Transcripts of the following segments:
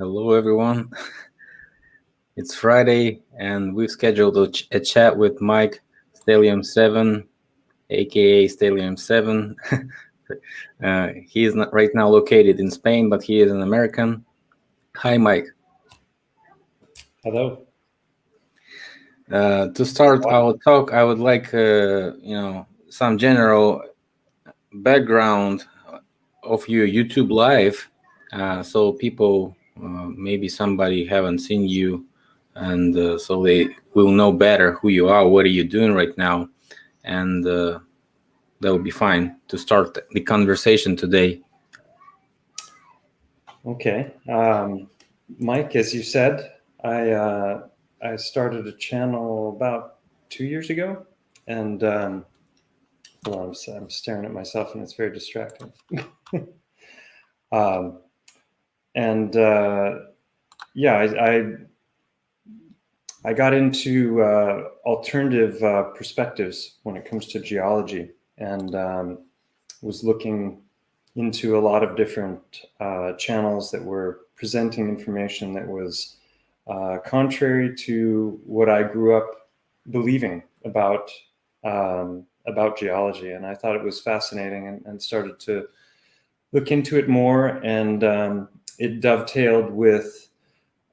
Hello, everyone. It's Friday, and we've scheduled a chat with Mike Stellium7, aka Stellium7. He is not right now located in Spain, but he is an American. Hi, Mike. Hello. To start our talk, I would like some general background of your YouTube live, so people maybe somebody haven't seen you, and so they will know better who you are, what are you doing right now, and that would be fine to start the conversation today. Okay. Mike, as you said, I started a channel about 2 years ago, and hold on, I'm staring at myself, and it's very distracting. Yeah, I got into alternative perspectives when it comes to geology, and was looking into a lot of different channels that were presenting information that was contrary to what I grew up believing about geology. And I thought it was fascinating, and started to look into it more, and it dovetailed with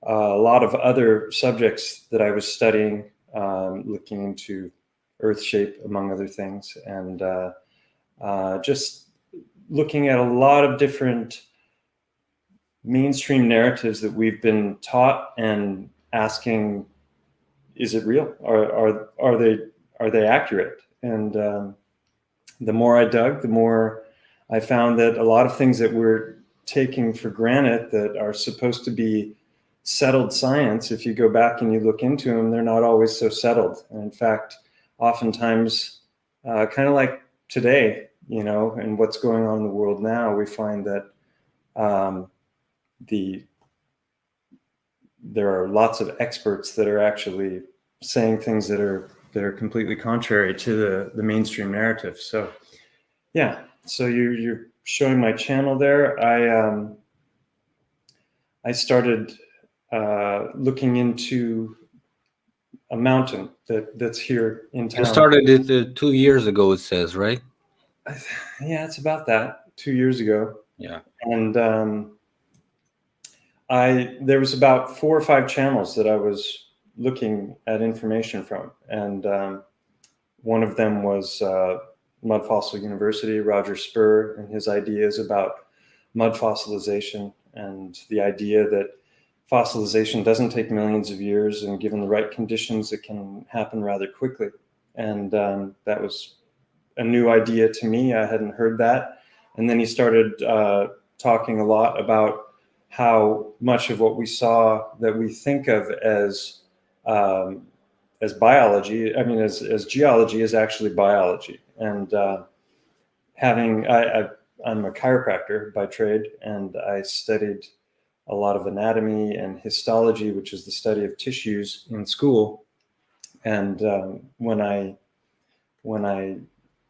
a lot of other subjects that I was studying, looking into Earth shape, among other things, and just looking at a lot of different mainstream narratives that we've been taught, and asking, is it real? Are they accurate? And the more I dug, the more I found that a lot of things that we're taking for granted that are supposed to be settled science, if you go back and you look into them, they're not always so settled. And in fact, oftentimes, kind of like today, and what's going on in the world now, we find that there are lots of experts that are actually saying things that are completely contrary to the mainstream narrative. So yeah, so you're showing my channel there. I started looking into a mountain that's here in town. You started it 2 years ago, it says, right? Yeah, it's about that, 2 years ago. Yeah. And there was about 4 or 5 channels that I was looking at information from, and one of them was Mud Fossil University, Roger Spur, and his ideas about mud fossilization, and the idea that fossilization doesn't take millions of years, and given the right conditions, it can happen rather quickly. And that was a new idea to me. I hadn't heard that. And then he started talking a lot about how much of what we saw that we think of as biology, as geology, is actually biology. And I'm a chiropractor by trade, and I studied a lot of anatomy and histology, which is the study of tissues, in school. And when I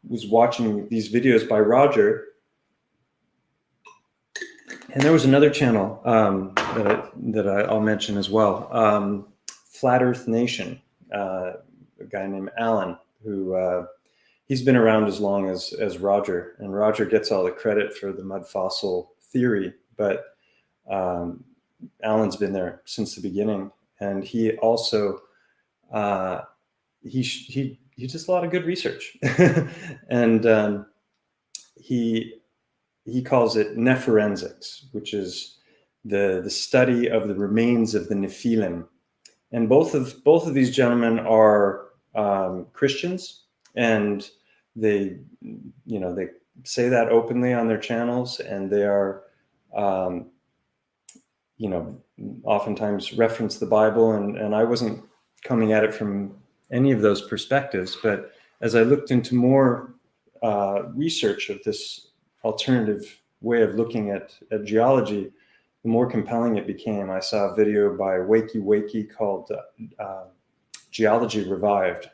was watching these videos by Roger, and there was another channel that I'll mention as well, Flat Earth Nation, a guy named Alan, who he's been around as long as Roger, and Roger gets all the credit for the mud fossil theory, but Alan's been there since the beginning, and he also he does a lot of good research, and he calls it nephorensics, which is the study of the remains of the Nephilim. And both of these gentlemen are Christians, and they say that openly on their channels, and they are oftentimes reference the Bible, and I wasn't coming at it from any of those perspectives, but as I looked into more research of this alternative way of looking at geology, the more compelling it became. I saw a video by Wakey Wakey called Geology Revived,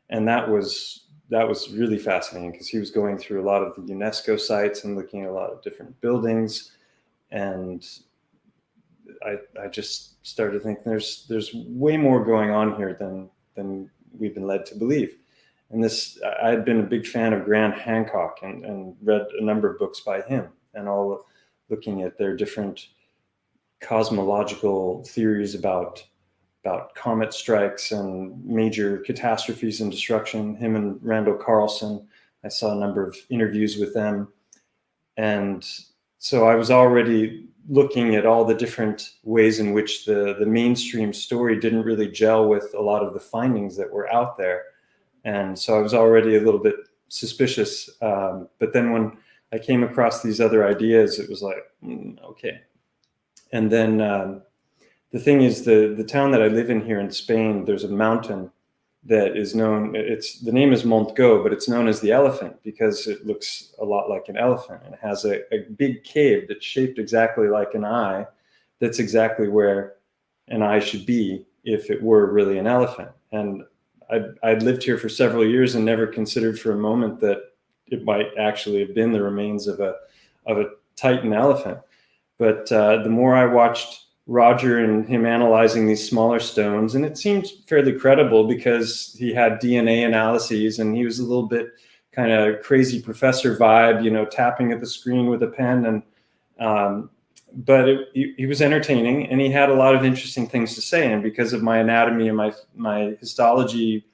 and that was really fascinating, because he was going through a lot of the UNESCO sites and looking at a lot of different buildings, and I just started thinking there's way more going on here than we've been led to believe. And I had been a big fan of Grant Hancock and read a number of books by him, and all looking at their different cosmological theories about comet strikes and major catastrophes and destruction. Him and Randall Carlson, I saw a number of interviews with them. And so I was already looking at all the different ways in which the mainstream story didn't really gel with a lot of the findings that were out there. And so I was already a little bit suspicious. But then when I came across these other ideas, it was like, okay. And then the thing is, the town that I live in here in Spain, there's a mountain that is known, the name is Montgo, but it's known as the elephant because it looks a lot like an elephant. And it has a big cave that's shaped exactly like an eye. That's exactly where an eye should be if it were really an elephant. And I'd lived here for several years and never considered for a moment that it might actually have been the remains of a Titan elephant. But the more I watched Roger and him analyzing these smaller stones, and it seemed fairly credible because he had DNA analyses and he was a little bit kind of crazy professor vibe, tapping at the screen with a pen. And but he was entertaining, and he had a lot of interesting things to say. And because of my anatomy and my histology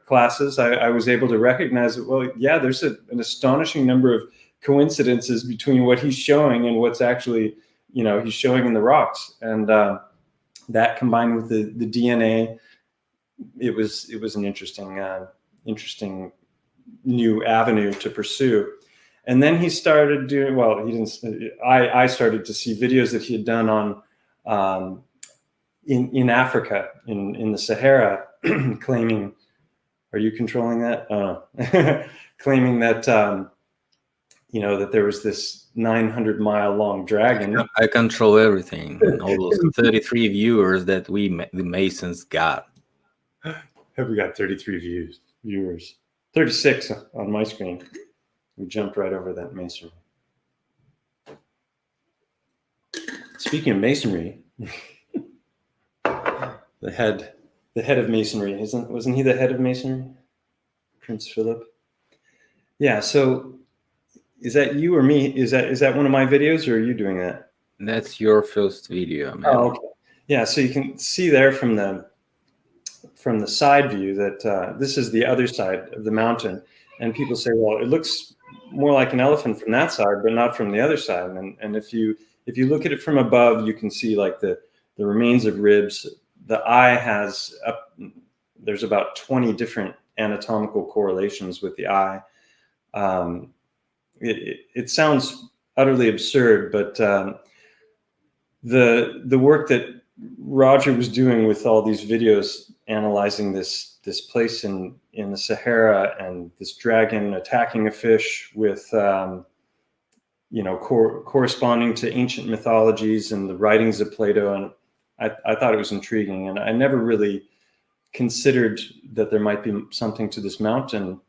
classes, I was able to recognize that, well, yeah, there's an astonishing number of coincidences between what he's showing and what's actually he's showing in the rocks. And that combined with the DNA, it was an interesting new avenue to pursue. And then he started doing, well, he didn't, I started to see videos that he had done on in Africa, in the Sahara, claiming, are you controlling that? Claiming that that there was this 900-mile long dragon. I control everything. All those 33 viewers that the Masons got. Have we got 33 viewers? 36 on my screen. We jumped right over that masonry. Speaking of masonry, the head of masonry, wasn't he the head of masonry? Prince Philipp. Yeah, so is that you or me? Is that one of my videos, or are you doing that? That's your first video, man. Oh, okay. Yeah, so you can see there from the side view that this is the other side of the mountain, and people say, well, it looks more like an elephant from that side, but not from the other side. And if you look at it from above, you can see like the remains of ribs. The eye has there's about 20 different anatomical correlations with the eye. It sounds utterly absurd, but the work that Roger was doing with all these videos analyzing this place in the Sahara and this dragon attacking a fish with corresponding to ancient mythologies and the writings of Plato, and I thought it was intriguing, and I never really considered that there might be something to this mountain.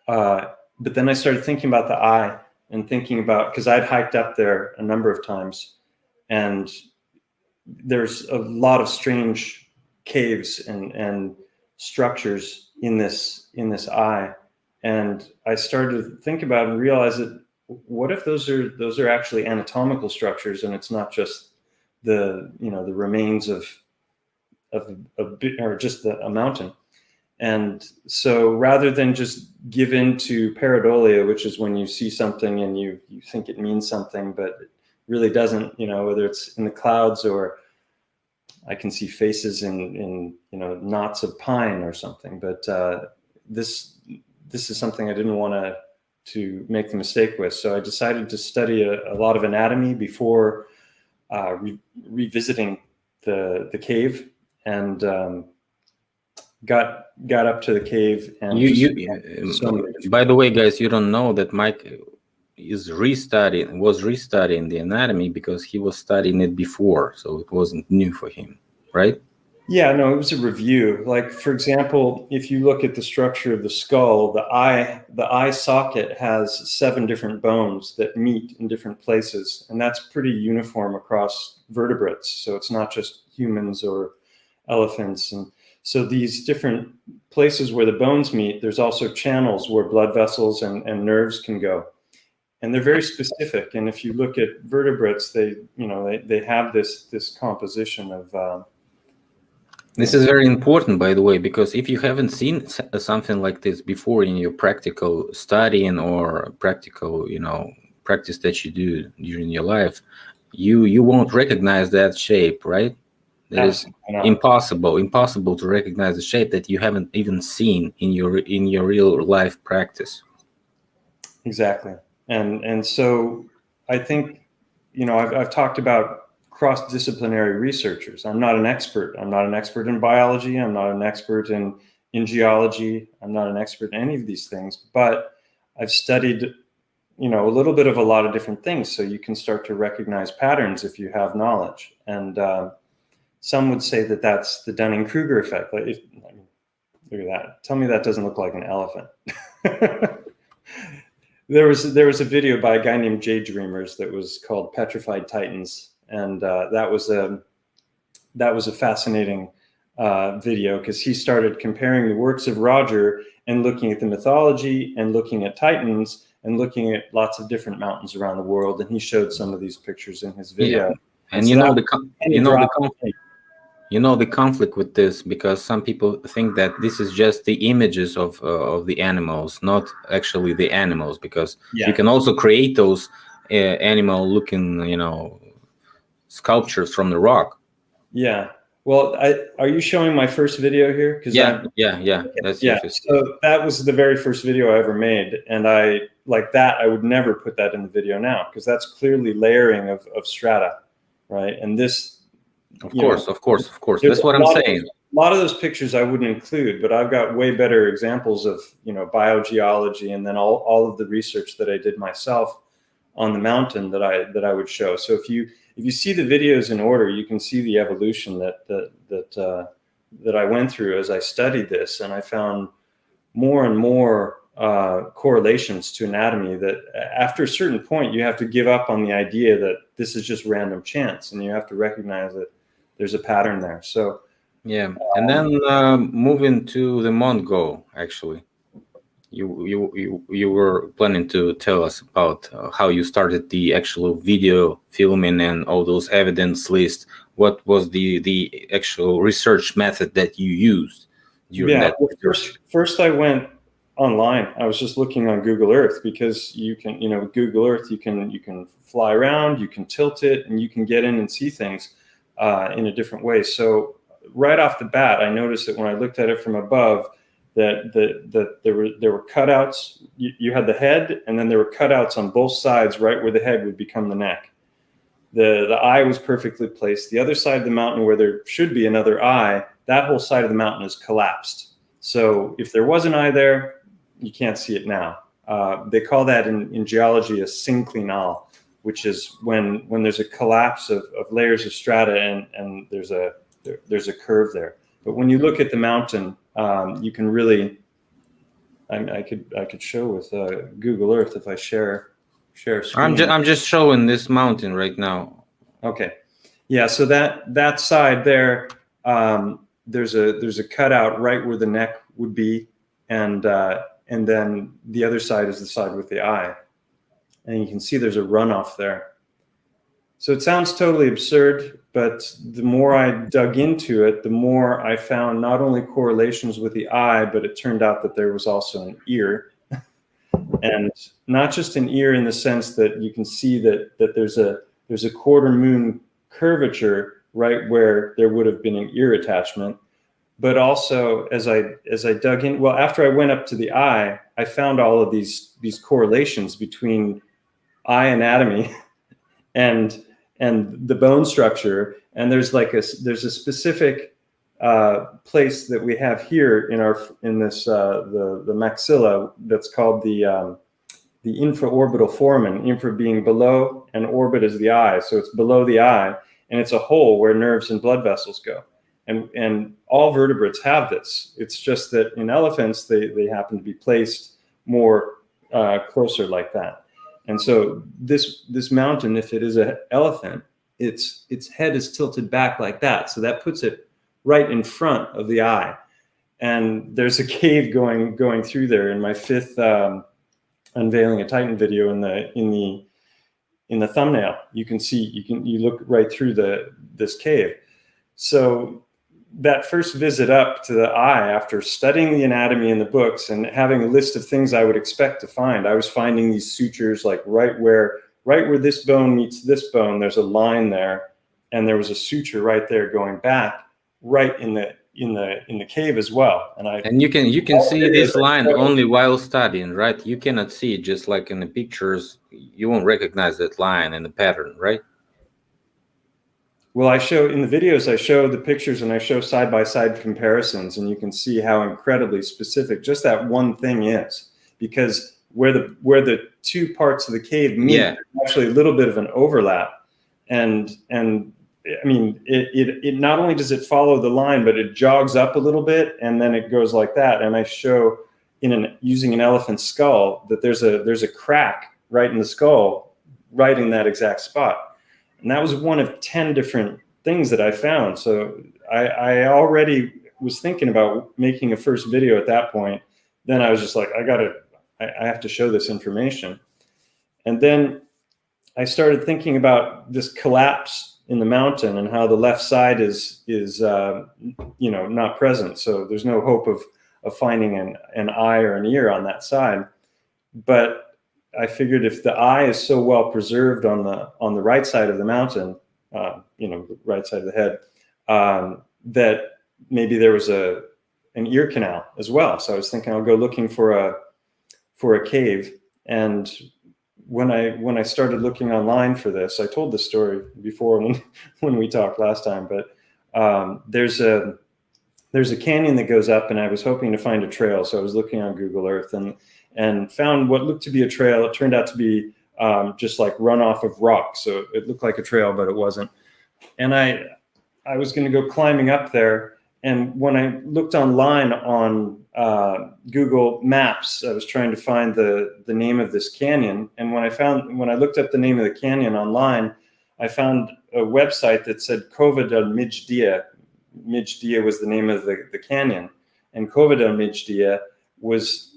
But then I started thinking about the eye and thinking about, because I'd hiked up there a number of times, and there's a lot of strange caves and structures in this eye. And I started to think about it and realize that what if those are actually anatomical structures, and it's not just the remains of just a mountain. And so rather than just give in to pareidolia, which is when you see something and you think it means something, but it really doesn't, whether it's in the clouds or I can see faces in knots of pine or something. But this is something I didn't want to make the mistake with. So I decided to study a lot of anatomy before revisiting the cave, and got up to the cave. And by the way, guys, you don't know that Mike was restudying the anatomy because he was studying it before, so it wasn't new for him, right? Yeah, no, it was a review. Like, for example, if you look at the structure of the skull, the eye socket has 7 different bones that meet in different places, and that's pretty uniform across vertebrates. So it's not just humans or elephants. And so these different places where the bones meet, there's also channels where blood vessels and nerves can go. And they're very specific. And if you look at vertebrates, they have this composition of This is very important, by the way, because if you haven't seen something like this before in your practical studying or practical, practice that you do during your life, you won't recognize that shape, right? That is impossible to recognize the shape that you haven't even seen in your real life practice. Exactly. And so I think, I've talked about cross-disciplinary researchers. I'm not an expert. I'm not an expert in biology. I'm not an expert in geology. I'm not an expert in any of these things, but I've studied, a little bit of a lot of different things. So you can start to recognize patterns if you have knowledge. And some would say that that's the Dunning-Kruger effect. Like, look at that. Tell me that doesn't look like an elephant. There was a video by a guy named Jay Dreamers that was called Petrified Titans, and that was a fascinating video, because he started comparing the works of Roger and looking at the mythology and looking at Titans and looking at lots of different mountains around the world, and he showed some of these pictures in his video. Yeah. And so the conflict with this, because some people think that this is just the images of the animals, not actually the animals, because you can also create those animal looking sculptures from the rock. Yeah. Well, are you showing my first video here? Yeah. That's so that was the very first video I ever made, and I would never put that in the video now, because that's clearly layering of strata, right? And this, of course. That's what I'm saying. A lot of those pictures I wouldn't include, but I've got way better examples of biogeology, and then all of the research that I did myself on the mountain that I would show. So if you see the videos in order, you can see the evolution that I went through as I studied this, and I found more and more correlations to anatomy that after a certain point you have to give up on the idea that this is just random chance, and you have to recognize that there's a pattern there. So yeah, and then moving to the Mongo, actually. You were planning to tell us about how you started the actual video filming and all those evidence lists. What was the actual research method that you used during that? First I went online. I was just looking on Google Earth, because you can, with Google Earth, you can fly around, you can tilt it, and you can get in and see things in a different way. So right off the bat, I noticed that when I looked at it from above, that there were cutouts. You had the head, and then there were cutouts on both sides, right where the head would become the neck. The eye was perfectly placed. The other side of the mountain, where there should be another eye, that whole side of the mountain is collapsed. So if there was an eye there, you can't see it now. They call that in geology a synclinal, which is when there's a collapse of layers of strata, and there's a curve there. But when you look at the mountain, you can really, I could show with Google Earth if I share screen. I'm just showing this mountain right now. Okay, yeah. So that side there, there's a cutout right where the neck would be, and then the other side is the side with the eye, and you can see there's a runoff there. So it sounds totally absurd, but the more I dug into it, the more I found not only correlations with the eye, but it turned out that there was also an ear. And not just an ear in the sense that you can see that there's a quarter moon curvature right where there would have been an ear attachment, but also as I dug in, well, after I went up to the eye, I found all of these correlations between eye anatomy and the bone structure. And there's a specific place that we have here in this the maxilla that's called the infraorbital foramen, infra being below and orbit is the eye. So it's below the eye, and it's a hole where nerves and blood vessels go. And all vertebrates have this. It's just that in elephants, they happen to be placed more closer like that. And so this mountain, if it is an elephant, its head is tilted back like that. So that puts it right in front of the eye. And there's a cave going through there. In my 5th unveiling a Titan video, in the thumbnail, you look right through this cave. So that first visit up to the eye, after studying the anatomy in the books and having a list of things I would expect to find, I was finding these sutures, like right where this bone meets this bone, there's a line there, and there was a suture right there going back, right in the cave as well. And you can see this line only while studying, right? You cannot see it just like in the pictures. You won't recognize that line and the pattern, right? Well, I show in the videos, I show the pictures and I show side-by-side comparisons, and you can see how incredibly specific just that one thing is. Because where the two parts of the cave meet, there's actually a little bit of an overlap. And I mean, it not only does it follow the line, but it jogs up a little bit and then it goes like that. And I show using an elephant skull that there's a crack right in the skull, right in that exact spot. And that was one of 10 different things that I found. So I already was thinking about making a first video at that point. Then I was just like, I have to show this information. And then I started thinking about this collapse in the mountain and how the left side is not present. So there's no hope of finding an eye or an ear on that side. But I figured if the eye is so well preserved on the right side of the mountain, the right side of the head, that maybe there was an ear canal as well. So I was thinking I'll go looking for a cave. And when I started looking online for this, I told this story before when we talked last time, but there's a canyon that goes up, and I was hoping to find a trail. So I was looking on Google Earth and found what looked to be a trail. It turned out to be just like runoff of rock. So it looked like a trail, but it wasn't. And I was going to go climbing up there. And when I looked online on Google Maps, I was trying to find the name of this canyon. And when I looked up the name of the canyon online, I found a website that said Cova del Mijdia. Mijdia was the name of the canyon. And Cova del Mijdia was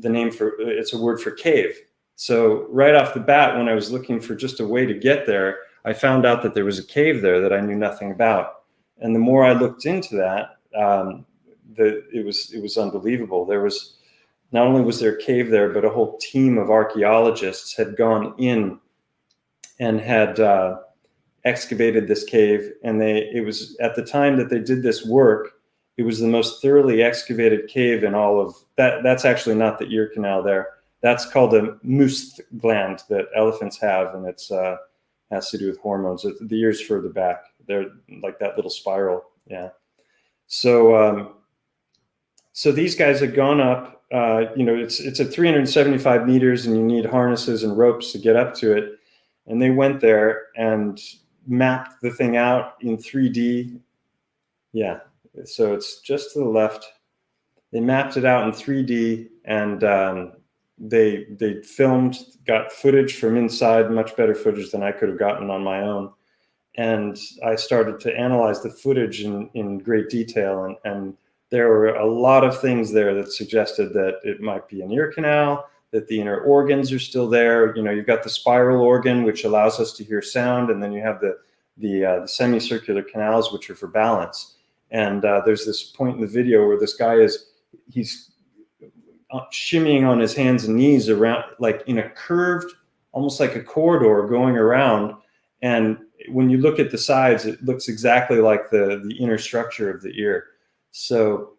the name it's a word for cave. So right off the bat, when I was looking for just a way to get there, I found out that there was a cave there that I knew nothing about. And the more I looked into that, it was unbelievable. There was, not only was there a cave there, but a whole team of archaeologists had gone in and had excavated this cave. And it was at the time that they did this work, it was the most thoroughly excavated cave in all of that. That's actually not the ear canal there. That's called a moose gland that elephants have, and it's has to do with hormones. The ear's further back. They're like that little spiral. Yeah. So so these guys had gone up. It's at 375 meters, and you need harnesses and ropes to get up to it. And they went there and mapped the thing out in 3D. Yeah. So it's just to the left. They mapped it out in 3D, and they filmed, got footage from inside, much better footage than I could have gotten on my own. And I started to analyze the footage in great detail, and there were a lot of things there that suggested that it might be an ear canal, that the inner organs are still there. You've got the spiral organ, which allows us to hear sound, and then you have the semicircular canals, which are for balance. And there's this point in the video where this guy he's shimmying on his hands and knees around, like in a curved, almost like a corridor going around. And when you look at the sides, it looks exactly like the inner structure of the ear. So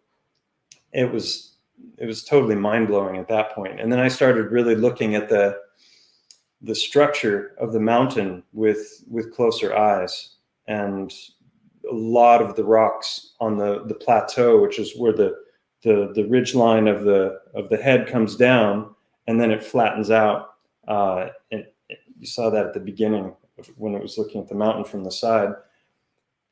it was totally mind-blowing at that point. And then I started really looking at the structure of the mountain with closer eyes, and a lot of the rocks on the plateau, which is where the ridge line of the head comes down, and then it flattens out. And you saw that at the beginning when it was looking at the mountain from the side.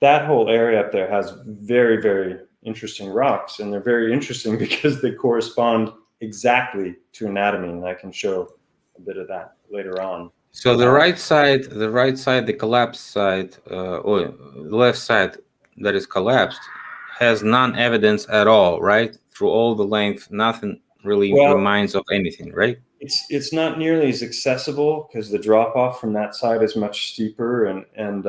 that whole area up there has very, very interesting rocks, and they're very interesting because they correspond exactly to anatomy, and I can show a bit of that later on. So the right side, the collapsed side, or the left side that is collapsed, has none evidence at all, right? Through all the length, nothing really reminds of anything, right? It's not nearly as accessible because the drop off from that side is much steeper, and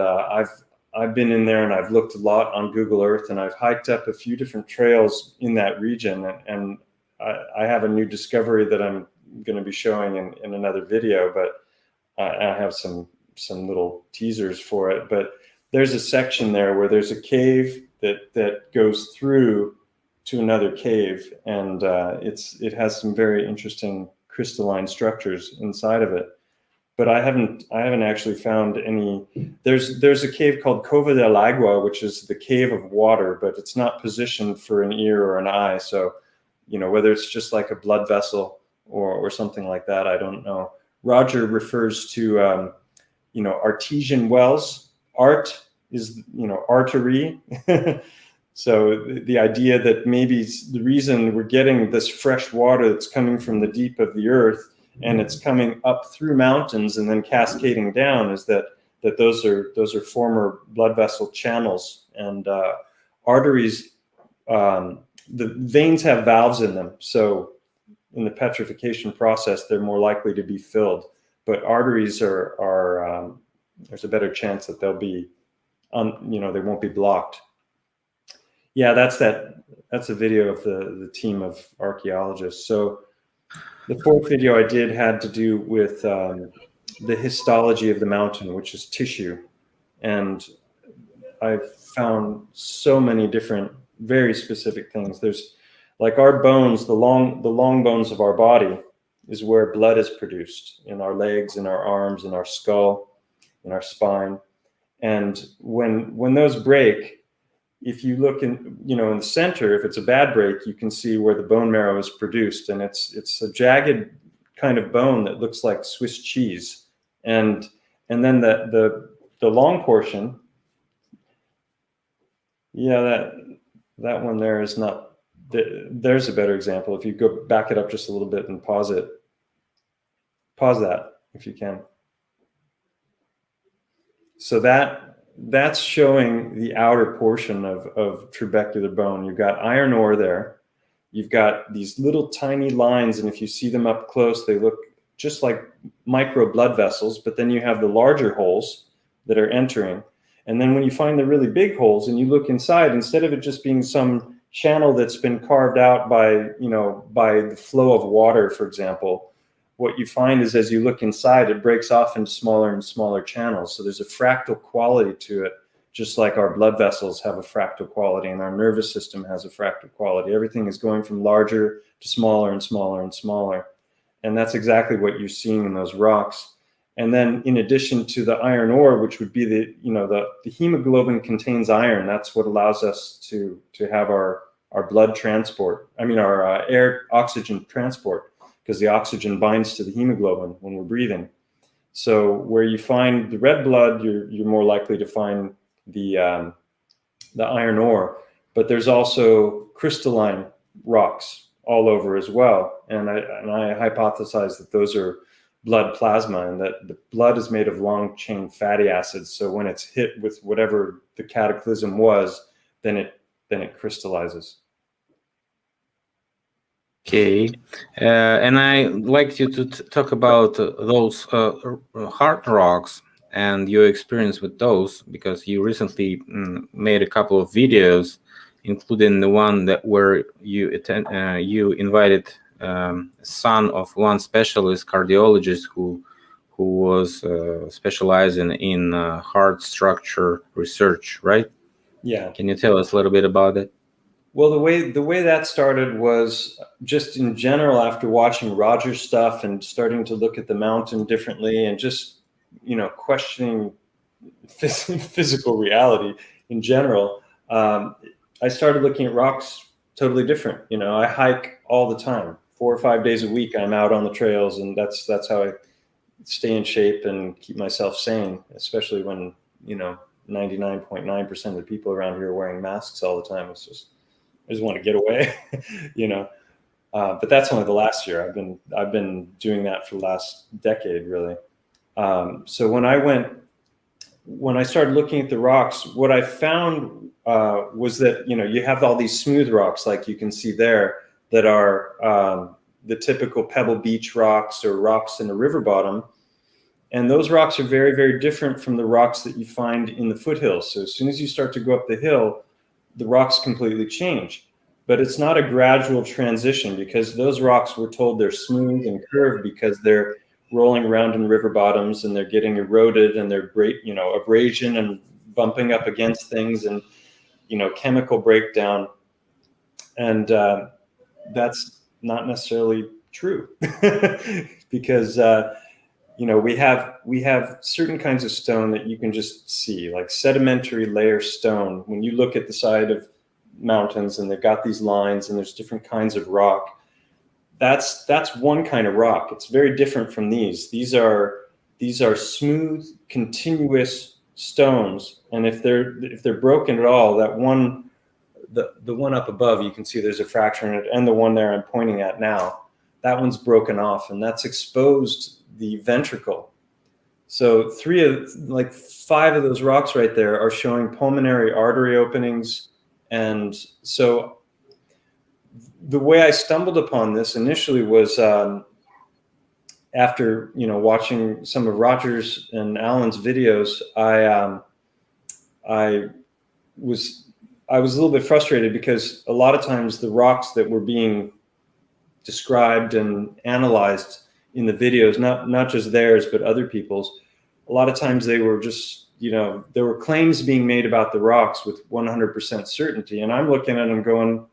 I've been in there and I've looked a lot on Google Earth, and I've hiked up a few different trails in that region, and I have a new discovery that I'm going to be showing in another video, but I have some little teasers for it. But there's a section there where there's a cave that goes through to another cave, and it has some very interesting crystalline structures inside of it. But I haven't actually found any. There's a cave called Cova del Agua, which is the cave of water, but it's not positioned for an ear or an eye. So, whether it's just like a blood vessel or something like that, I don't know. Roger refers to artesian wells. Art is artery. So the idea that maybe the reason we're getting this fresh water that's coming from the deep of the earth and it's coming up through mountains and then cascading down is that those are former blood vessel channels, and arteries. The veins have valves in them, so in the petrification process, they're more likely to be filled. But arteries are there's a better chance that they'll be, they won't be blocked. Yeah, that's a video of the team of archaeologists. So the fourth video I did had to do with the histology of the mountain, which is tissue. And I've found so many different, very specific things. There's like our bones, the long bones of our body is where blood is produced, in our legs, in our arms, in our skull, in our spine. And when those break, if you look in the center, if it's a bad break, you can see where the bone marrow is produced, and it's a jagged kind of bone that looks like Swiss cheese. And then the long portion, yeah, that one there is not. There's a better example. If you go back it up just a little bit and pause it. Pause that if you can. So that's showing the outer portion of trabecular bone. You've got iron ore there. You've got these little tiny lines, and if you see them up close, they look just like micro blood vessels, but then you have the larger holes that are entering. And then when you find the really big holes and you look inside, instead of it just being some channel that's been carved out by the flow of water, for example, what you find is as you look inside, it breaks off into smaller and smaller channels. So there's a fractal quality to it, just like our blood vessels have a fractal quality and our nervous system has a fractal quality. Everything is going from larger to smaller and smaller and smaller. And that's exactly what you're seeing in those rocks. And then in addition to the iron ore, which would be the hemoglobin contains iron. That's what allows us to have our blood transport. Our air oxygen transport, because the oxygen binds to the hemoglobin when we're breathing. So where you find the red blood, you're more likely to find the iron ore. But there's also crystalline rocks all over as well. And I hypothesize that those are blood plasma, and that the blood is made of long chain fatty acids. So when it's hit with whatever the cataclysm was, then it crystallizes. Okay, and I like you to talk about those hard rocks and your experience with those, because you recently made a couple of videos, including the one where you invited son of one specialist cardiologist who was specializing in heart structure research, right? Yeah. Can you tell us a little bit about it? Well, the way that started was just in general, after watching Roger's stuff and starting to look at the mountain differently, and just questioning physical reality in general. I started looking at rocks totally different. I hike all the time, 4 or 5 days a week. I'm out on the trails, and that's how I stay in shape and keep myself sane, especially when 99.9% of the people around here are wearing masks all the time. It's just, I just want to get away, you know. But that's only the last year. I've been doing that for the last decade, really. So when I started looking at the rocks, what I found was that, you know, you have all these smooth rocks, like you can see there, that are the typical pebble beach rocks or rocks in a river bottom. And those rocks are very, very different from the rocks that you find in the foothills. So as soon as you start to go up the hill, the rocks completely change. But it's not a gradual transition, because those rocks, we're told, they're smooth and curved because they're rolling around in river bottoms and they're getting eroded, and they're great, you know, abrasion and bumping up against things, and, you know, chemical breakdown. And that's not necessarily true because, you know, we have certain kinds of stone that you can just see, like sedimentary layer stone. When you look at the side of mountains and they've got these lines and there's different kinds of rock, that's one kind of rock. It's very different from these. These are smooth, continuous stones, and if they're broken at all, that one, the one up above, you can see there's a fracture in it, and the one there I'm pointing at now, that one's broken off, and that's exposed the ventricle. So 5 of those rocks right there are showing pulmonary artery openings. And so the way I stumbled upon this initially was after, you know, watching some of Roger's and Alan's videos. I was a little bit frustrated because a lot of times the rocks that were being described and analyzed in the videos, not just theirs, but other people's, a lot of times they were just, you know, there were claims being made about the rocks with 100% certainty. And I'm looking at them going,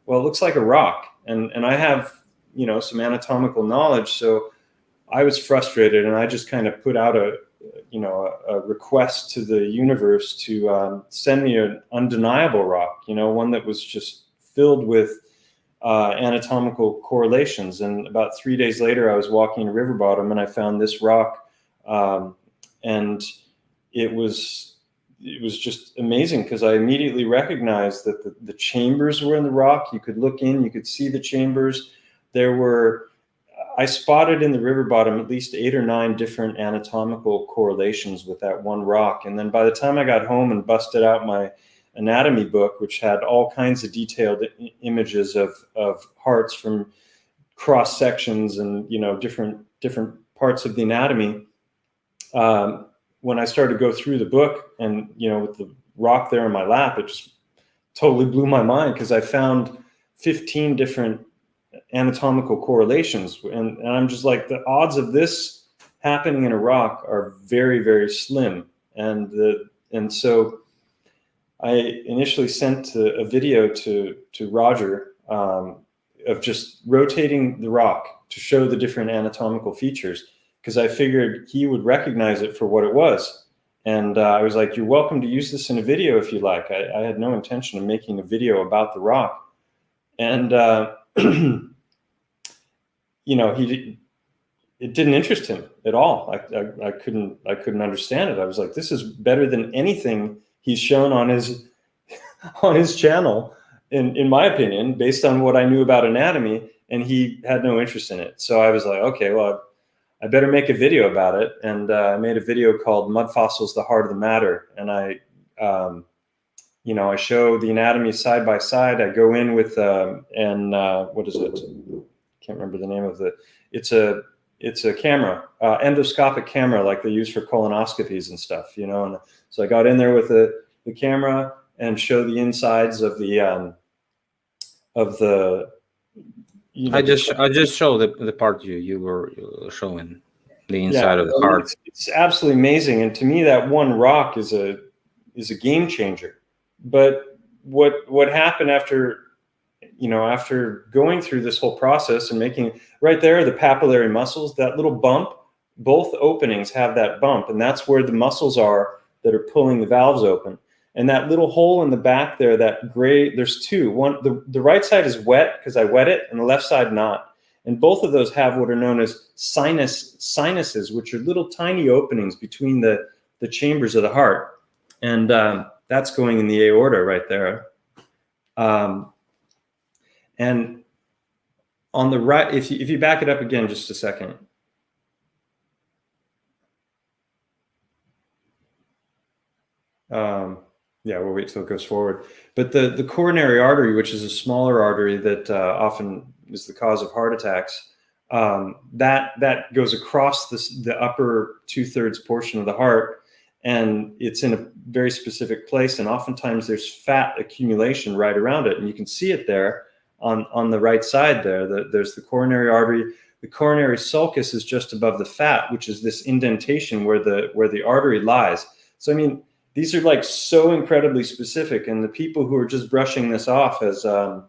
well, it looks like a rock. And I have, you know, some anatomical knowledge. So I was frustrated, and I just kind of put out a request to the universe to send me an undeniable rock, you know, one that was just filled with anatomical correlations. And about 3 days later, I was walking a river bottom and I found this rock, and it was just amazing because I immediately recognized that the chambers were in the rock. You could look in, you could see the chambers. I spotted in the river bottom at least 8 or 9 different anatomical correlations with that one rock. And then by the time I got home and busted out my anatomy book, which had all kinds of detailed images of hearts from cross sections and, you know, different parts of the anatomy, when I started to go through the book and, you know, with the rock there in my lap, it just totally blew my mind because I found 15 different anatomical correlations. And I'm just like, the odds of this happening in a rock are very, very slim. And so I initially sent a video to Roger of just rotating the rock to show the different anatomical features, because I figured he would recognize it for what it was. And I was like, you're welcome to use this in a video if you like. I had no intention of making a video about the rock. And, you know, it didn't interest him at all. I couldn't understand it. I was like, this is better than anything he's shown on his channel, in my opinion, based on what I knew about anatomy, and he had no interest in it. So I was like, okay, well, I better make a video about it. And I made a video called Mud Fossils, the Heart of the Matter. And I show the anatomy side by side. I go in with, what is it? Can't remember the name of it. It's a camera, endoscopic camera, like they use for colonoscopies and stuff, you know? And so I got in there with the camera and show the insides of the, you know, I just showed the part you were showing, the inside of the heart. It's absolutely amazing, and to me, that one rock is a game changer. But what happened after going through this whole process and making, right there, the papillary muscles, that little bump, both openings have that bump, and that's where the muscles are that are pulling the valves open. And that little hole in the back there, that gray, there's 2. One, the right side is wet because I wet it, and the left side not. And both of those have what are known as sinuses, which are little tiny openings between the chambers of the heart. And that's going in the aorta right there. And on the right, if you back it up again just a second. Yeah, we'll wait till it goes forward. But the coronary artery, which is a smaller artery that often is the cause of heart attacks, that goes across the upper 2/3 portion of the heart, and it's in a very specific place. And oftentimes there's fat accumulation right around it, and you can see it there on the right side there. There's the coronary artery. The coronary sulcus is just above the fat, which is this indentation where the artery lies. So I mean, these are like so incredibly specific, and the people who are just brushing this off as they're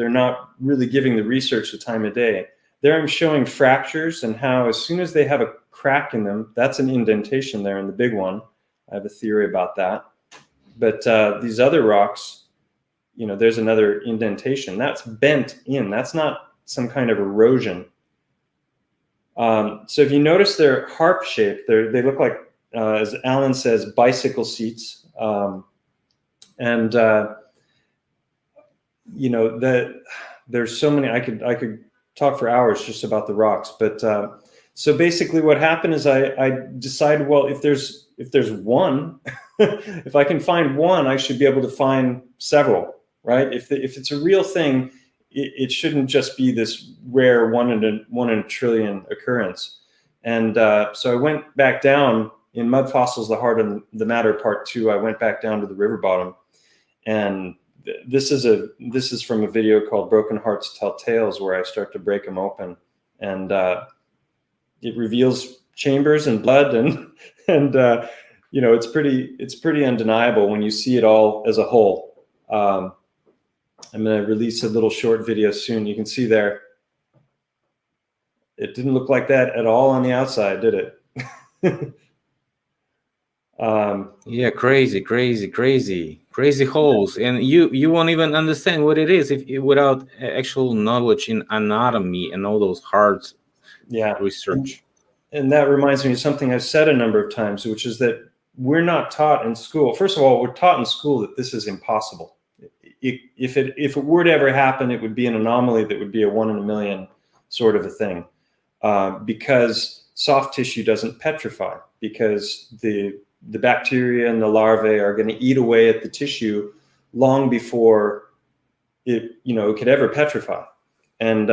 not really giving the research the time of day. There I'm showing fractures and how as soon as they have a crack in them, that's an indentation there in the big one. I have a theory about that. But these other rocks, there's another indentation. That's bent in. That's not some kind of erosion. So if you notice they're harp shaped, they look like, as Alan says, bicycle seats. There's so many. I could talk for hours just about the rocks. But so basically, what happened is I decided, well, if there's one, if I can find one, I should be able to find several, right? If it's a real thing, it shouldn't just be this rare one in a trillion occurrence. And so I went back down. In Mud Fossils, the Heart and the Matter Part 2, I went back down to the river bottom, and this is from a video called Broken Hearts Tell Tales, where I start to break them open, and it reveals chambers and blood, and it's pretty undeniable when you see it all as a whole. I'm going to release a little short video soon. You can see there, it didn't look like that at all on the outside, did it? Yeah, crazy holes, and you won't even understand what it is without actual knowledge in anatomy and all those hard research. And that reminds me of something I've said a number of times, which is that we're not taught in school. First of all, we're taught in school that this is impossible. If it were to ever happen, it would be an anomaly that would be a 1 in a million sort of a thing, because soft tissue doesn't petrify, because the bacteria and the larvae are going to eat away at the tissue long before it could ever petrify. And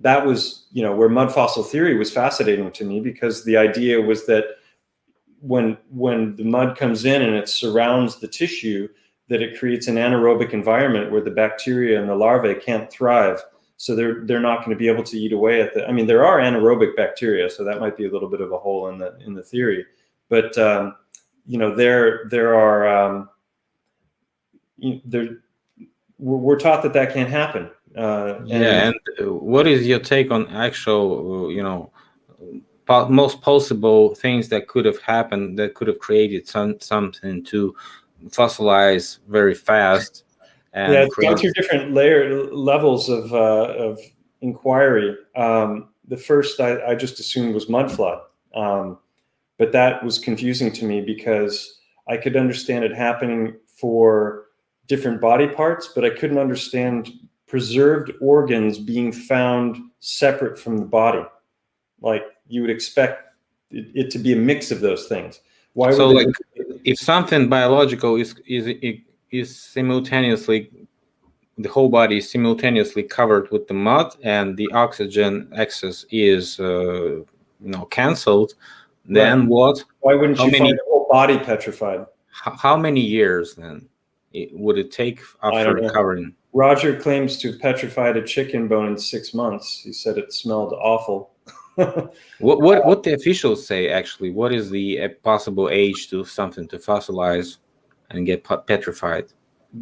that was where mud fossil theory was fascinating to me, because the idea was that when the mud comes in and it surrounds the tissue, that it creates an anaerobic environment where the bacteria and the larvae can't thrive. So they're not going to be able to eat away at the. I mean, there are anaerobic bacteria, so that might be a little bit of a hole in the theory. But there are we're taught that can't happen. And what is your take on actual most possible things that could have happened, that could have created something to fossilize very fast? And it's gone through different levels of inquiry. The first I just assumed was mud flood. But that was confusing to me, because I could understand it happening for different body parts, but I couldn't understand preserved organs being found separate from the body. Like you would expect it to be a mix of those things. Why? So, like, if something biological is simultaneously, the whole body is simultaneously covered with the mud, and the oxygen excess is canceled. Then right. What? Why wouldn't you find the whole body petrified? How many years then would it take after recovering? Roger claims to have petrified a chicken bone in 6 months. He said it smelled awful. What the officials say actually? What is the possible age to something to fossilize and get petrified?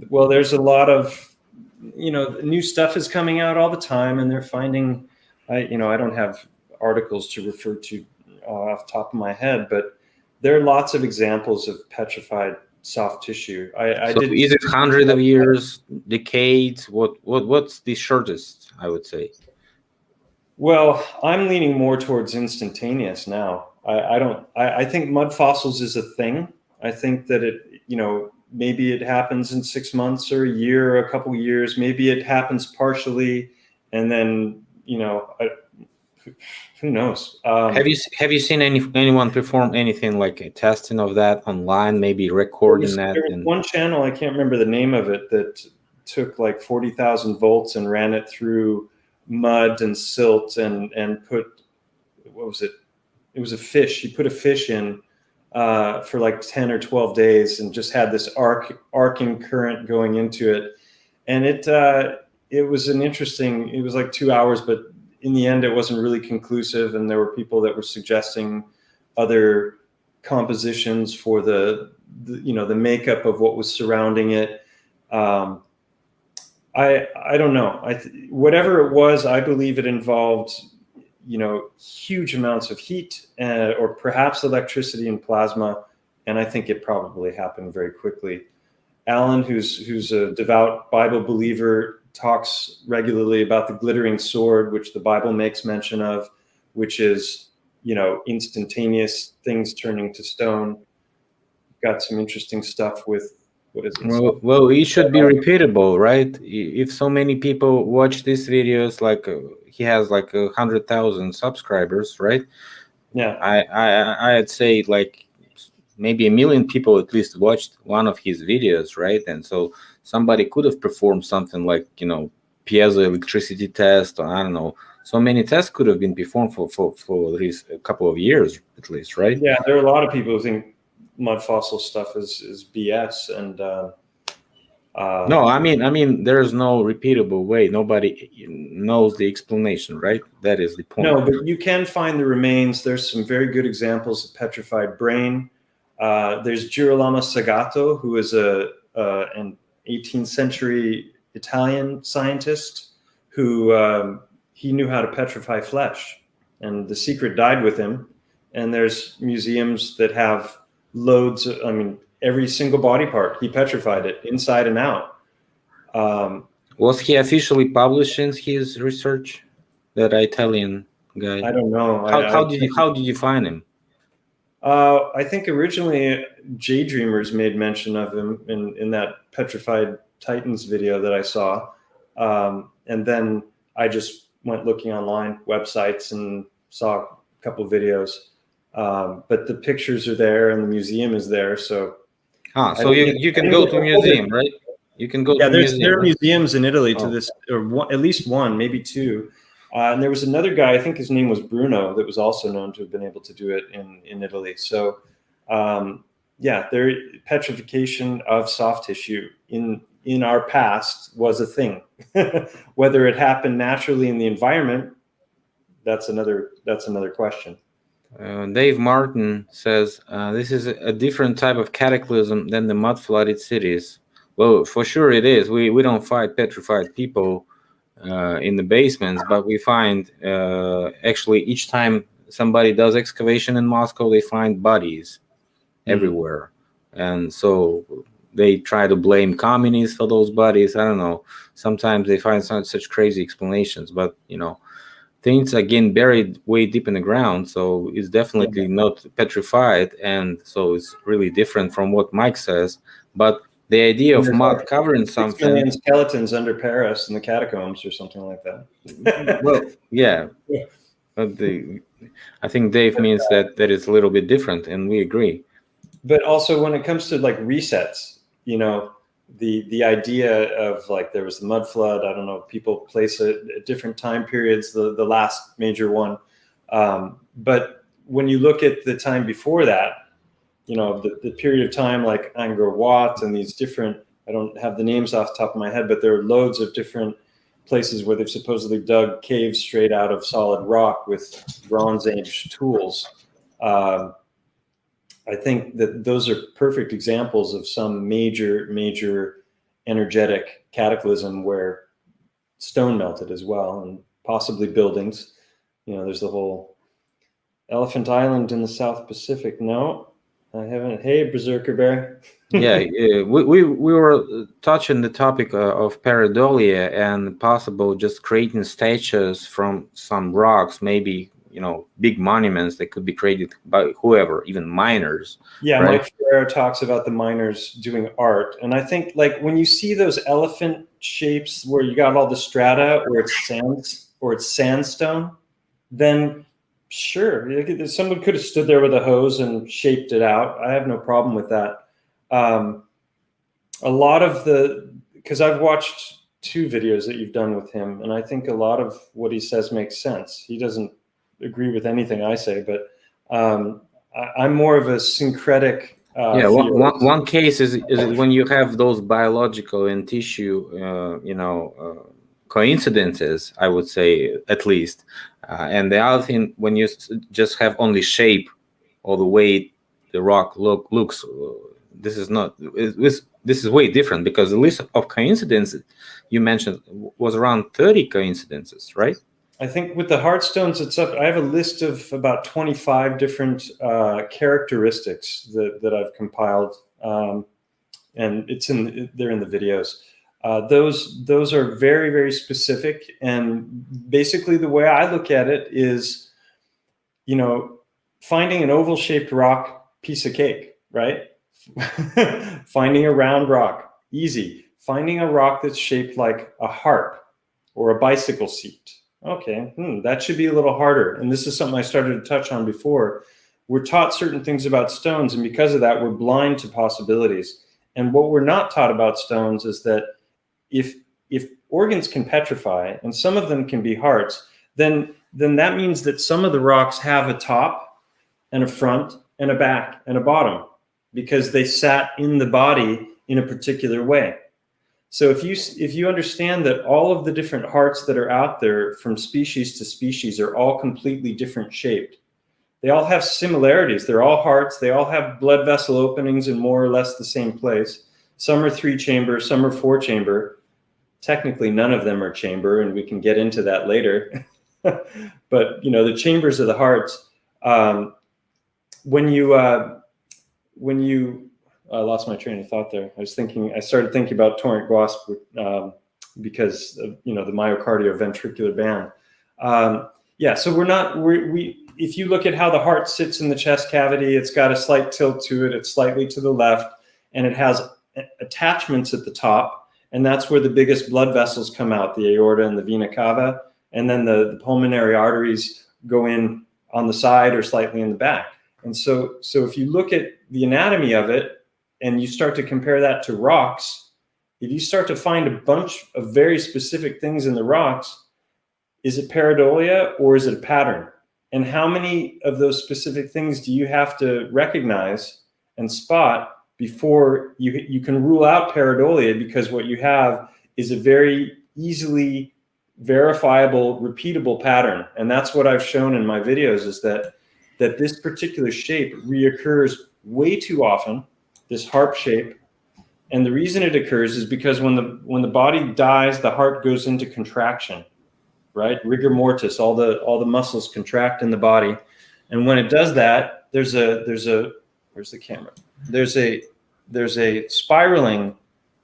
Well, there's a lot of new stuff is coming out all the time, and they're finding. I don't have articles to refer to off the top of my head, but there are lots of examples of petrified soft tissue. Is it hundreds of years, decades? What's the shortest, I would say? Well, I'm leaning more towards instantaneous now. I think mud fossils is a thing. I think that it, maybe it happens in 6 months or a year or a couple of years. Maybe it happens partially, and then who knows? Have you seen anyone perform anything like a testing of that online? Maybe recording that. There was one channel, I can't remember the name of it, that took like 40,000 volts and ran it through mud and silt and put, what was it? It was a fish. He put a fish in for like 10 or 12 days and just had this arcing current going into it. And it was an interesting, it was like 2 hours, but in the end, it wasn't really conclusive. And there were people that were suggesting other compositions for the makeup of what was surrounding it. I don't know. Whatever it was, I believe it involved huge amounts of heat or perhaps electricity and plasma, and I think it probably happened very quickly. Alan, who's a devout Bible believer, talks regularly about the glittering sword, which the Bible makes mention of, which is instantaneous things turning to stone. Got some interesting stuff with what is it? Well, it should be repeatable, right? If so many people watch these videos, like he has like 100,000 subscribers, right? Yeah. I'd say like maybe 1 million people at least watched one of his videos, right? And so somebody could have performed something like piezoelectricity test, or I don't know. So many tests could have been performed for at least a couple of years, at least, right? Yeah, there are a lot of people who think mud fossil stuff is BS, and no, I mean, there's no repeatable way. Nobody knows the explanation, right? That is the point. No, but you can find the remains. There's some very good examples of petrified brain. There's Girolamo Sagato, who is an 18th century Italian scientist who he knew how to petrify flesh, and the secret died with him. And there's museums that have loads of, every single body part, he petrified it inside and out. Was he officially publishing his research, that Italian guy? I don't know. How did you find him? I think originally J Dreamers made mention of him in that Petrified Titans video that I saw. And then I just went looking online, websites, and saw a couple of videos. But the pictures are there and the museum is there. So you can go to a museum, right? You can go to a museum. There are museums in Italy to this, or at least one, maybe two. And there was another guy, I think his name was Bruno, that was also known to have been able to do it in Italy. So petrification of soft tissue in our past was a thing. Whether it happened naturally in the environment, that's another question. Dave Martin says this is a different type of cataclysm than the mud flooded cities. Well, for sure it is. We don't find petrified people in the basements, but we find actually each time somebody does excavation in Moscow, they find bodies everywhere, and so they try to blame communists for those bodies. I don't know. Sometimes they find such crazy explanations, but things are getting buried way deep in the ground, so it's definitely not petrified, and so it's really different from what Mike says. But the idea of mud covering something, 6 million skeletons under Paris in the catacombs or something like that. Well, yeah. But I think Dave means that is a little bit different, and we agree. But also when it comes to like resets, the idea of like there was the mud flood, I don't know, people place it at different time periods, the last major one. But when you look at the time before that, the period of time like Angkor Wat and these different, I don't have the names off the top of my head, but there are loads of different places where they've supposedly dug caves straight out of solid rock with Bronze Age tools. I think that those are perfect examples of some major energetic cataclysm where stone melted as well, and possibly buildings. There's the whole Elephant Island in the South Pacific. No, I haven't. Hey, Berserker Bear. Yeah, we were touching the topic of pareidolia and possible just creating statues from some rocks, maybe big monuments that could be created by whoever, even miners. Yeah, right? Mike Ferrer talks about the miners doing art, and I think like when you see those elephant shapes where you got all the strata, or it's sandstone, then sure, someone could have stood there with a hose and shaped it out. I have no problem with that. A lot of because I've watched 2 videos that you've done with him, and I think a lot of what he says makes sense. He doesn't agree with anything I say, but I'm more of a syncretic. One case is when you have those biological and tissue, coincidences, I would say, at least. And the other thing, when you just have only shape or the way the rock looks, this is way different, because the list of coincidences you mentioned was around 30 coincidences, right? I think with the Heartstones, I have a list of about 25 different characteristics that I've compiled, and they're in the videos. Those are very, very specific, and basically the way I look at it is, finding an oval-shaped rock, piece of cake, right? Finding a round rock, easy. Finding a rock that's shaped like a harp or a bicycle seat. Okay, that should be a little harder. And this is something I started to touch on before. We're taught certain things about stones, and because of that, we're blind to possibilities. And what we're not taught about stones is that if organs can petrify, and some of them can be hearts, then that means that some of the rocks have a top and a front and a back and a bottom, because they sat in the body in a particular way. So if you understand that all of the different hearts that are out there from species to species are all completely different shaped, they all have similarities. They're all hearts. They all have blood vessel openings in more or less the same place. Some are 3-chamber, some are 4-chamber. Technically, none of them are chamber, and we can get into that later. But the chambers of the hearts. When you I lost my train of thought there. I started thinking about torrent Guasp because of, the myocardio-ventricular band. So if you look at how the heart sits in the chest cavity, it's got a slight tilt to it. It's slightly to the left, and it has attachments at the top, and that's where the biggest blood vessels come out, the aorta and the vena cava, and then the pulmonary arteries go in on the side or slightly in the back. And so if you look at the anatomy of it, and you start to compare that to rocks, if you start to find a bunch of very specific things in the rocks, is it pareidolia or is it a pattern? And how many of those specific things do you have to recognize and spot before you can rule out pareidolia? Because what you have is a very easily verifiable, repeatable pattern. And that's what I've shown in my videos, is that this particular shape reoccurs way too often, this harp shape. And the reason it occurs is because when the body dies, the heart goes into contraction, right? Rigor mortis, all the muscles contract in the body. And when it does that, there's a where's the camera? There's a spiraling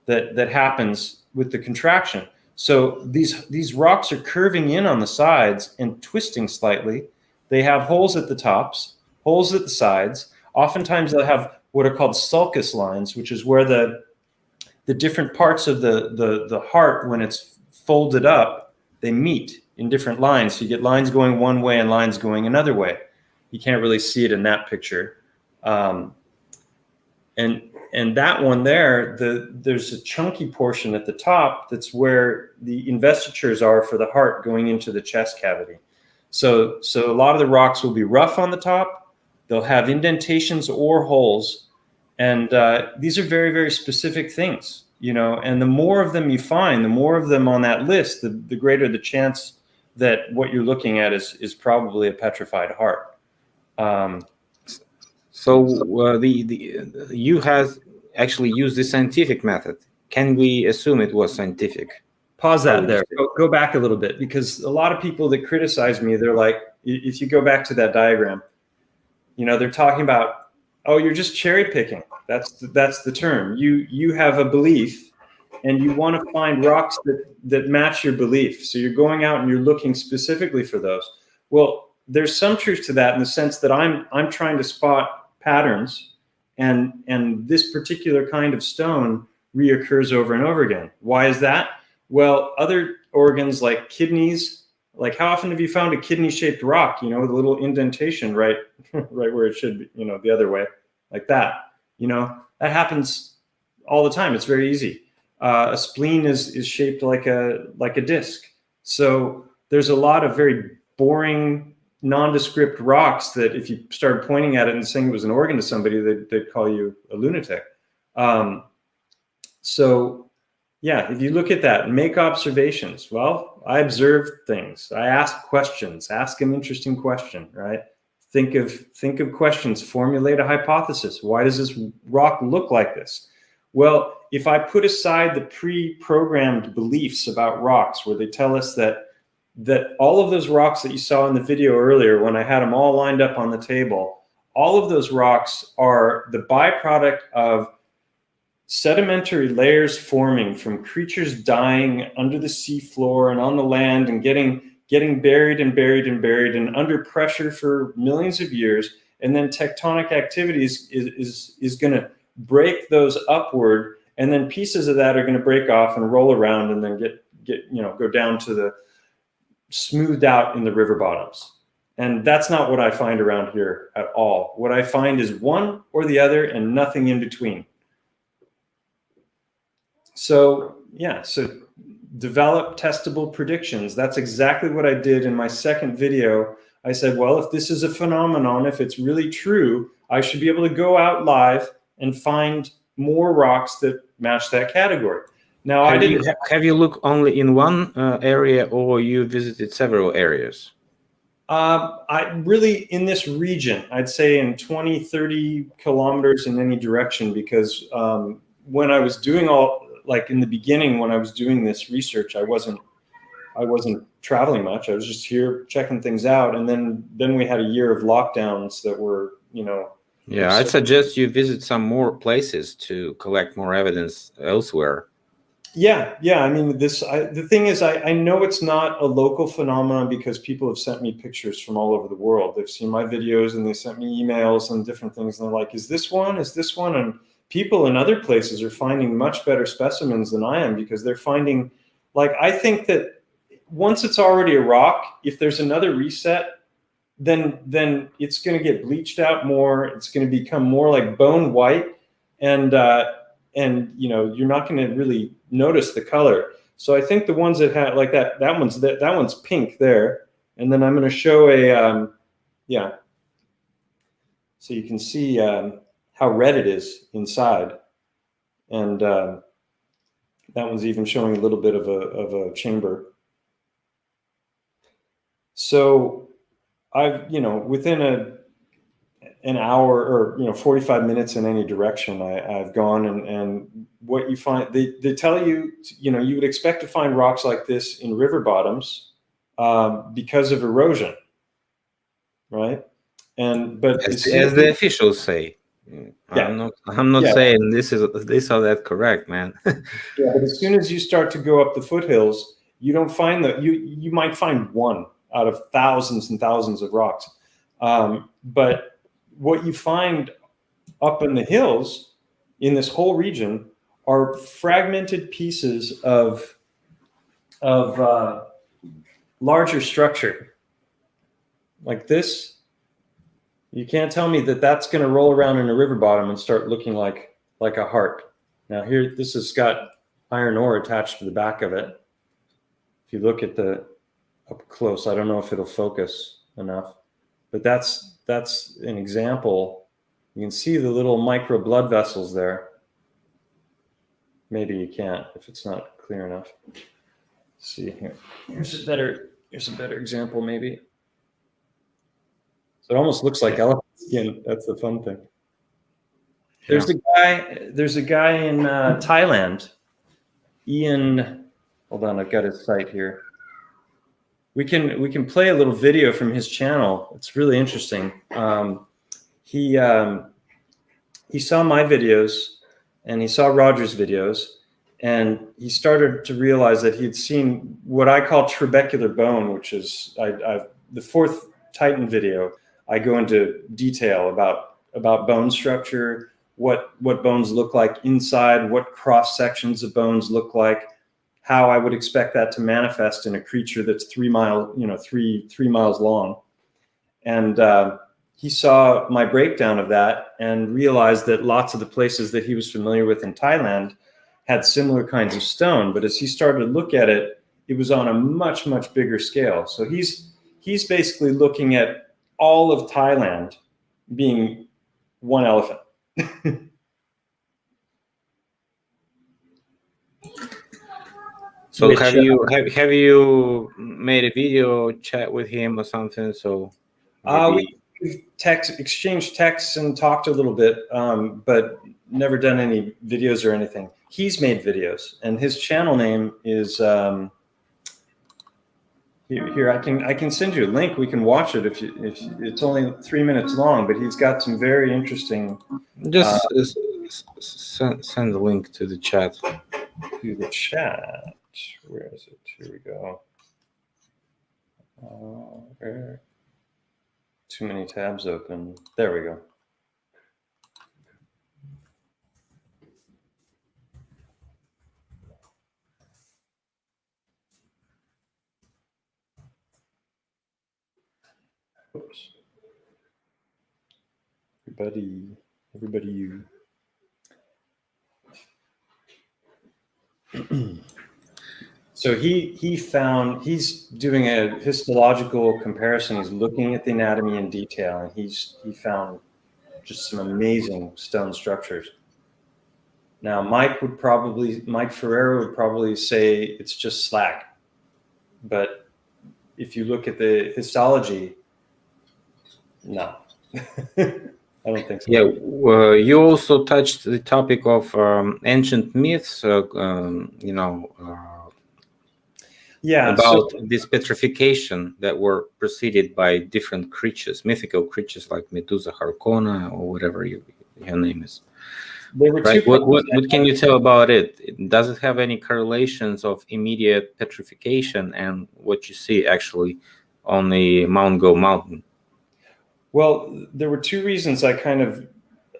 that happens with the contraction. So these rocks are curving in on the sides and twisting slightly. They have holes at the tops, holes at the sides. Oftentimes they'll have what are called sulcus lines, which is where the different parts of the heart, when it's folded up, they meet in different lines. So you get lines going one way and lines going another way. You can't really see it in that picture. And that one there, there's a chunky portion at the top that's where the investitures are for the heart going into the chest cavity. So a lot of the rocks will be rough on the top. They'll have indentations or holes. And these are very, very specific things, and the more of them you find, the more of them on that list, the greater the chance that what you're looking at is probably a petrified heart. You have actually used the scientific method. Can we assume it was scientific? Pause that there. Go back a little bit, because a lot of people that criticize me, they're like, if you go back to that diagram, they're talking about, oh, you're just cherry picking. That's the term. You have a belief, and you want to find rocks that match your belief. So you're going out and you're looking specifically for those. Well, there's some truth to that in the sense that I'm trying to spot patterns, and this particular kind of stone reoccurs over and over again. Why is that? Well, other organs like kidneys, like how often have you found a kidney-shaped rock, with a little indentation right where it should be, the other way, like that. That happens all the time. It's very easy. A spleen is shaped like a disc. So there's a lot of very boring, nondescript rocks that if you started pointing at it and saying it was an organ to somebody, they'd call you a lunatic. So yeah, if you look at that, make observations. Well, I observe things. I ask questions. Ask an interesting question, right? Think of questions. Formulate a hypothesis. Why does this rock look like this? Well, if I put aside the pre-programmed beliefs about rocks, where they tell us that all of those rocks that you saw in the video earlier, when I had them all lined up on the table, all of those rocks are the byproduct of sedimentary layers forming from creatures dying under the seafloor and on the land and getting buried and buried and buried and under pressure for millions of years. And then tectonic activities is going to break those upward, and then pieces of that are going to break off and roll around and then go down to the smoothed out in the river bottoms. And that's not what I find around here at all. What I find is one or the other and nothing in between. So yeah, so develop testable predictions. That's exactly what I did in my second video. I said, well, if this is a phenomenon, if it's really true, I should be able to go out live and find more rocks that match that category. Now, have you looked only in one area, or you visited several areas? I really, in this region, I'd say in 20, 30 kilometers in any direction, because when I was doing like in the beginning, when I was doing this research, I wasn't traveling much. I was just here checking things out. And then we had a year of lockdowns that were, Yeah, I'd suggest you visit some more places to collect more evidence elsewhere. Yeah. I mean, the thing is, I know it's not a local phenomenon because people have sent me pictures from all over the world. They've seen my videos and they sent me emails and different things. And they're like, is this one? Is this one? And people in other places are finding much better specimens than I am, because they're finding, like, I think that once it's already a rock, if there's another reset, then it's going to get bleached out more. It's going to become more like bone white, and you're not going to really notice the color. So I think the ones that have like that one's pink there, and then I'm going to show so you can see how red it is inside, and that one's even showing a little bit of a chamber. So I've, within an hour or 45 minutes in any direction, I've gone, and what you find, they tell you, you would expect to find rocks like this in river bottoms because of erosion, right? But as the officials say. Yeah. I'm not saying this or that correct, man. Yeah, but as soon as you start to go up the foothills, you don't find that. You might find one out of thousands and thousands of rocks. But what you find up in the hills in this whole region are fragmented pieces of larger structure. Like this, you can't tell me that that's going to roll around in a river bottom and start looking like a heart. Now here, this has got iron ore attached to the back of it. If you look at up close, I don't know if it'll focus enough, but that's an example. You can see the little micro blood vessels there. Maybe you can't if it's not clear enough. Let's see here. Here's a better example, maybe. So it almost looks like elephant skin. That's the fun thing. There's a guy in Thailand, Ian. Hold on, I've got his site here. We can play a little video from his channel. It's really interesting. He saw my videos and he saw Roger's videos, and he started to realize that he'd seen what I call trabecular bone, which is the Titan video, I go into detail about bone structure, what bones look like inside, what cross sections of bones look like, how I would expect that to manifest in a creature that's 3 miles long. And he saw my breakdown of that and realized that lots of the places that he was familiar with in Thailand had similar kinds of stone. But as he started to look at it, it was on a much, much bigger scale. So he's basically looking at all of Thailand being one elephant. So have you made a video chat with him or something? So maybe... we've exchanged texts and talked a little bit, but never done any videos or anything. He's made videos, and his channel name is here. I can send you a link. We can watch it if it's only 3 minutes long, but he's got some very interesting. Just send the link to the chat. To the chat. Where is it? Here we go. Too many tabs open. There we go. Oops. Everybody you. So he found, he's doing a histological comparison. He's looking at the anatomy in detail, and he found just some amazing stone structures. Now, Mike Ferrero would probably say it's just slag, but if you look at the histology, no, I don't think so. Yeah, you also touched the topic of ancient myths, about this petrification that were preceded by different creatures, mythical creatures like Medusa Harkona or whatever your name is. Right? What can you tell about it? Does it have any correlations of immediate petrification and what you see actually on the Mount Go mountain? Well, there were two reasons I kind of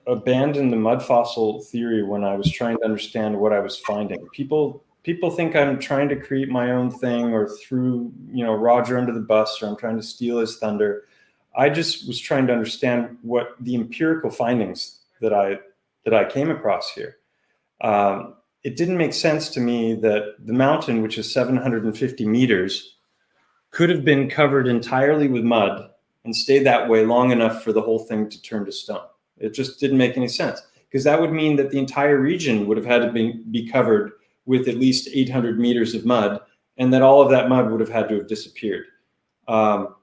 abandoned the mud fossil theory when I was trying to understand what I was finding. People think I'm trying to create my own thing or threw, Roger under the bus, or I'm trying to steal his thunder. I just was trying to understand what the empirical findings that I came across here. It didn't make sense to me that the mountain, which is 750 meters, could have been covered entirely with mud and stayed that way long enough for the whole thing to turn to stone. It just didn't make any sense, because that would mean that the entire region would have had to be covered with at least 800 meters of mud, and that all of that mud would have had to have disappeared. Now,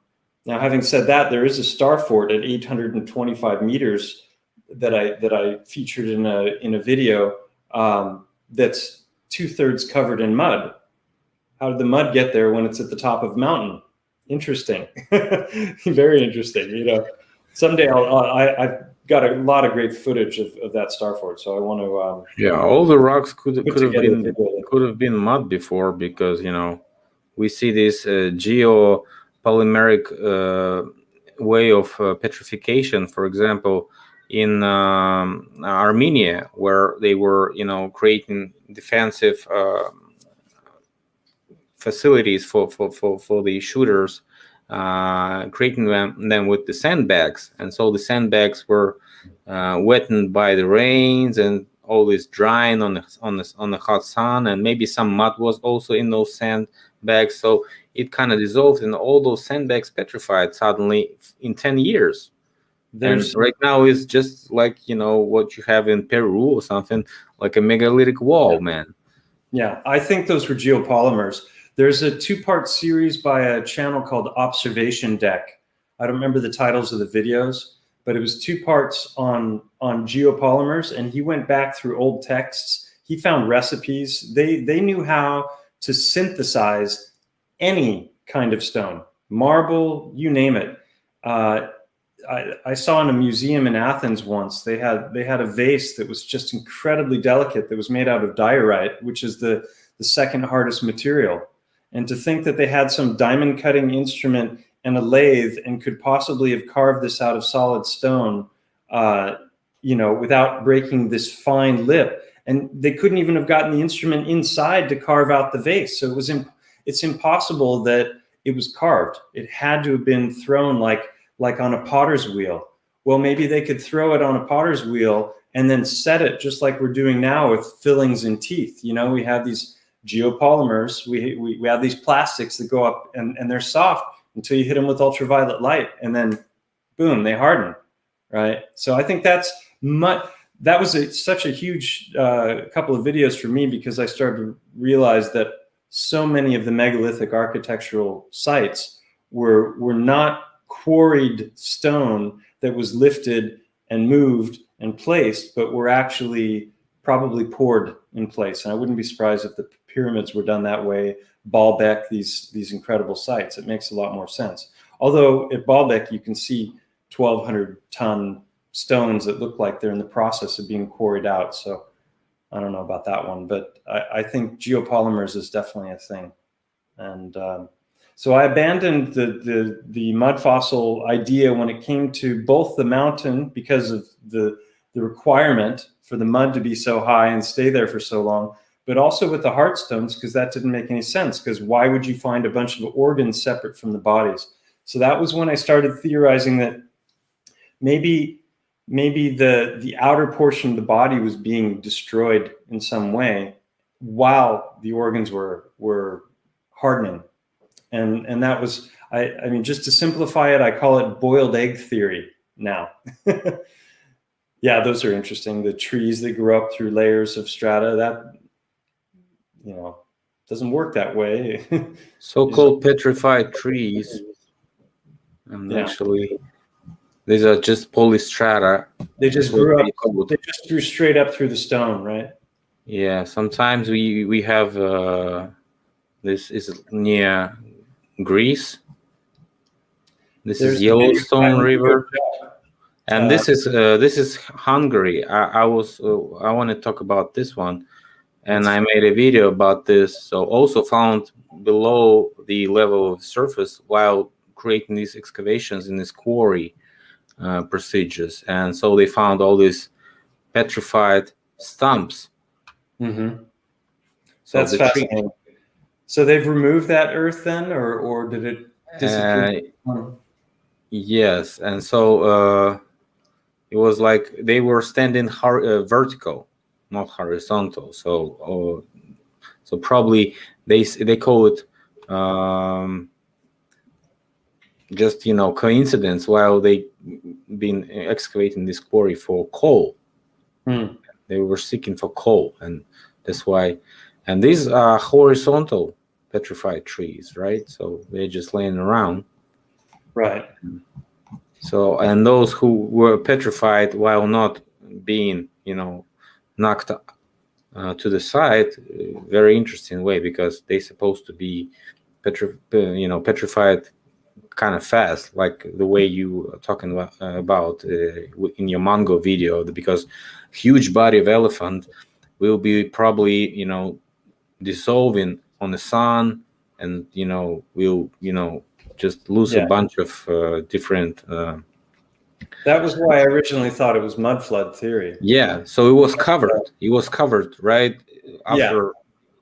having said that, there is a star fort at 825 meters that I featured in a video that's 2/3 covered in mud. How did the mud get there when it's at the top of the mountain? Interesting, very interesting. Someday I've got a lot of great footage of that star fort, so I want to. Yeah, all the rocks could have been mud before, because we see this geopolymeric way of petrification. For example, in Armenia, where they were creating defensive facilities for the shooters, creating them with the sandbags, and so the sandbags were wettened by the rains and always drying on the hot sun, and maybe some mud was also in those sandbags, so it kind of dissolved, and all those sandbags petrified suddenly in 10 years. And right now it's just like what you have in Peru or something, like a megalithic wall, man. Yeah, I think those were geopolymers. There's a 2-part series by a channel called Observation Deck. I don't remember the titles of the videos, but it was 2 parts on geopolymers, and he went back through old texts. He found recipes. They knew how to synthesize any kind of stone, marble, you name it. I saw in a museum in Athens once, they had a vase that was just incredibly delicate, that was made out of diorite, which is the second hardest material. And to think that they had some diamond cutting instrument and a lathe and could possibly have carved this out of solid stone, without breaking this fine lip. And they couldn't even have gotten the instrument inside to carve out the vase. So it's impossible that it was carved. It had to have been thrown like on a potter's wheel. Well, maybe they could throw it on a potter's wheel and then set it just like we're doing now with fillings and teeth. We have these geopolymers. We have these plastics that go up and they're soft until you hit them with ultraviolet light, and then boom, they harden, right? So I think that was such a huge couple of videos for me, because I started to realize that so many of the megalithic architectural sites were not quarried stone that was lifted and moved and placed, but were actually probably poured in place. And I wouldn't be surprised if the pyramids were done that way. Baalbek, these incredible sites, it makes a lot more sense. Although at Baalbek, you can see 1,200-ton stones that look like they're in the process of being quarried out. So I don't know about that one, but I think geopolymers is definitely a thing. And so I abandoned the mud fossil idea when it came to both the mountain, because of the requirement for the mud to be so high and stay there for so long, but also with the heart stones, because that didn't make any sense, because why would you find a bunch of organs separate from the bodies? So that was when I started theorizing that maybe the outer portion of the body was being destroyed in some way while the organs were hardening. And that was, I mean, just to simplify it, I call it boiled egg theory now. Yeah, those are interesting. The trees that grew up through layers of strata, that, doesn't work that way. So-called petrified trees. And actually, these are just polystrata. They just grew up. They just grew straight up through the stone, right? Yeah. Sometimes we have this is near Greece. This is Yellowstone River, and this is Hungary. I want to talk about this one, and I made a video about this. So also found below the level of surface while creating these excavations in this quarry procedures, and so they found all these petrified stumps. Mm-hmm. So that's fascinating. So they've removed that earth then, or did it disappear? Yes, and so it was like they were standing vertical, not horizontal. So probably they call it just coincidence while they been excavating this quarry for coal. They were seeking for coal, and that's why. And these are horizontal petrified trees, right? So they're just laying around, right? So, and those who were petrified while not being knocked to the side, very interesting way, because they're supposed to be petrified kind of fast, like the way you are talking about in your Mongo video, because huge body of elephant will be probably dissolving on the sun, and will just lose a bunch of different. That was why I originally thought it was mud flood theory. Yeah, so it was covered. It was covered right after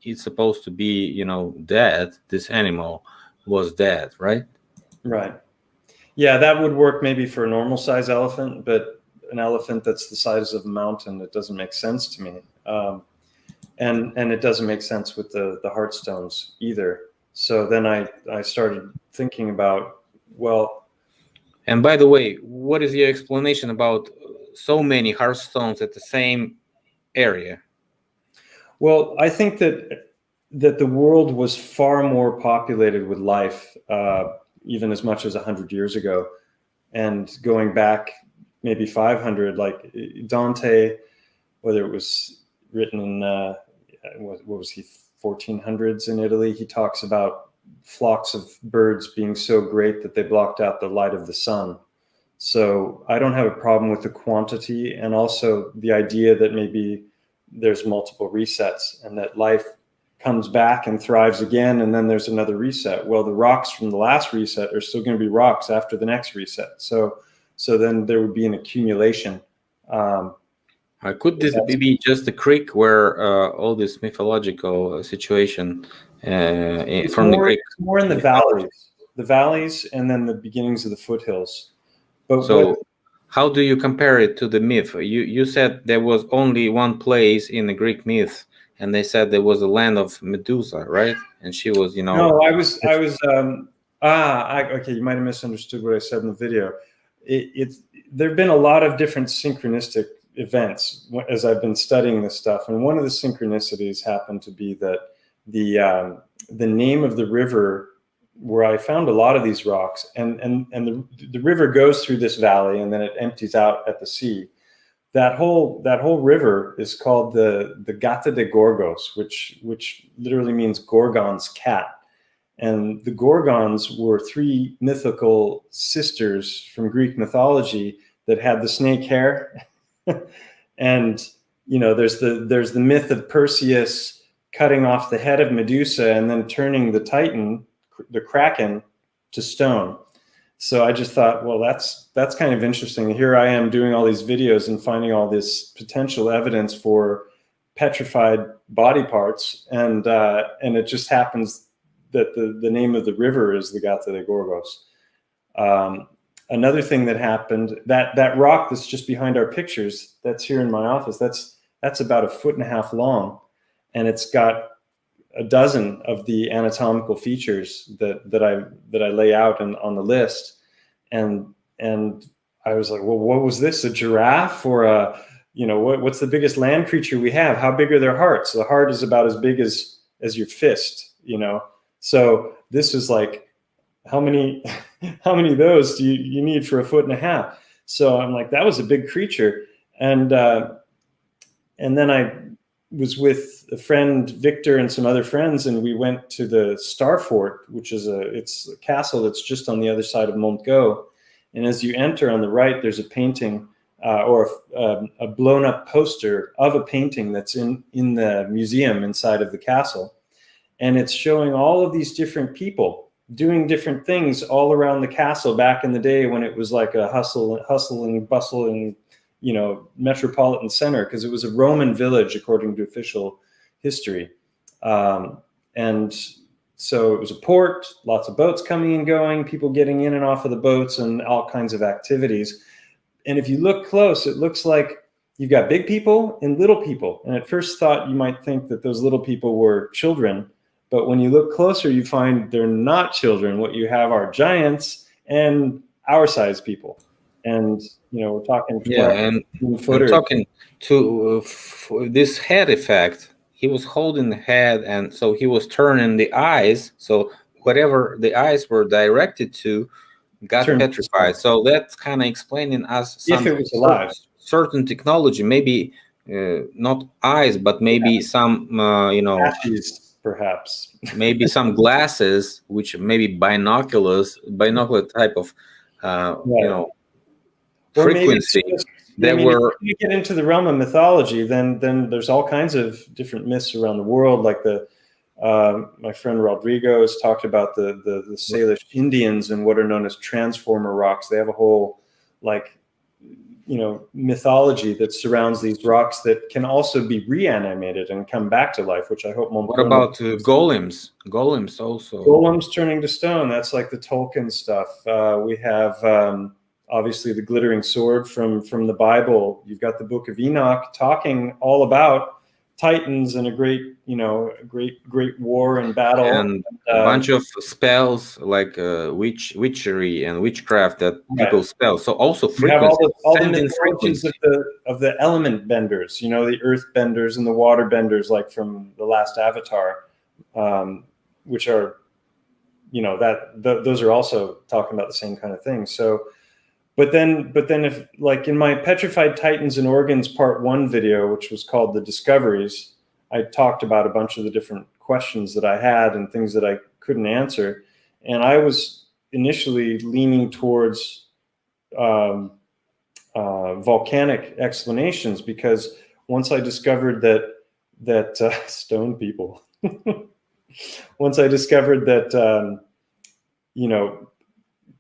it's supposed to be, dead. This animal was dead, right? Right. Yeah, that would work maybe for a normal size elephant, but an elephant that's the size of a mountain, it doesn't make sense to me. And it doesn't make sense with the heartstones either. So then I started thinking about, well. And by the way, what is your explanation about so many heartstones at the same area? Well, I think that the world was far more populated with life, even as much as 100 years ago. And going back maybe 500, like Dante, whether it was written in, what was he, 1400s in Italy, he talks about flocks of birds being so great that they blocked out the light of the sun. So I don't have a problem with the quantity, and also the idea that maybe there's multiple resets and that life comes back and thrives again, and then there's another reset. Well, the rocks from the last reset are still going to be rocks after the next reset. So then there would be an accumulation. Could this be just the creek where all this mythological situation from the Greek? It's more in the valleys, and then the beginnings of the foothills. But so how do you compare it to the myth? You said there was only one place in the Greek myth, and they said there was a land of Medusa, right? And she was, No, I was. Okay, you might have misunderstood what I said in the video. There have been a lot of different synchronistic events as I've been studying this stuff, and one of the synchronicities happened to be that the name of the river where I found a lot of these rocks, and the river goes through this valley and then it empties out at the sea. That whole river is called the Gata de Gorgos, which literally means Gorgon's cat. And the Gorgons were three mythical sisters from Greek mythology that had the snake hair. And there's the myth of Perseus cutting off the head of Medusa and then turning the Titan, the Kraken, to stone. So I just thought, well, that's kind of interesting. Here I am doing all these videos and finding all this potential evidence for petrified body parts, and it just happens that the name of the river is the Gata de Gorgos. Another thing that happened, that rock that's just behind our pictures, that's here in my office, that's about 1.5 feet long, and it's got a dozen of the anatomical features that I lay out on the list, and I was like, well, what was this? A giraffe or what's the biggest land creature we have? How big are their hearts? The heart is about as big as your fist, So this is like, how many of those do you need for 1.5 feet? So I'm like, that was a big creature, and then I was with a friend, Victor, and some other friends, and we went to the Star Fort, which is it's a castle that's just on the other side of Montgo. And as you enter on the right, there's a painting or a blown up poster of a painting that's in the museum inside of the castle. And it's showing all of these different people doing different things all around the castle back in the day when it was like a hustling, bustling, metropolitan center, because it was a Roman village according to official history. And so it was a port, lots of boats coming and going, people getting in and off of the boats, and all kinds of activities. And if you look close, it looks like you've got big people and little people. And at first thought, you might think that those little people were children. But when you look closer, you find they're not children. What you have are giants and our size people. And, we're talking 12, and talking to this head effect. He was holding the head, and so he was turning the eyes. So whatever the eyes were directed to got petrified. So that's kind of explaining us some, if it was alive, certain technology, maybe not eyes, but maybe some, Ashes, perhaps. maybe some glasses, which maybe binocular type of, frequency. If you get into the realm of mythology, then there's all kinds of different myths around the world. Like my friend Rodrigo has talked about the Salish Indians and what are known as transformer rocks. They have a whole mythology that surrounds these rocks that can also be reanimated and come back to life, which I hope. What about golems? Golems also. Golems turning to stone. That's like the Tolkien stuff. We have. Obviously, the glittering sword from the Bible. You've got the Book of Enoch talking all about Titans and a great war and battle, and a bunch of spells like witchery and witchcraft that people spell. So also frequency. You have all the mythologies of the element benders. The earth benders and the water benders, like from the last Avatar, which are, those are also talking about the same kind of thing. So. But then if, like in my Petrified Titans and Organs Part 1 video, which was called The Discoveries, I talked about a bunch of the different questions that I had and things that I couldn't answer. And I was initially leaning towards volcanic explanations, because once I discovered that stone people, Once I discovered that,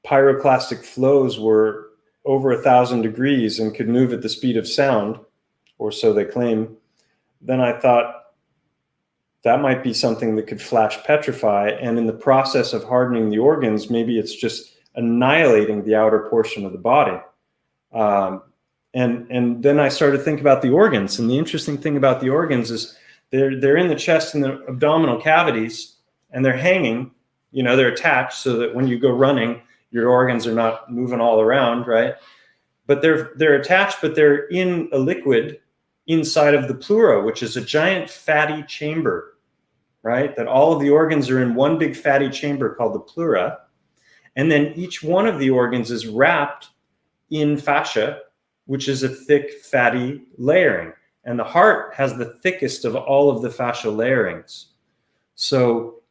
pyroclastic flows were over 1,000 degrees and could move at the speed of sound, or so they claim, then I thought that might be something that could flash petrify. And in the process of hardening the organs, maybe it's just annihilating the outer portion of the body. And then I started to think about the organs. And the interesting thing about the organs is they're in the chest and the abdominal cavities, and they're hanging, they're attached so that when you go running, your organs are not moving all around, right? But they're attached, but they're in a liquid inside of the pleura, which is a giant fatty chamber, right? That all of the organs are in one big fatty chamber called the pleura. And then each one of the organs is wrapped in fascia, which is a thick, fatty layering. And the heart has the thickest of all of the fascial layerings. So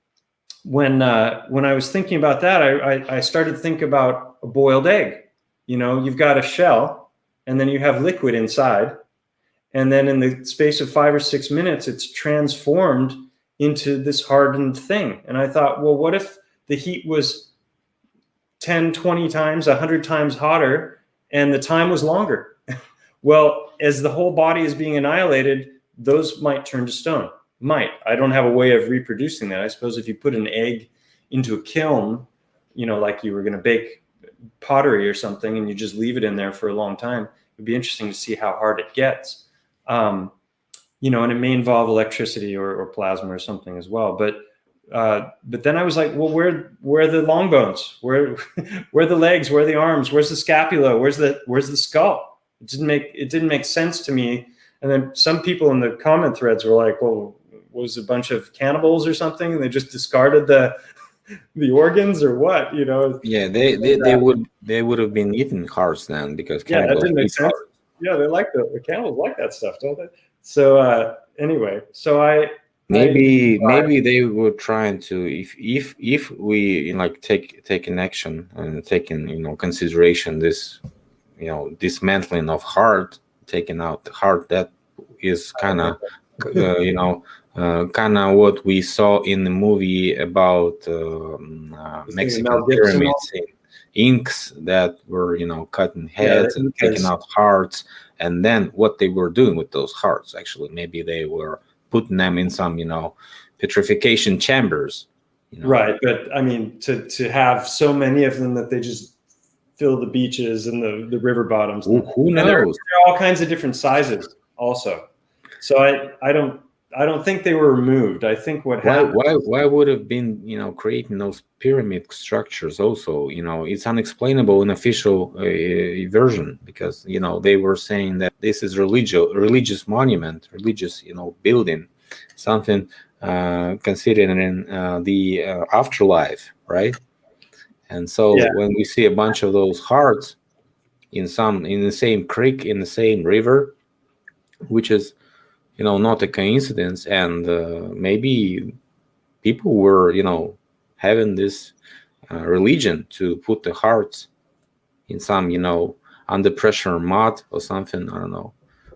when I was thinking about that, I started to think about a boiled egg. You've got a shell, and then you have liquid inside. And then in the space of 5 or 6 minutes, it's transformed into this hardened thing. And I thought, well, what if the heat was 10, 20 times, 100 times hotter, and the time was longer? Well, as the whole body is being annihilated, those might turn to stone. Might. I don't have a way of reproducing that. I suppose if you put an egg into a kiln, like you were going to bake pottery or something, and you just leave it in there for a long time, it'd be interesting to see how hard it gets. And it may involve electricity or plasma or something as well. But then I was like, well, where are the long bones? Where are the legs? Where are the arms? Where's the scapula? Where's the skull? It didn't make sense to me. And then some people in the comment threads were like, well, was a bunch of cannibals or something, and they just discarded the organs or what? Yeah, they would have been eating hearts then, because cannibals that didn't make sense. hearts. Yeah, they like the cannibals like that stuff, don't they? So anyway, so maybe they were trying to, if we take an action and take in consideration this dismantling of heart, taking out the heart, that is kind of kind of what we saw in the movie about Mexican pyramids in Inks that were cutting heads and taking out hearts, and then what they were doing with those hearts. Actually, maybe they were putting them in some petrification chambers. Right, but I mean, to have so many of them that they just fill the beaches and the river bottoms. Who knows? And they're all kinds of different sizes also. So I don't think they were removed. I think what happened. Why would have been creating those pyramid structures also? It's unexplainable in official version, because they were saying that this is religious monument, religious building, something considering the afterlife, right? And so when we see a bunch of those hearts in the same creek, in the same river, which is not a coincidence, and maybe people were having this religion to put the hearts in some under pressure mud or something. I don't know.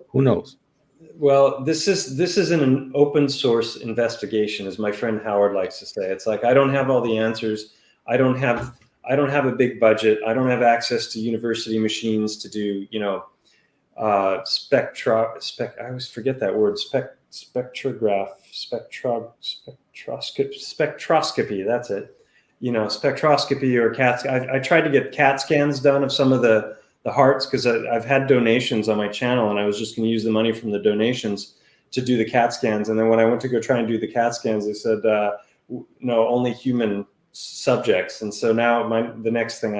Who knows? Well, this is an open source investigation, as my friend Howard likes to say. It's like, I don't have all the answers. I don't have a big budget. I don't have access to university machines to do I always forget that word, spectroscopy, that's it. Spectroscopy or CAT. I tried to get CAT scans done of some of the hearts, because I've had donations on my channel, and I was just going to use the money from the donations to do the CAT scans. And then when I went to go try and do the CAT scans, they said, no, only human subjects. And so now the next thing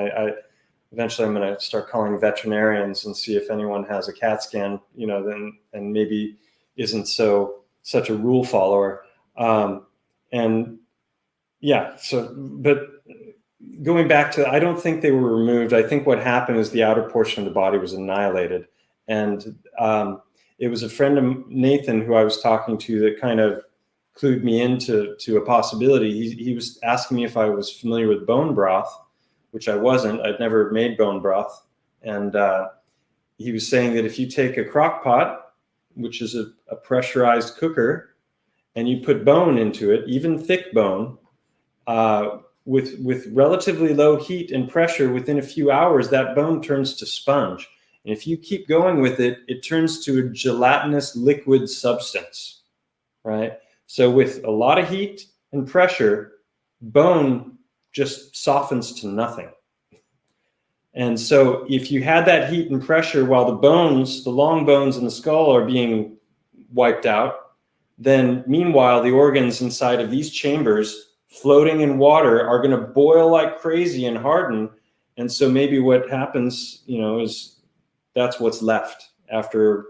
eventually I'm going to start calling veterinarians and see if anyone has a CAT scan, then, and maybe isn't such a rule follower. But going back to, I don't think they were removed. I think what happened is the outer portion of the body was annihilated. And it was a friend of Nathan who I was talking to that kind of clued me into a possibility. He was asking me if I was familiar with bone broth, which I wasn't. I'd never made bone broth. And he was saying that if you take a crock pot, which is a pressurized cooker, and you put bone into it, even thick bone, with relatively low heat and pressure, within a few hours, that bone turns to sponge. And if you keep going with it, it turns to a gelatinous liquid substance, right? So with a lot of heat and pressure, bone just softens to nothing. And so if you had that heat and pressure while the bones, the long bones in the skull, are being wiped out, then meanwhile, the organs inside of these chambers floating in water are going to boil like crazy and harden. And so maybe what happens, is that's what's left after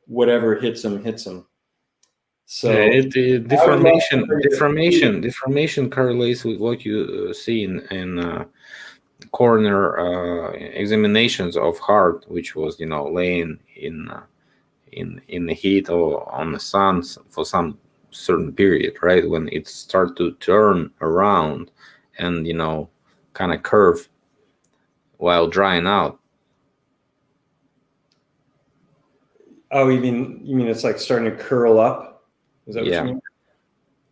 whatever hits them. So deformation correlates with what you see in coroner examinations of heart, which was laying in the heat or on the sun for some certain period, right? When it starts to turn around and kind of curve while drying out. Oh, you mean it's like starting to curl up? Is that what you mean?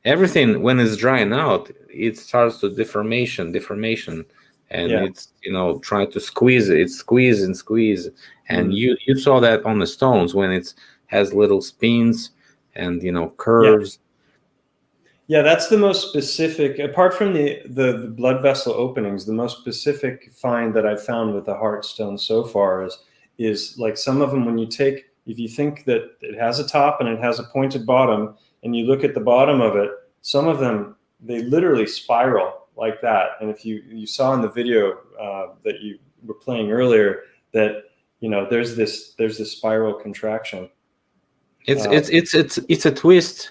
Everything, when it's drying out, it starts to deformation, and it's trying to squeeze it. It's squeeze and squeeze, and you saw that on the stones when it has little spins and curves. Yeah, that's the most specific, apart from the blood vessel openings, the most specific find that I've found with the heart stone so far is like some of them, when you take, if you think that it has a top and it has a pointed bottom, and you look at the bottom of it, some of them, they literally spiral like that. And if you saw in the video that you were playing earlier, that there's this spiral contraction. It's a twist.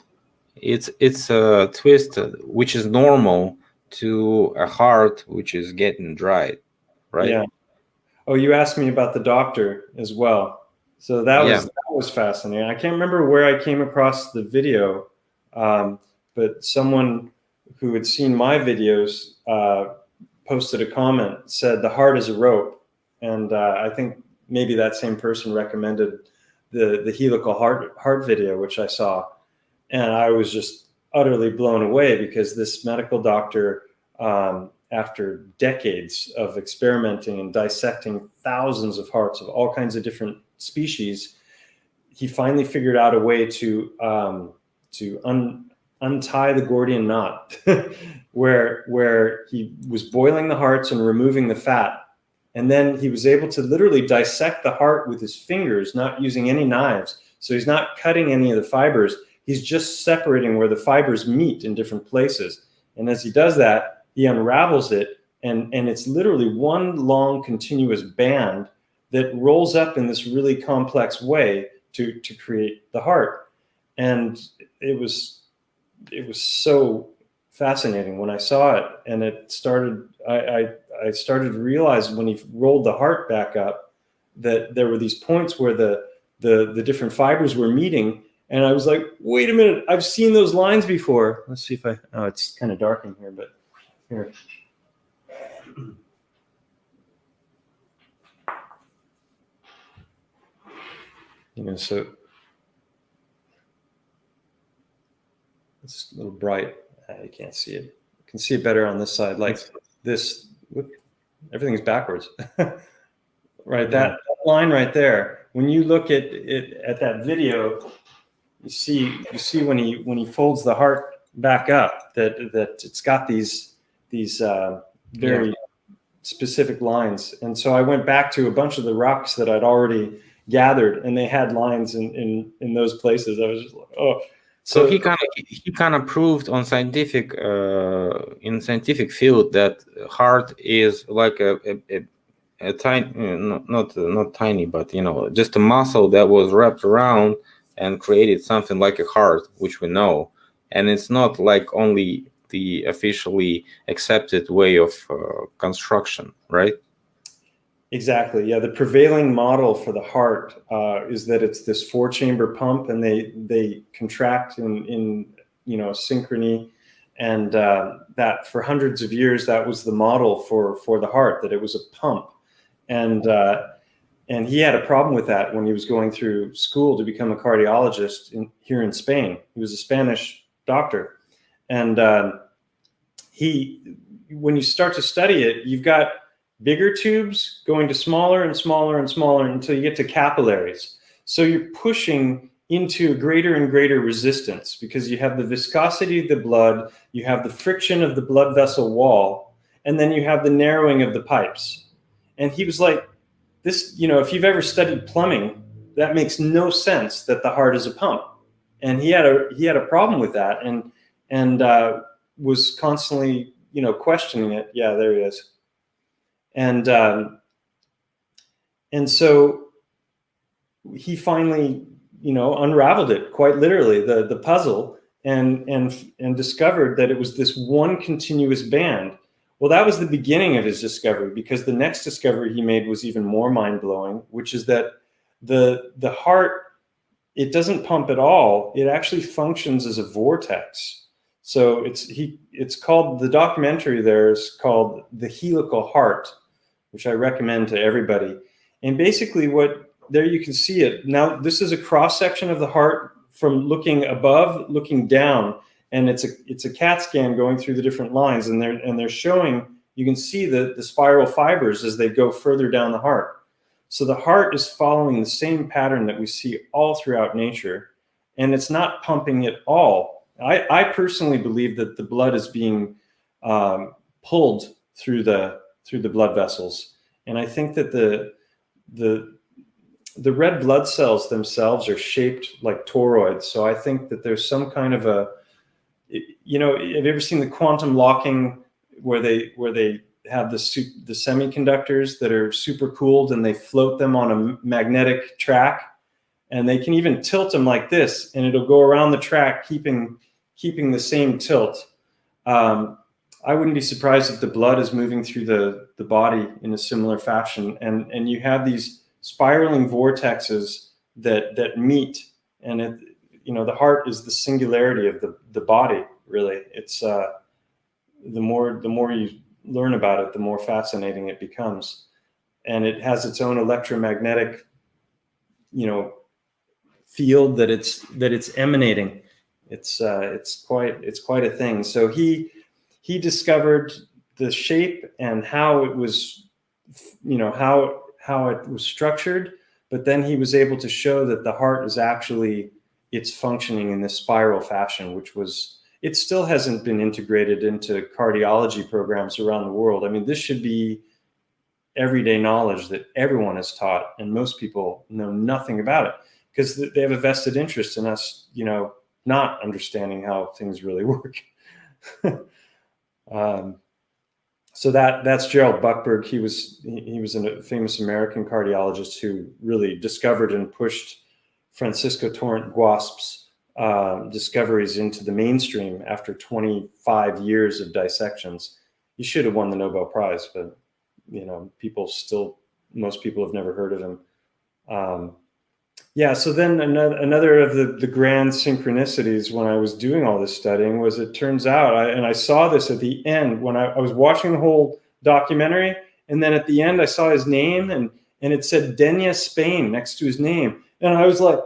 It's a twist which is normal to a heart which is getting dried, right? Yeah. Oh, you asked me about the doctor as well. So that was fascinating. I can't remember where I came across the video, but someone who had seen my videos posted a comment, said the heart is a rope, and I think maybe that same person recommended the helical heart video, which I saw, and I was just utterly blown away, because this medical doctor, after decades of experimenting and dissecting thousands of hearts of all kinds of different species, he finally figured out a way to untie the Gordian knot, where he was boiling the hearts and removing the fat, and then he was able to literally dissect the heart with his fingers, not using any knives. So he's not cutting any of the fibers. He's just separating where the fibers meet in different places. And as he does that, he unravels it, and it's literally one long continuous band that rolls up in this really complex way to create the heart. And it was so fascinating when I saw it. And it started, I started to realize when he rolled the heart back up that there were these points where the different fibers were meeting. And I was like, wait a minute, I've seen those lines before. Let's see if oh, it's kind of dark in here, but here. So it's a little bright. You can't see it. You can see it better on this side. Like this, look, everything's backwards. Right, that line right there. When you look at it at that video, you see when he folds the heart back up that it's got these very specific lines. And so I went back to a bunch of the rocks that I'd already gathered, and they had lines in those places. I was just like, oh. So he kind of proved on scientific in scientific field that heart is like a tiny, not tiny, but just a muscle that was wrapped around and created something like a heart, which we know, and it's not like only the officially accepted way of construction, right? Exactly. Yeah, the prevailing model for the heart is that it's this 4-chamber pump, and they contract in synchrony, and that for hundreds of years that was the model for the heart, that it was a pump, and he had a problem with that when he was going through school to become a cardiologist here in Spain. He was a Spanish doctor. And when you start to study it, you've got bigger tubes going to smaller and smaller and smaller until you get to capillaries. So you're pushing into a greater and greater resistance because you have the viscosity of the blood, you have the friction of the blood vessel wall, and then you have the narrowing of the pipes. And he was like, this, if you've ever studied plumbing, that makes no sense that the heart is a pump. And he had a problem with that, and was constantly, questioning it. Yeah, there he is. And so he finally, unraveled it, quite literally, the puzzle, and discovered that it was this one continuous band. Well, that was the beginning of his discovery, because the next discovery he made was even more mind-blowing, which is that the heart, it doesn't pump at all. It actually functions as a vortex. So it's called, the documentary there is called The Helical Heart, which I recommend to everybody. And basically there you can see it. Now, this is a cross-section of the heart from looking above, looking down, and it's a CAT scan going through the different lines, and they're showing, you can see the spiral fibers as they go further down the heart. So the heart is following the same pattern that we see all throughout nature, and it's not pumping at all. I personally believe that the blood is being pulled through the blood vessels, and I think that the red blood cells themselves are shaped like toroids. So I think that there's some kind of have you ever seen the quantum locking, where they have the semiconductors that are super cooled and they float them on a magnetic track, and they can even tilt them like this, and it'll go around the track, keeping the same tilt. I wouldn't be surprised if the blood is moving through the body in a similar fashion, and you have these spiraling vortexes that meet, and the heart is the singularity of the body. Really, it's the more you learn about it, the more fascinating it becomes, and it has its own electromagnetic, field that it's emanating. It's quite a thing. So he discovered the shape and how it was, how it was structured, but then he was able to show that the heart is actually, it's functioning in this spiral fashion, it still hasn't been integrated into cardiology programs around the world. I mean, this should be everyday knowledge that everyone is taught, and most people know nothing about it because they have a vested interest in us, not understanding how things really work. So that's Gerald Buchberg. He was a famous American cardiologist who really discovered and pushed Francisco Torrent Guasp's discoveries into the mainstream after 25 years of dissections. He should have won the Nobel Prize, but most people have never heard of him. So then another of the grand synchronicities when I was doing all this studying was, it turns out, and I saw this at the end when I was watching the whole documentary, and then at the end I saw his name, and it said Denia, Spain next to his name, and I was like,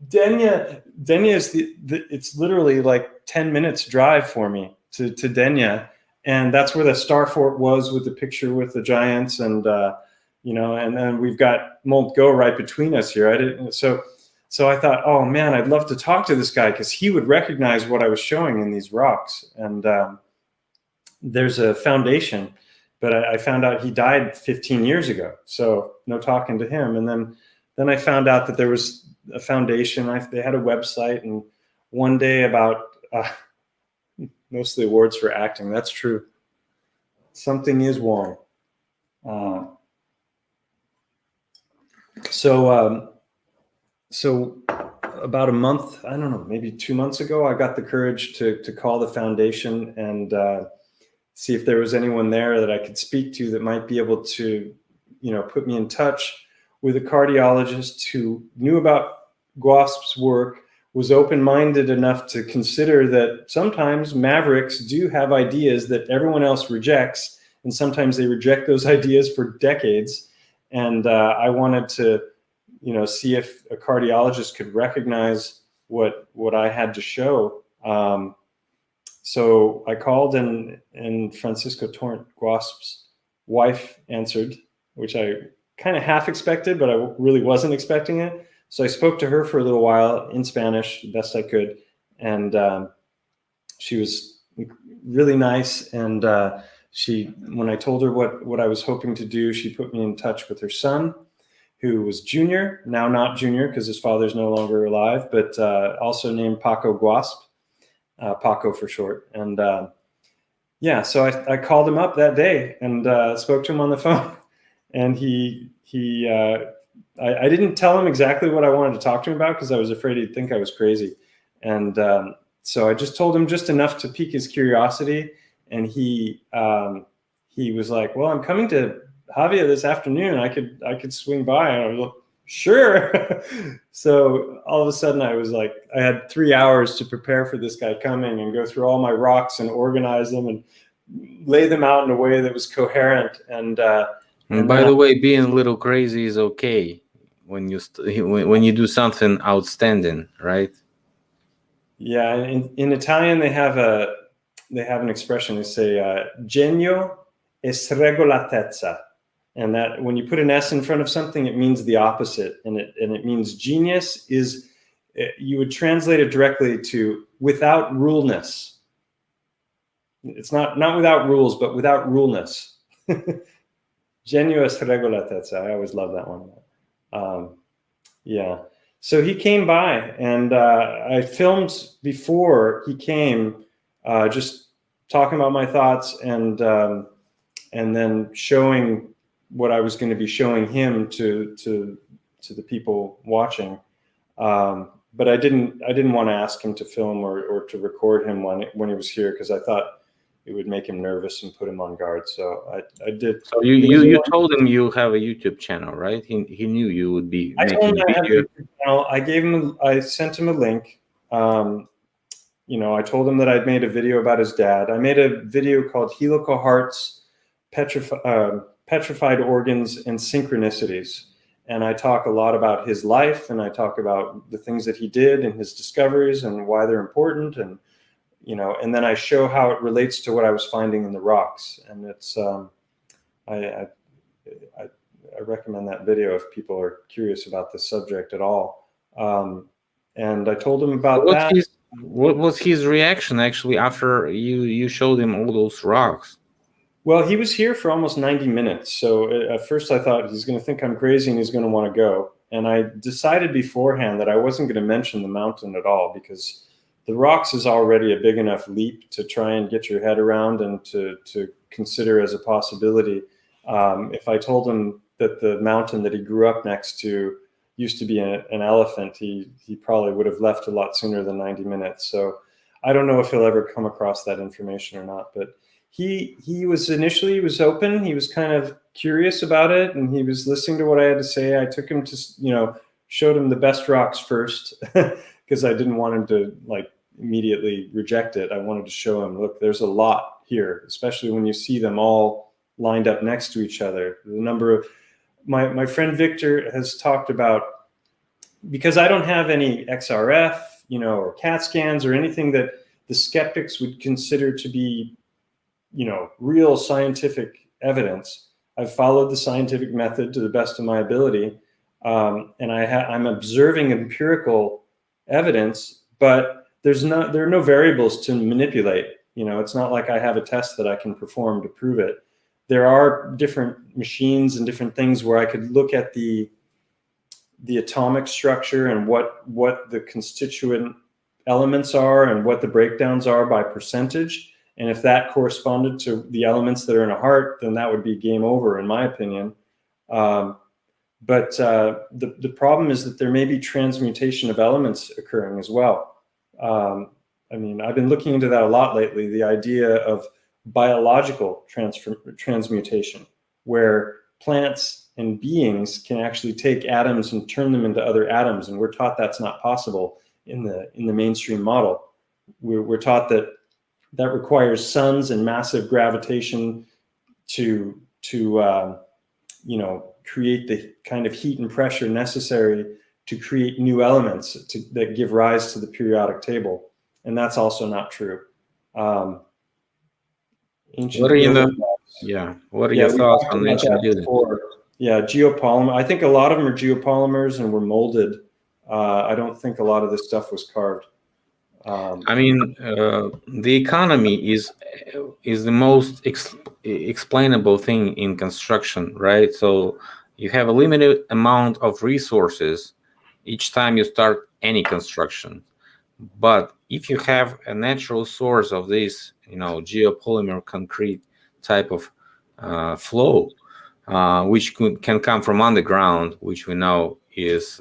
Denia is it's literally like 10 minutes drive for me to Denia, and that's where the star fort was with the picture with the giants, and and then we've got Montgo right between us here. So I thought, oh man, I'd love to talk to this guy because he would recognize what I was showing in these rocks. And there's a foundation, but I found out he died 15 years ago, so no talking to him. And then I found out that there was a foundation. They had a website, and one day about mostly awards for acting. That's true. Something is wrong. So about a month, I don't know, maybe 2 months ago, I got the courage to call the foundation and see if there was anyone there that I could speak to that might be able to, put me in touch with a cardiologist who knew about Guasp's work, was open-minded enough to consider that sometimes mavericks do have ideas that everyone else rejects, and sometimes they reject those ideas for decades. And I wanted to, see if a cardiologist could recognize what I had to show, so I called, and Francisco Torrent Guasp's wife answered, which I kind of half expected, but I really wasn't expecting it. So I spoke to her for a little while in Spanish, the best I could, and she was really nice. And when I told her what I was hoping to do, she put me in touch with her son, who was Junior, now not Junior because his father's no longer alive, but also named Paco Guasp, Paco for short. And yeah, so I called him up that day and spoke to him on the phone. And I didn't tell him exactly what I wanted to talk to him about because I was afraid he'd think I was crazy. And so I just told him just enough to pique his curiosity. And he was like, well, I'm coming to Javia this afternoon. I could swing by. And I was like, sure. So all of a sudden I was like, I had 3 hours to prepare for this guy coming and go through all my rocks and organize them and lay them out in a way that was coherent. And by the way, being a little crazy is okay when you do something outstanding, right? Yeah, in Italian they have an expression. They say genio è sregolatezza, and that when you put an S in front of something, it means the opposite, and it means genius is, you would translate it directly to without ruleness. It's not without rules, but without ruleness. Genio è sregolatezza. I always love that one. Yeah. So he came by, and I filmed before he came, just talking about my thoughts, and then showing what I was going to be showing him to the people watching. But I didn't want to ask him to film or to record him when he was here, because I thought it would make him nervous and put him on guard. So I did. So you told him you have a YouTube channel, right? He knew you would be making a video. I sent him a link. I told him that I'd made a video about his dad. I made a video called Helical Hearts, Petrified Organs, and Synchronicities. And I talk a lot about his life, and I talk about the things that he did and his discoveries and why they're important. And and then I show how it relates to what I was finding in the rocks. And it's, I recommend that video if people are curious about this subject at all. And I told him about that. What was his reaction actually after you showed him all those rocks? Well, he was here for almost 90 minutes. So at first I thought he's going to think I'm crazy and he's going to want to go. And I decided beforehand that I wasn't going to mention the mountain at all, because the rocks is already a big enough leap to try and get your head around and to consider as a possibility. If I told him that the mountain that he grew up next to used to be an elephant, he probably would have left a lot sooner than 90 minutes. So I don't know if he'll ever come across that information or not. But he was initially open. He was kind of curious about it, and he was listening to what I had to say. I took him to, showed him the best rocks first, because I didn't want him to immediately reject it. I wanted to show him, look, there's a lot here, especially when you see them all lined up next to each other. The number of my friend Victor has talked about, because I don't have any XRF, or CAT scans or anything that the skeptics would consider to be, real scientific evidence. I've followed the scientific method to the best of my ability, and I'm observing empirical evidence, but there are no variables to manipulate. It's not like I have a test that I can perform to prove it. There are different machines and different things where I could look at the atomic structure and what the constituent elements are and what the breakdowns are by percentage. And if that corresponded to the elements that are in a heart, then that would be game over, in my opinion. But the problem is that there may be transmutation of elements occurring as well. I've been looking into that a lot lately, the idea of biological transmutation, where plants and beings can actually take atoms and turn them into other atoms. And we're taught that's not possible in the mainstream model. We're taught that requires suns and massive gravitation to create the kind of heat and pressure necessary to create new elements that give rise to the periodic table. And that's also not true. Ancient What are your building. what are Yeah, your we thoughts talked on about ancient that buildings? before. Yeah, geopolymer. I think a lot of them are geopolymers and were molded. I don't think a lot of this stuff was carved. I mean, the economy is the most explainable thing in construction, right? So you have a limited amount of resources each time you start any construction. But if you have a natural source of this, geopolymer concrete type of flow, which can come from underground, which we know is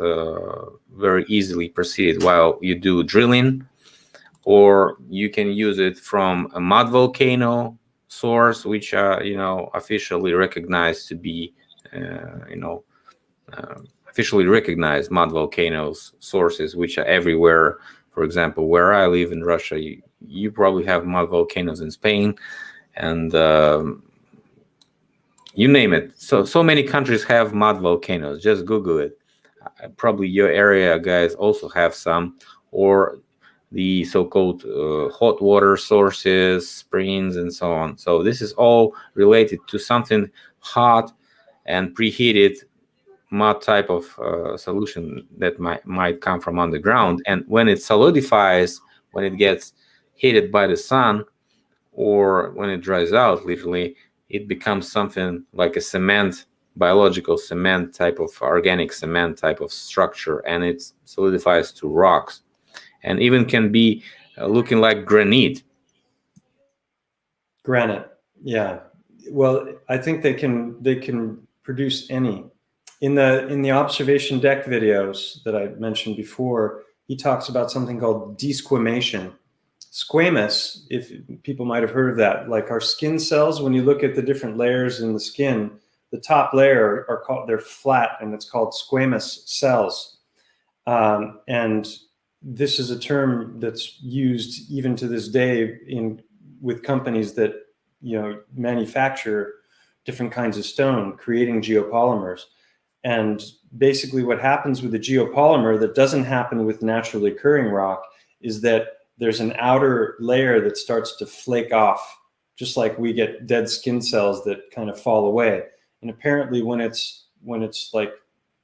very easily proceeded while you do drilling, or you can use it from a mud volcano source, which are officially recognized to be uh, you know officially recognized mud volcanoes sources, which are everywhere. For example, where I live in Russia, you probably have mud volcanoes in Spain, and you name it. So many countries have mud volcanoes. Just Google it. Probably your area guys also have some, or the so-called hot water sources, springs, and so on. So this is all related to something hot and preheated mud type of solution that might come from underground. And when it solidifies, when it gets heated by the sun, or when it dries out, literally, it becomes something like a cement, biological cement type of organic cement type of structure, and it solidifies to rocks, and even can be looking like granite. Granite. Yeah. Well, I think they can produce any. In the observation deck videos that I mentioned before, he talks about something called desquamation. Squamous, if people might have heard of that, like our skin cells, when you look at the different layers in the skin, the top layer are called, they're flat, and it's called squamous cells. And this is a term that's used even to this day with companies that manufacture different kinds of stone, creating geopolymers. And basically, what happens with a geopolymer that doesn't happen with naturally occurring rock is that there's an outer layer that starts to flake off, just like we get dead skin cells that kind of fall away. And apparently, when it's like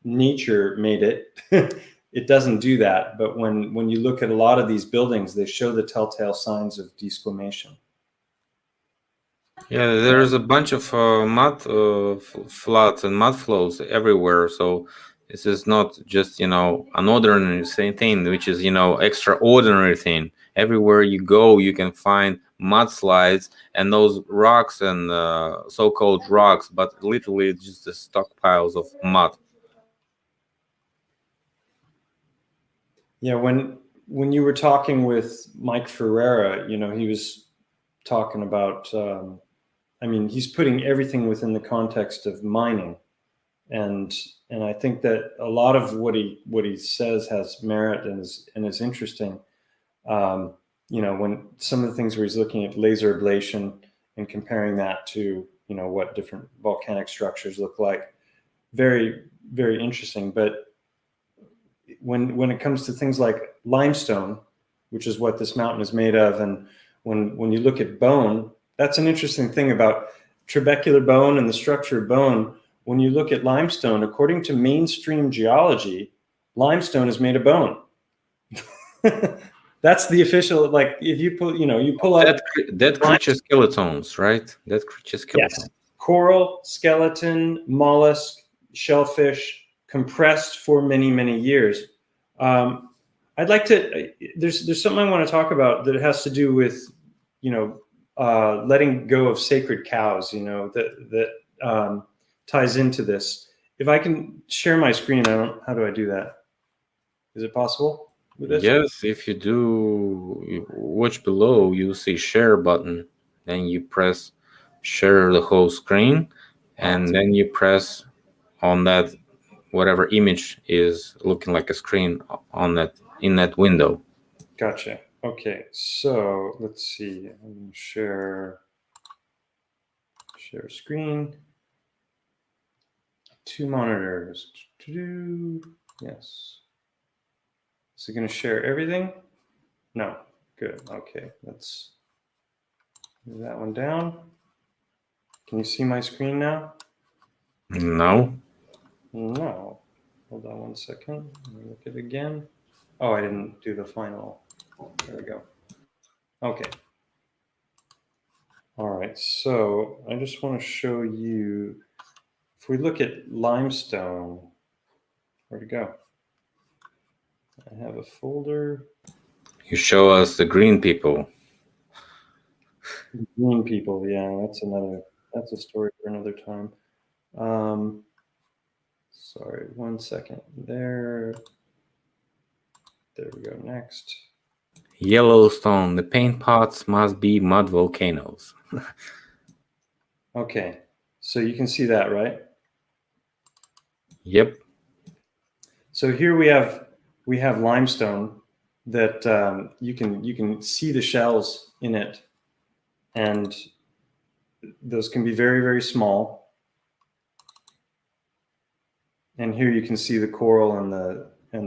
nature made it, it doesn't do that. But when you look at a lot of these buildings, they show the telltale signs of desquamation. Yeah, there's a bunch of mud floods and mud flows everywhere. So this is not just an ordinary same thing, which is extraordinary thing. Everywhere you go, you can find mudslides and those rocks and so-called rocks, but literally it's just the stockpiles of mud. Yeah, when you were talking with Mike Ferreira, he was talking about. I mean, he's putting everything within the context of mining, and I think that a lot of what he says has merit and is interesting. When some of the things where he's looking at laser ablation and comparing that to what different volcanic structures look like, very very interesting. But when it comes to things like limestone, which is what this mountain is made of, and when you look at bone, that's an interesting thing about trabecular bone and the structure of bone. When you look at limestone, according to mainstream geology, limestone is made of bone. That's the official, like, if you pull up That creature skeletons, right? That creature skeleton. Yes. Coral, skeleton, mollusk, shellfish, compressed for many, many years. I'd like to. There's something I want to talk about that has to do with, letting go of sacred cows. That ties into this. If I can share my screen, how do I do that? Is it possible with this? Yes, if you watch below, you see share button. Then you press share the whole screen, and then you press on that whatever image is looking like a screen on that in that window. Gotcha. Okay, so let's see. I'm gonna share screen. Two monitors. Yes. Is it going to share everything? No. Good. Okay. Move that one down. Can you see my screen now? No. No. Hold on 1 second. Let me look at it again. Oh, I didn't do the final. There we go. Okay. All right. So I just want to show you, if we look at limestone, where'd it go? I have a folder. You show us the green people. Green people, yeah, that's a story for another time. Sorry, 1 second. There we go. Next. Yellowstone, the paint pots must be mud volcanoes. Okay, so you can see that, right? Yep. So here we have limestone that you can see the shells in it, and those can be very, very small. And here you can see the coral and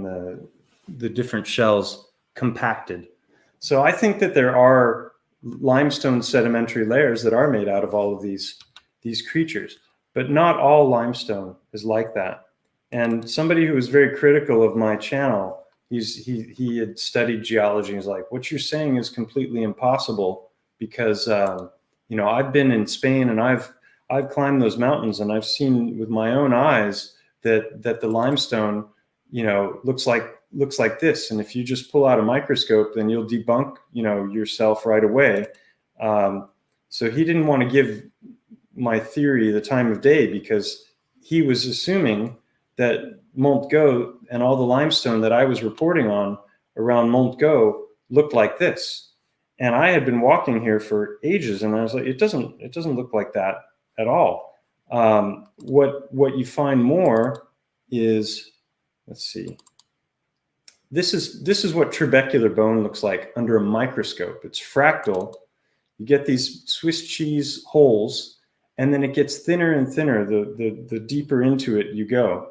the different shells compacted. So I think that there are limestone sedimentary layers that are made out of all of these creatures, but not all limestone is like that. And somebody who was very critical of my channel, he had studied geology. He's like, what you're saying is completely impossible because you know, I've been in Spain and I've climbed those mountains and I've seen with my own eyes that the limestone, you know, looks like this. And if you just pull out a microscope, then you'll debunk, you know, yourself right away. So he didn't want to give my theory the time of day because he was assuming that Mont Go and all the limestone that I was reporting on around Mont Go looked like this. And I had been walking here for ages and I was like, it doesn't look like that at all. What you find more is, let's see, this is what trabecular bone looks like under a microscope. It's fractal. You get these Swiss cheese holes, and then it gets thinner and thinner the deeper into it you go.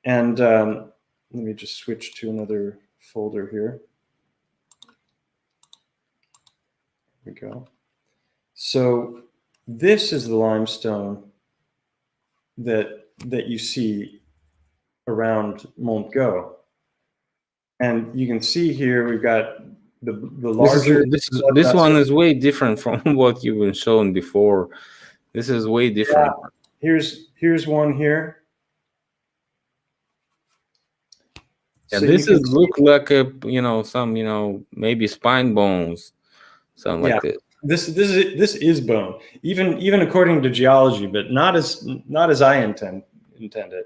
And let me just switch to another folder here. There we go. So this is the limestone that you see around Mont Go. And you can see here we've got the larger. This one is way different from what you've been shown before. This is way different. Yeah. Here's one here. Yeah, so this is look like a, you know, some, you know, maybe spine bones, something like this. This is bone, even according to geology, but not as I intended.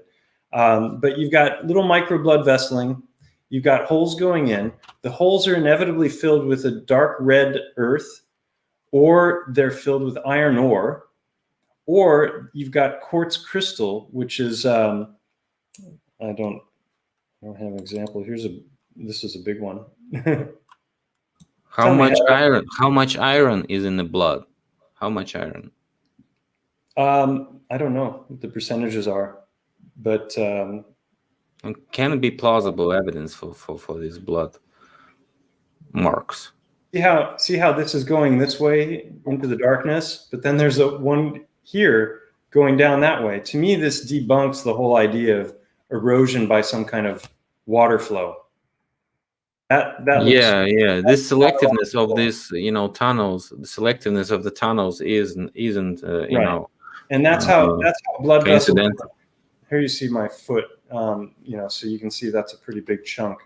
But you've got little micro blood vesseling. You've got holes going in. The holes are inevitably filled with a dark red earth, or they're filled with iron ore, or you've got quartz crystal, which is I don't have an example. This is a big one. How much iron? How much iron is in the blood? How much iron? I don't know what the percentages are, but can it be plausible evidence for these blood marks? See how this is going this way into the darkness, but then there's one here going down that way. To me, this debunks the whole idea of erosion by some kind of water flow. That yeah. This selectiveness of this, you know, tunnels. The selectiveness of the tunnels isn't you know. And that's how blood vessels. Here you see my foot. You know, so you can see that's a pretty big chunk.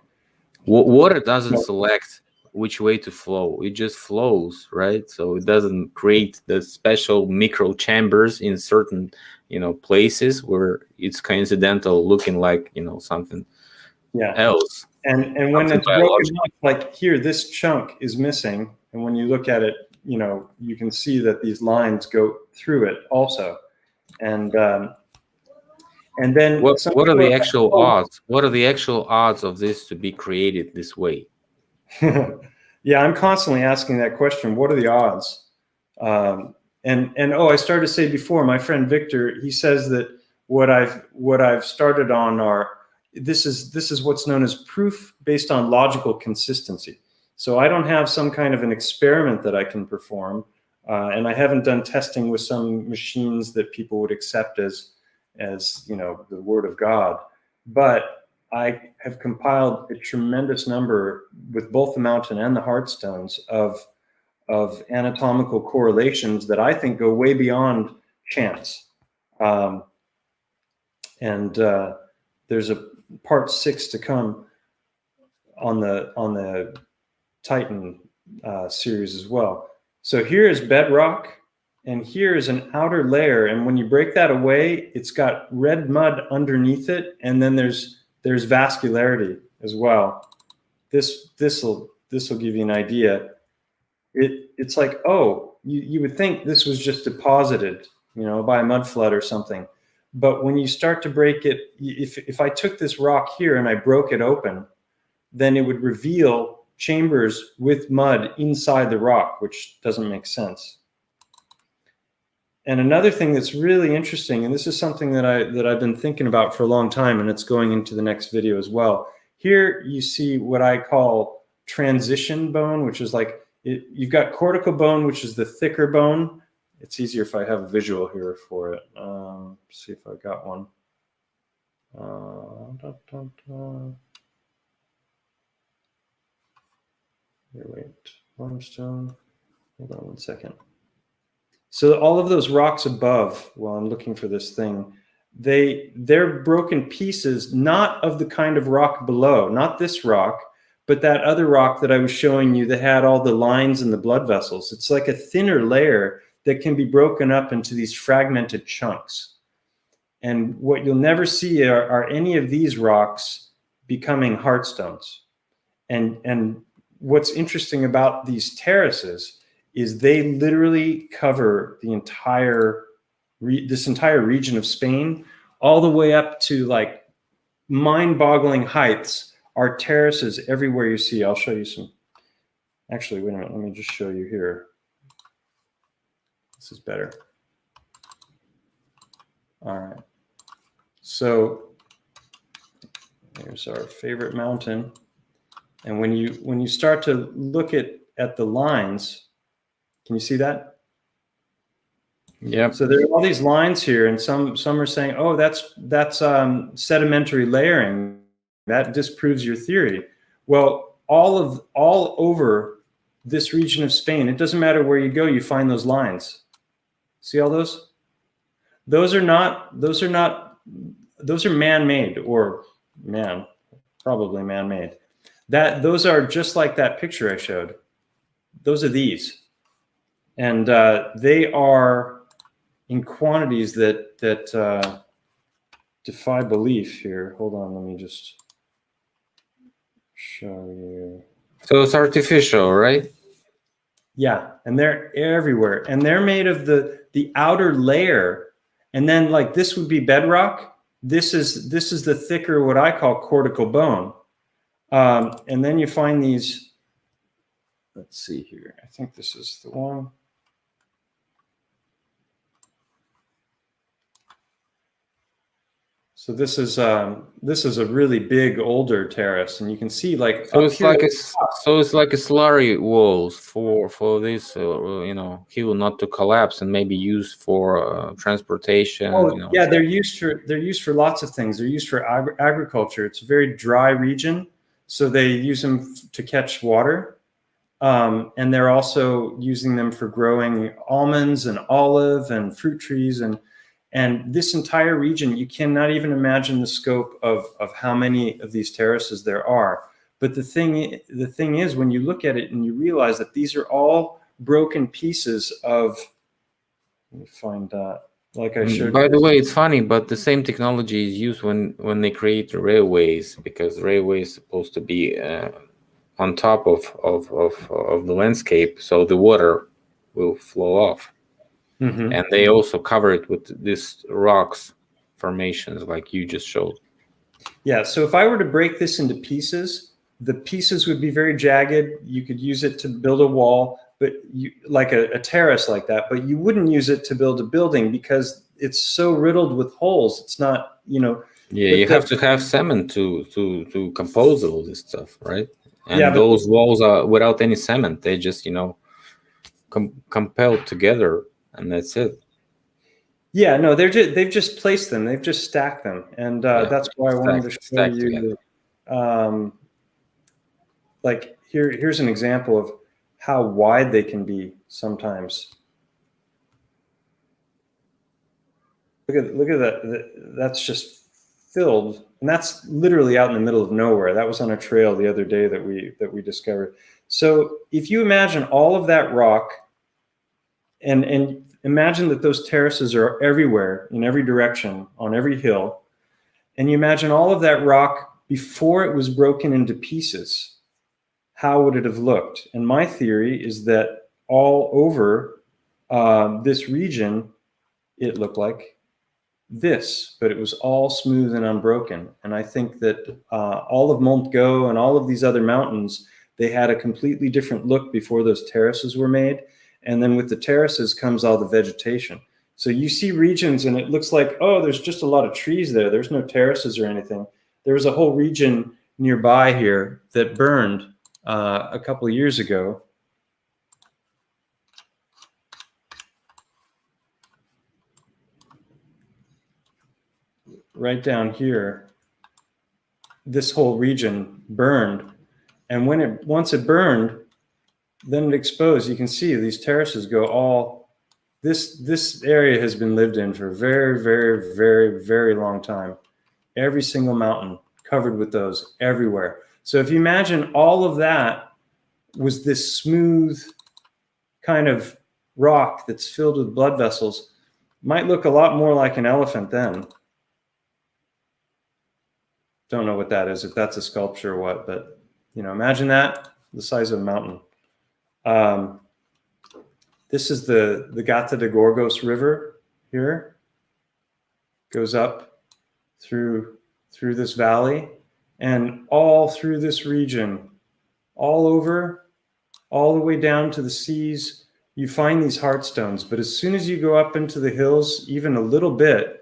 Water doesn't select which way to flow. It just flows, right? So it doesn't create the special micro chambers in certain, you know, places where it's coincidental, looking like, you know, something else. And when it's broken up, like here, this chunk is missing. And when you look at it, you know, you can see that these lines go through it also. And then what are the actual odds? What are the actual odds of this to be created this way? Yeah, I'm constantly asking that question. What are the odds? And I started to say before, my friend Victor, he says that what I've started on are this is what's known as proof based on logical consistency. So I don't have some kind of an experiment that I can perform. And I haven't done testing with some machines that people would accept as the word of God, but I have compiled a tremendous number with both the mountain and the hard stones of anatomical correlations that I think go way beyond chance. And there's a part 6 to come on the Titan series as well. So here is bedrock, and here is an outer layer, and when you break that away, it's got red mud underneath it, and then there's vascularity as well. This will give you an idea. It's like, oh, you would think this was just deposited, by a mud flood or something. But when you start to break it, if I took this rock here and I broke it open, then it would reveal chambers with mud inside the rock, which doesn't make sense. And another thing that's really interesting, and this is something that I've been thinking about for a long time, and it's going into the next video as well. Here you see what I call transition bone, which is like, you've got cortical bone, which is the thicker bone. It's easier if I have a visual here for it. See if I got one. Here, wait, limestone. Hold on one second. So all of those rocks above, while I'm looking for this thing, they're broken pieces, not of the kind of rock below, not this rock, but that other rock that I was showing you that had all the lines and the blood vessels. It's like a thinner layer that can be broken up into these fragmented chunks. And what you'll never see are any of these rocks becoming heartstones. And what's interesting about these terraces is they literally cover the entire this entire region of Spain, all the way up to like mind-boggling heights are terraces everywhere you see. I'll show you some. Actually, wait a minute. Let me just show you here. This is better. All right. So here's our favorite mountain. And when you start to look at the lines, can you see that? Yeah. So there are all these lines here, and some are saying, oh, that's sedimentary layering. That disproves your theory. Well, all over this region of Spain, it doesn't matter where you go, you find those lines. See all those? Those are man-made, or probably man-made. Those are just like that picture I showed. Those are these. And they are in quantities that defy belief here. Hold on, let me just show you. So it's artificial, right? Yeah, and they're everywhere. And they're made of the outer layer. And then like this would be bedrock. This is the thicker, what I call cortical bone. And then you find these, let's see here. I think this is the one. So this is a really big older terrace, and you can see like so it's like a slurry walls for this hill not to collapse and maybe used for transportation. Oh, yeah, they're used for lots of things. They're used for agriculture. It's a very dry region, so they use them to catch water, and they're also using them for growing almonds and olive and fruit trees and this entire region. You cannot even imagine the scope of how many of these terraces there are. But the thing is, when you look at it and you realize that these are all broken pieces of, let me find that, like I showed. By the way, it's funny, but the same technology is used when they create railways, because railway is supposed to be on top of the landscape, so the water will flow off. Mm-hmm. And they also cover it with these rocks formations like you just showed. Yeah, so if I were to break this into pieces, the pieces would be very jagged. You could use it to build a wall, but like a terrace like that, but you wouldn't use it to build a building because it's so riddled with holes. It's not, Yeah, you have to have cement to compose all this stuff, right? And yeah, those walls are without any cement. They just, compelled together, and that's it. Yeah, no, they've just placed them. They've just stacked them, and that's why I wanted to show Stacked you. together. Like here's an example of how wide they can be sometimes. Look at that. That's just filled, and that's literally out in the middle of nowhere. That was on a trail the other day that we discovered. So if you imagine all of that rock, and imagine that those terraces are everywhere in every direction on every hill, and you imagine all of that rock before it was broken into pieces, how would it have looked? And my theory is that all over this region, it looked like this, but it was all smooth and unbroken. And I think that all of Montgo and all of these other mountains, they had a completely different look before those terraces were made. And then with the terraces comes all the vegetation. So you see regions and it looks like, oh, there's just a lot of trees there. There's no terraces or anything. There was a whole region nearby here that burned a couple of years ago. Right down here, this whole region burned. And once it burned, then it exposed. You can see these terraces go all, this area has been lived in for a very, very, very, very long time. Every single mountain covered with those everywhere. So if you imagine all of that was this smooth kind of rock that's filled with blood vessels, might look a lot more like an elephant then. Don't know what that is, if that's a sculpture or what, but imagine that, the size of a mountain. This is the Gata de Gorgos River here. Goes up through this valley and all through this region, all over, all the way down to the seas. You find these heartstones, but as soon as you go up into the hills, even a little bit,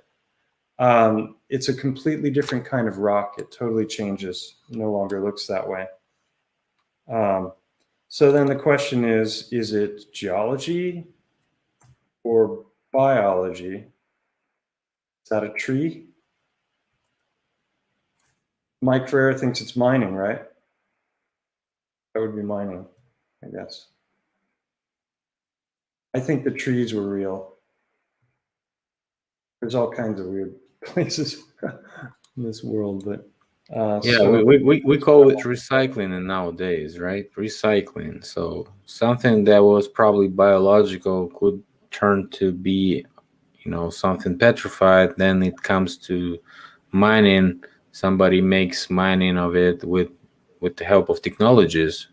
it's a completely different kind of rock. It totally changes. It no longer looks that way. So then the question is it geology or biology? Is that a tree? Mike Ferrer thinks it's mining, right? That would be mining, I guess. I think the trees were real. There's all kinds of weird places in this world, but we call it recycling nowadays, right? Recycling. So something that was probably biological could turn to be, something petrified. Then it comes to mining. Somebody makes mining of it with the help of technologies,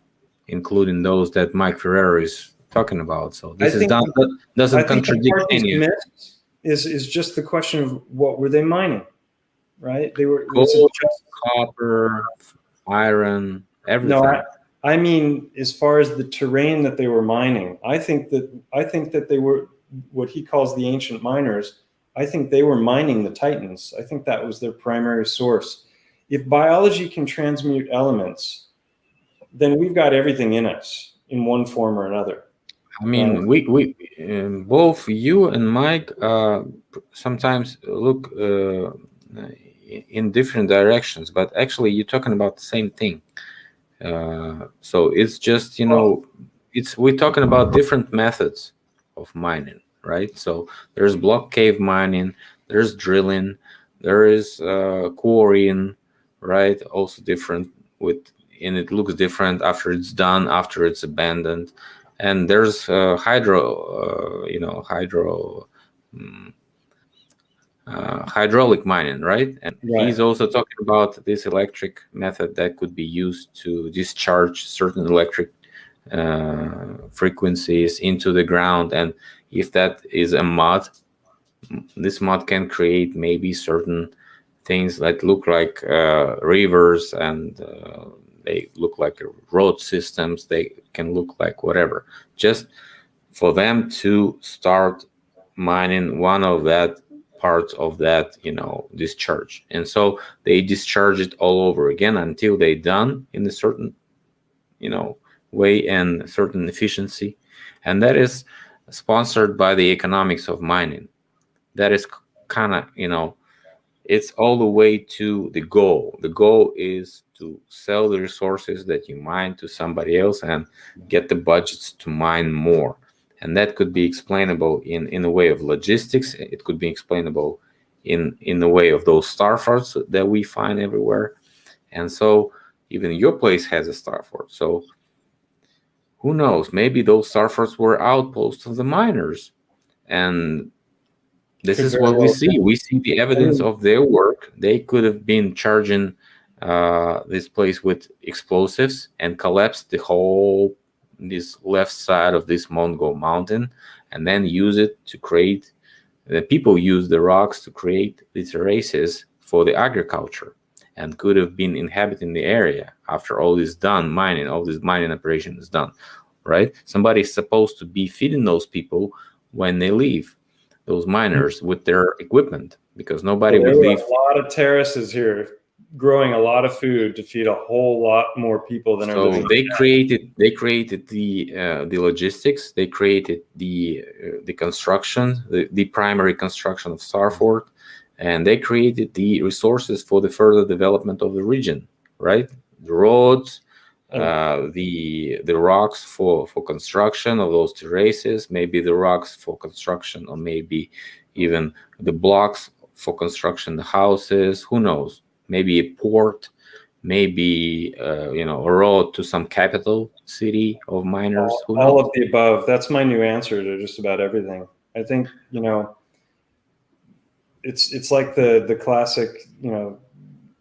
including those that Mike Ferrer is talking about. So this doesn't contradict any. Is just the question of what were they mining, right? They were gold, copper, iron, everything. No, I mean as far as the terrain that they were mining. I think that they were what he calls the ancient miners. I think they were mining the Titans. I think that was their primary source. If biology can transmute elements, then we've got everything in us in one form or another. I mean, we both you and Mike sometimes look in different directions, but actually you're talking about the same thing. So it's just we're talking about different methods of mining, right? So there's block cave mining, there's drilling, there is quarrying, right? Also different and it looks different after it's done, after it's abandoned. And there's hydraulic mining, right? And he's also talking about this electric method that could be used to discharge certain electric frequencies into the ground. And if that is a mud, this mud can create maybe certain things that look like rivers, and they look like road systems. They can look like whatever. Just for them to start mining one of that parts of that, discharge. And so they discharge it all over again until they're done in a certain, way and certain efficiency, and that is sponsored by the economics of mining. That is kind of, it's all the way to the goal. The goal is to sell the resources that you mine to somebody else and get the budgets to mine more. And that could be explainable in the way of logistics. It could be explainable in the way of those star forts that we find everywhere. And so even your place has a star fort. So who knows? Maybe those star forts were outposts of the miners. And this is what we see. We see the evidence of their work. They could have been charging this place with explosives and collapsed this left side of this Mongol mountain, and then use it to create. The people use the rocks to create these terraces for the agriculture, and could have been inhabiting the area after all this mining operation is done, right? Somebody's supposed to be feeding those people when they leave, those miners, with their equipment, because nobody would leave. A lot of terraces here, growing a lot of food to feed a whole lot more people than are living. So they created the logistics. They created the construction, the primary construction of Star Fort, and they created the resources for the further development of the region, right? The roads, the rocks for construction of those terraces, maybe the rocks for construction, or maybe even the blocks for construction, the houses, who knows? Maybe a port, maybe a road to some capital city of miners. All of the above. That's my new answer to just about everything. I think it's like the classic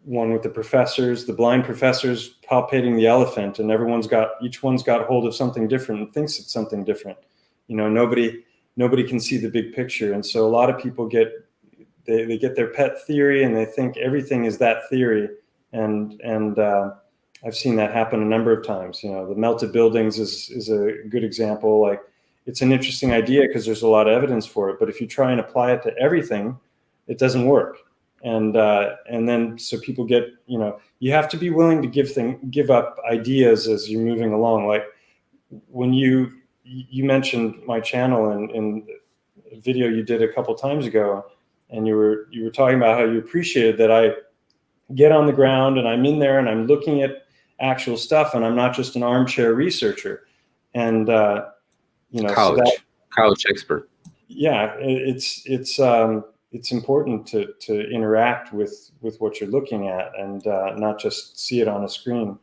one with the professors, the blind professors palpating the elephant, and each one's got hold of something different and thinks it's something different. Nobody can see the big picture, and so a lot of people they get their pet theory and they think everything is that theory, and I've seen that happen a number of times. The melted buildings is a good example. Like, it's an interesting idea because there's a lot of evidence for it, but if you try and apply it to everything, it doesn't work. And then so people get, you have to be willing to give up ideas as you're moving along. Like when you mentioned my channel in a video you did a couple times ago, and you were talking about how you appreciated that I get on the ground and I'm in there and I'm looking at actual stuff, and I'm not just an armchair researcher. And couch expert. Yeah, it's important to interact with what you're looking at, and not just see it on a screen.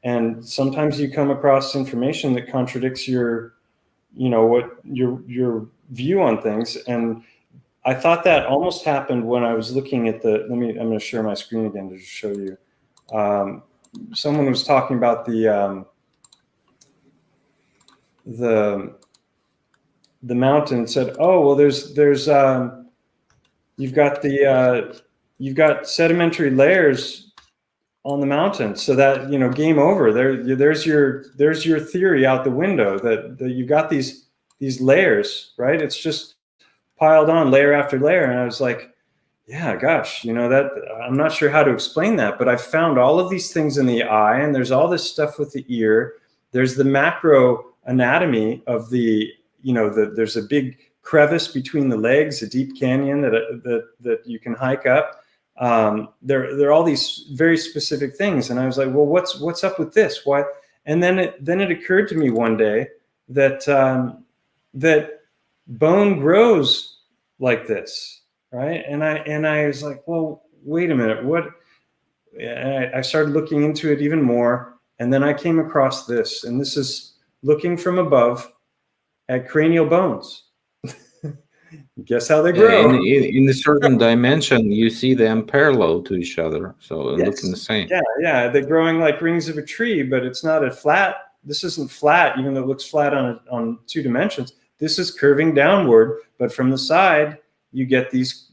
And sometimes you come across information that contradicts your view on things. And I thought that almost happened when I was looking at I'm going to share my screen again to show you. Someone was talking about the mountain, and said, "Oh, well, there's you've got sedimentary layers on the mountain, so that game over. There's your theory out the window that you've got these layers, right? It's just piled on layer after layer." And I was like, yeah, gosh, that I'm not sure how to explain that, but I found all of these things in the eye, and there's all this stuff with the ear. There's the macro anatomy of there's a big crevice between the legs, a deep canyon that you can hike up. There are all these very specific things, and I was like, well, what's up with this? Why? And then it occurred to me one day that that bone grows like this, right? And I was like, well, wait a minute, what? And I started looking into it even more, and then I came across this, and this is looking from above at cranial bones. Guess how they grow? In a certain dimension, you see them parallel to each other, so Yes. looking the same. Yeah, they're growing like rings of a tree, but it's not a flat. This isn't flat, even though it looks flat on 2 dimensions. This is curving downward, but from the side, you get these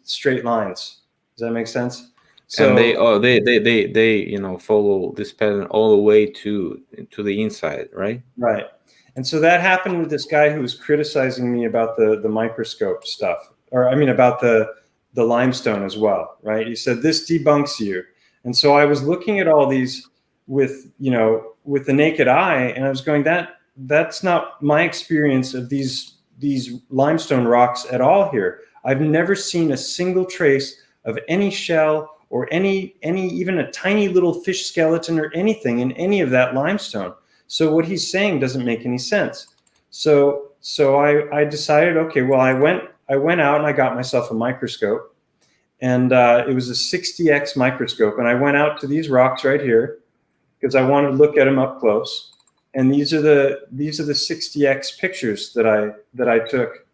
straight lines. Does that make sense? So, and they follow this pattern all the way to the inside, right? Right. And so that happened with this guy who was criticizing me about the microscope stuff, or I mean about the limestone as well, right? He said, this debunks you. And so I was looking at all these with with the naked eye, and I was going, that's not my experience of these limestone rocks at all here. I've never seen a single trace of any shell or any even a tiny little fish skeleton or anything in any of that limestone. So what he's saying doesn't make any sense. So I decided, okay, well, I went out and I got myself a microscope, and it was a 60x microscope, and I went out to these rocks right here because I wanted to look at them up close. And these are the 60x pictures that I took,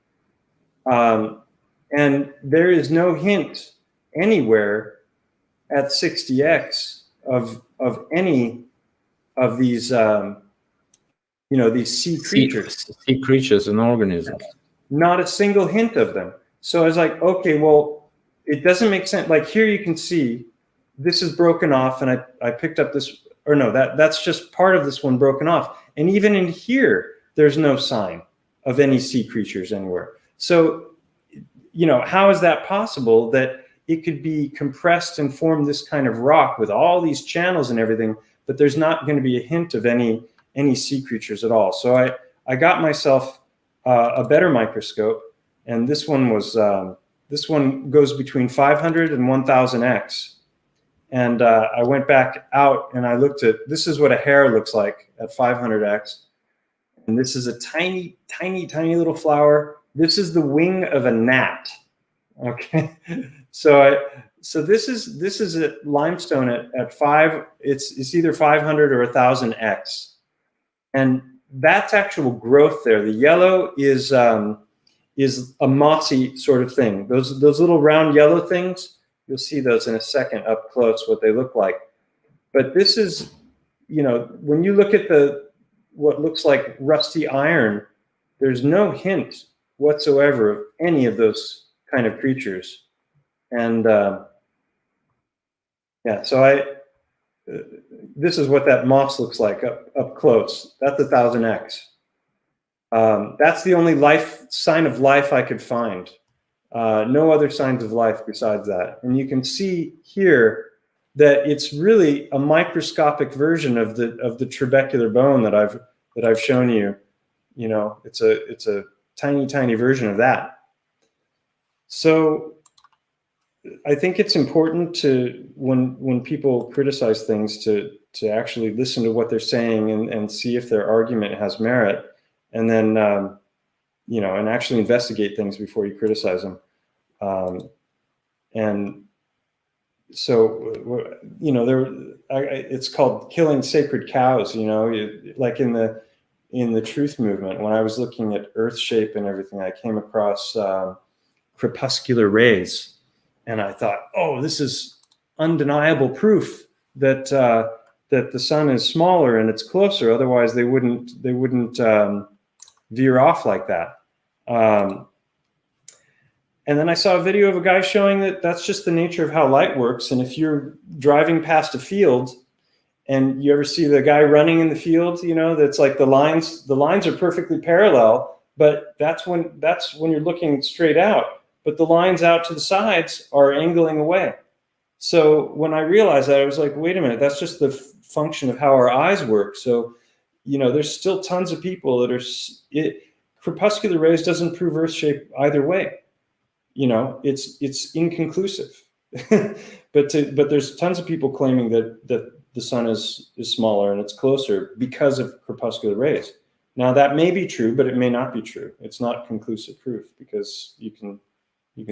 and there is no hint anywhere at 60x of any of these these sea creatures. Sea creatures and organisms. Not a single hint of them. So I was like, okay, well, it doesn't make sense. Like here you can see this is broken off, and I picked up this, or no, that's just part of this one broken off. And even in here, there's no sign of any sea creatures anywhere. So, how is that possible that it could be compressed and form this kind of rock with all these channels and everything, but there's not going to be a hint of any sea creatures at all? So I got myself a better microscope, and this one goes between 500 and 1000x. And I went back out and I looked at, this is what a hair looks like at 500x. And this is a tiny, tiny, tiny little flower. This is the wing of a gnat. Okay. So this is a limestone at 5, it's either 500 or 1000x. And that's actual growth there. The yellow is a mossy sort of thing. Those little round yellow things, you'll see those in a second up close, what they look like. But this is, when you look at what looks like rusty iron, there's no hint whatsoever of any of those kind of creatures. And so this is what that moss looks like up close. That's 1000x. That's the only sign of life I could find. No other signs of life besides that. And you can see here that it's really a microscopic version of the trabecular bone that I've shown you. It's a tiny, tiny version of that. So I think it's important to, when people criticize things, to actually listen to what they're saying and see if their argument has merit, and then and actually investigate things before you criticize them. And so it's called killing sacred cows. Like in the truth movement, when I was looking at Earth shape and everything, I came across crepuscular rays, and I thought, oh, this is undeniable proof that the sun is smaller and it's closer. Otherwise, they wouldn't veer off like that. And then I saw a video of a guy showing that that's just the nature of how light works. And if you're driving past a field and you ever see the guy running in the field, that's like the lines are perfectly parallel, but that's when you're looking straight out, but the lines out to the sides are angling away. So when I realized that, I was like, wait a minute, that's just the function of how our eyes work. So, there's still tons of people that crepuscular rays doesn't prove Earth shape either way. It's inconclusive. but there's tons of people claiming that the sun is smaller and it's closer because of crepuscular rays. Now that may be true, but it may not be true. It's not conclusive proof, because you can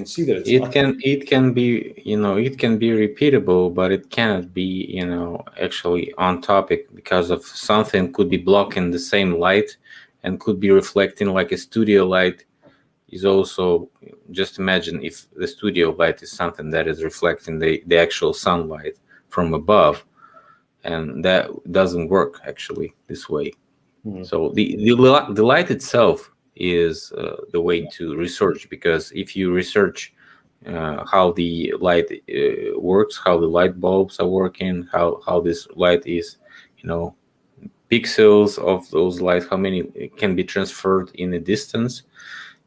see that it can be repeatable, but it cannot be actually on topic, because of something could be blocking the same light and could be reflecting, like a studio light is also, just imagine if the studio light is something that is reflecting the actual sunlight from above, and that doesn't work actually this way. Mm-hmm. So the light itself is the way to research, because if you research how the light works, how the light bulbs are working, how this light is, pixels of those light, how many can be transferred in a distance,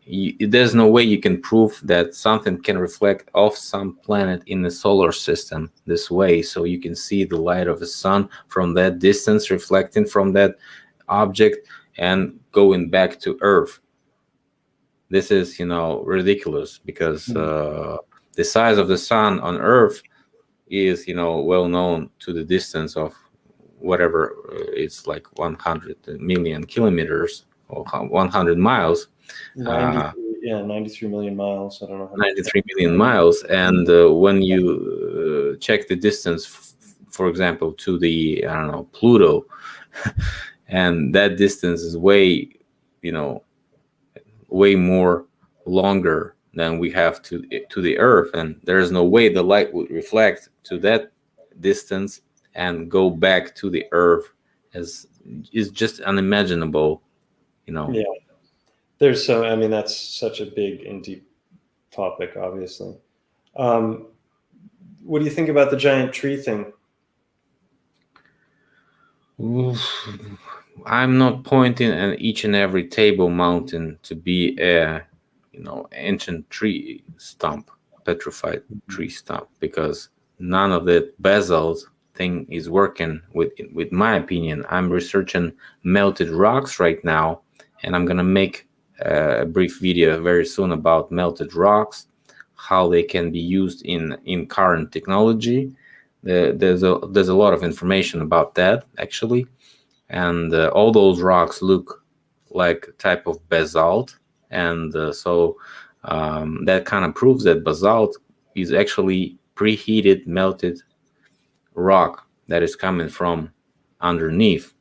there's no way you can prove that something can reflect off some planet in the solar system this way. So you can see the light of the sun from that distance reflecting from that object and going back to Earth. This is, ridiculous, because the size of the sun on Earth is, well known to the distance of whatever, it's like 100 million kilometers or 100 miles. 93 million miles. I don't know. 93 million miles. And when you check the distance, for example, to the, I don't know, Pluto, and that distance is way, way more longer than we have to the Earth, and there is no way the light would reflect to that distance and go back to the Earth. As is just unimaginable, Yeah, there's so. I mean, that's such a big and deep topic, obviously. What do you think about the giant tree thing? I'm not pointing at each and every Table Mountain to be a, ancient tree stump, petrified tree stump, because none of that basalt thing is working. With my opinion, I'm researching melted rocks right now, and I'm gonna make a brief video very soon about melted rocks, how they can be used in current technology. There's a lot of information about that, actually. And all those rocks look like a type of basalt, and so that kind of proves that basalt is actually preheated melted rock that is coming from underneath.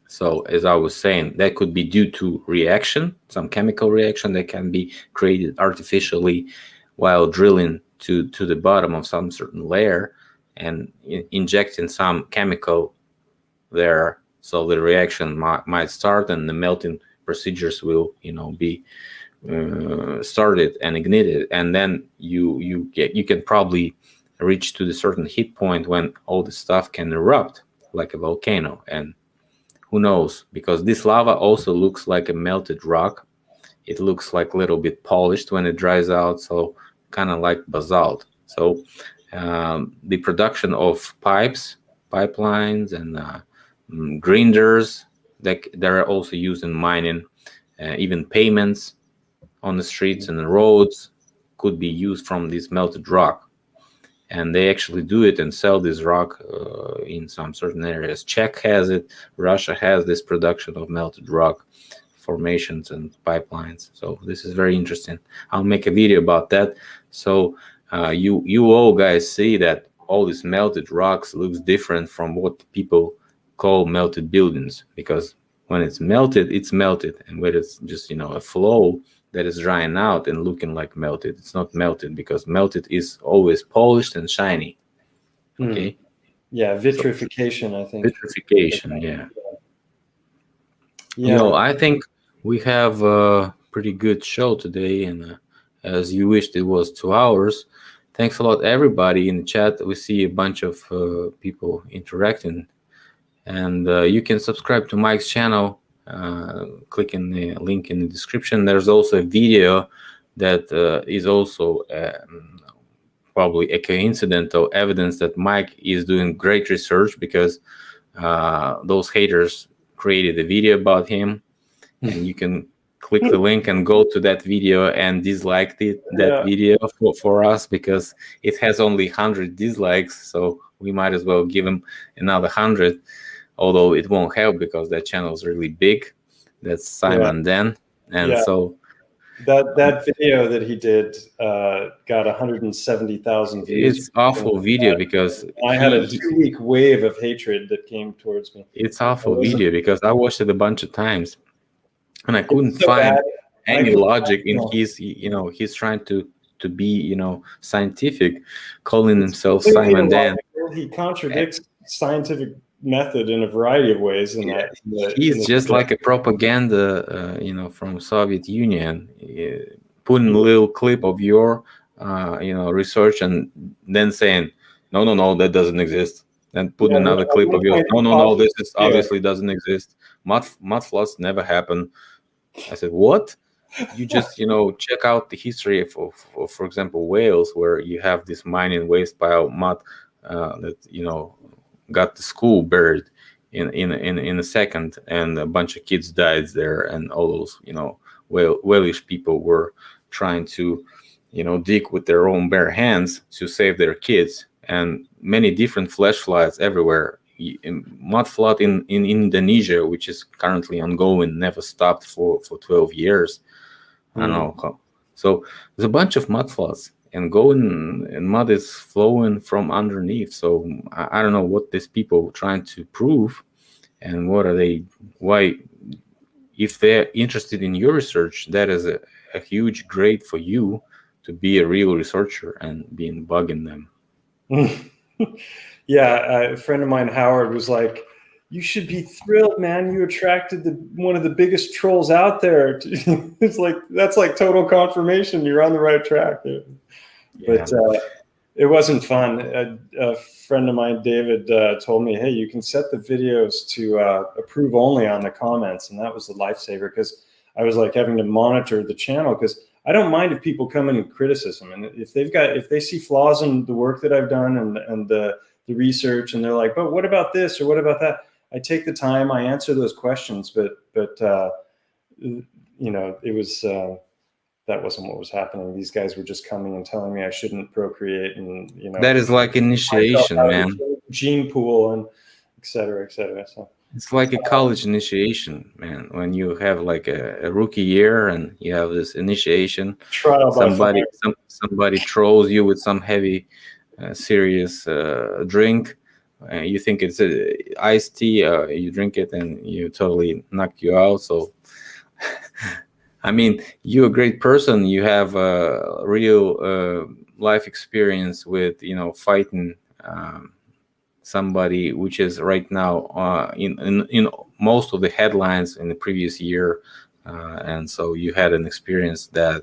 So as I was saying, that could be due to reaction, some chemical reaction that can be created artificially while drilling to the bottom of some certain layer and injecting some chemical there, so the reaction might start and the melting procedures will, be started and ignited, and then you can probably reach to the certain heat point when all the stuff can erupt like a volcano. And who knows, because this lava also looks like a melted rock. It looks like a little bit polished when it dries out, so kind of like basalt. So the production of pipelines and grinders that are also used in mining, even pavements on the streets and the roads could be used from this melted rock. And they actually do it and sell this rock in some certain areas. Czech has it, Russia has this production of melted rock formations and pipelines. So this is very interesting. I'll make a video about that. So you all guys see that all these melted rocks looks different from what people call melted buildings, because when it's melted, and when it's just a flow that is drying out and looking like melted, it's not melted, because melted is always polished and shiny. Okay. Yeah, vitrification, I think. Vitrification, yeah. I think we have a pretty good show today, and as you wished, it was 2 hours. Thanks a lot, everybody in the chat. We see a bunch of people interacting. And you can subscribe to Mike's channel, clicking the link in the description. There's also a video that is also probably a coincidental evidence that Mike is doing great research, because those haters created a video about him, and you can click the link and go to that video and dislike that video for us, because it has only 100 dislikes, so we might as well give him another 100. Although it won't help, because that channel is really big. That's Simon Den. And so that video that he did got 170,000 views. It's awful video, because I had a 2-week wave of hatred that came towards me. It's awful video, because I watched it a bunch of times and I couldn't find any logic in his, he's trying to be, scientific, calling himself Simon Den. He contradicts scientific method in a variety of ways. He's just like a propaganda, from Soviet Union, putting a little clip of your, research, and then saying, no, that doesn't exist. Then putting another clip of yours. No, this is obviously doesn't exist. Mud floods never happen. I said, what? you just check out the history of, for example, Wales, where you have this mining waste pile mud that got the school buried in a second, and a bunch of kids died there, and all those Walish people were trying to dig with their own bare hands to save their kids, and many different flash floods everywhere. Mud flood in Indonesia, which is currently ongoing, never stopped for 12 years. I don't know how. So there's a bunch of mud floods, and mud is flowing from underneath. So I don't know what these people trying to prove, and what are they? Why, if they're interested in your research, that is a huge grade for you to be a real researcher and being bugging them. Yeah, a friend of mine, Howard, was like, "You should be thrilled, man. You attracted one of the biggest trolls out there." It's like, that's like total confirmation. You're on the right track. Yeah. But it wasn't fun. A friend of mine, David, told me, "Hey, you can set the videos to approve only on the comments," and that was a lifesaver, because I was like having to monitor the channel, because I don't mind if people come in and criticism, and if they see flaws in the work that I've done and the research, and they're like, "But what about this or what about that?" I take the time, I answer those questions, but it was that wasn't what was happening. These guys were just coming and telling me I shouldn't procreate, and that is like initiation, man. Gene pool and et cetera, et cetera. So it's like a college initiation, man. When you have like a rookie year and you have this initiation, somebody trolls you with some heavy, serious drink. You think it's iced tea. You drink it and you totally knock you out. So, I mean, you're a great person. You have a real life experience with fighting. Somebody which is right now in most of the headlines in the previous year, and so you had an experience that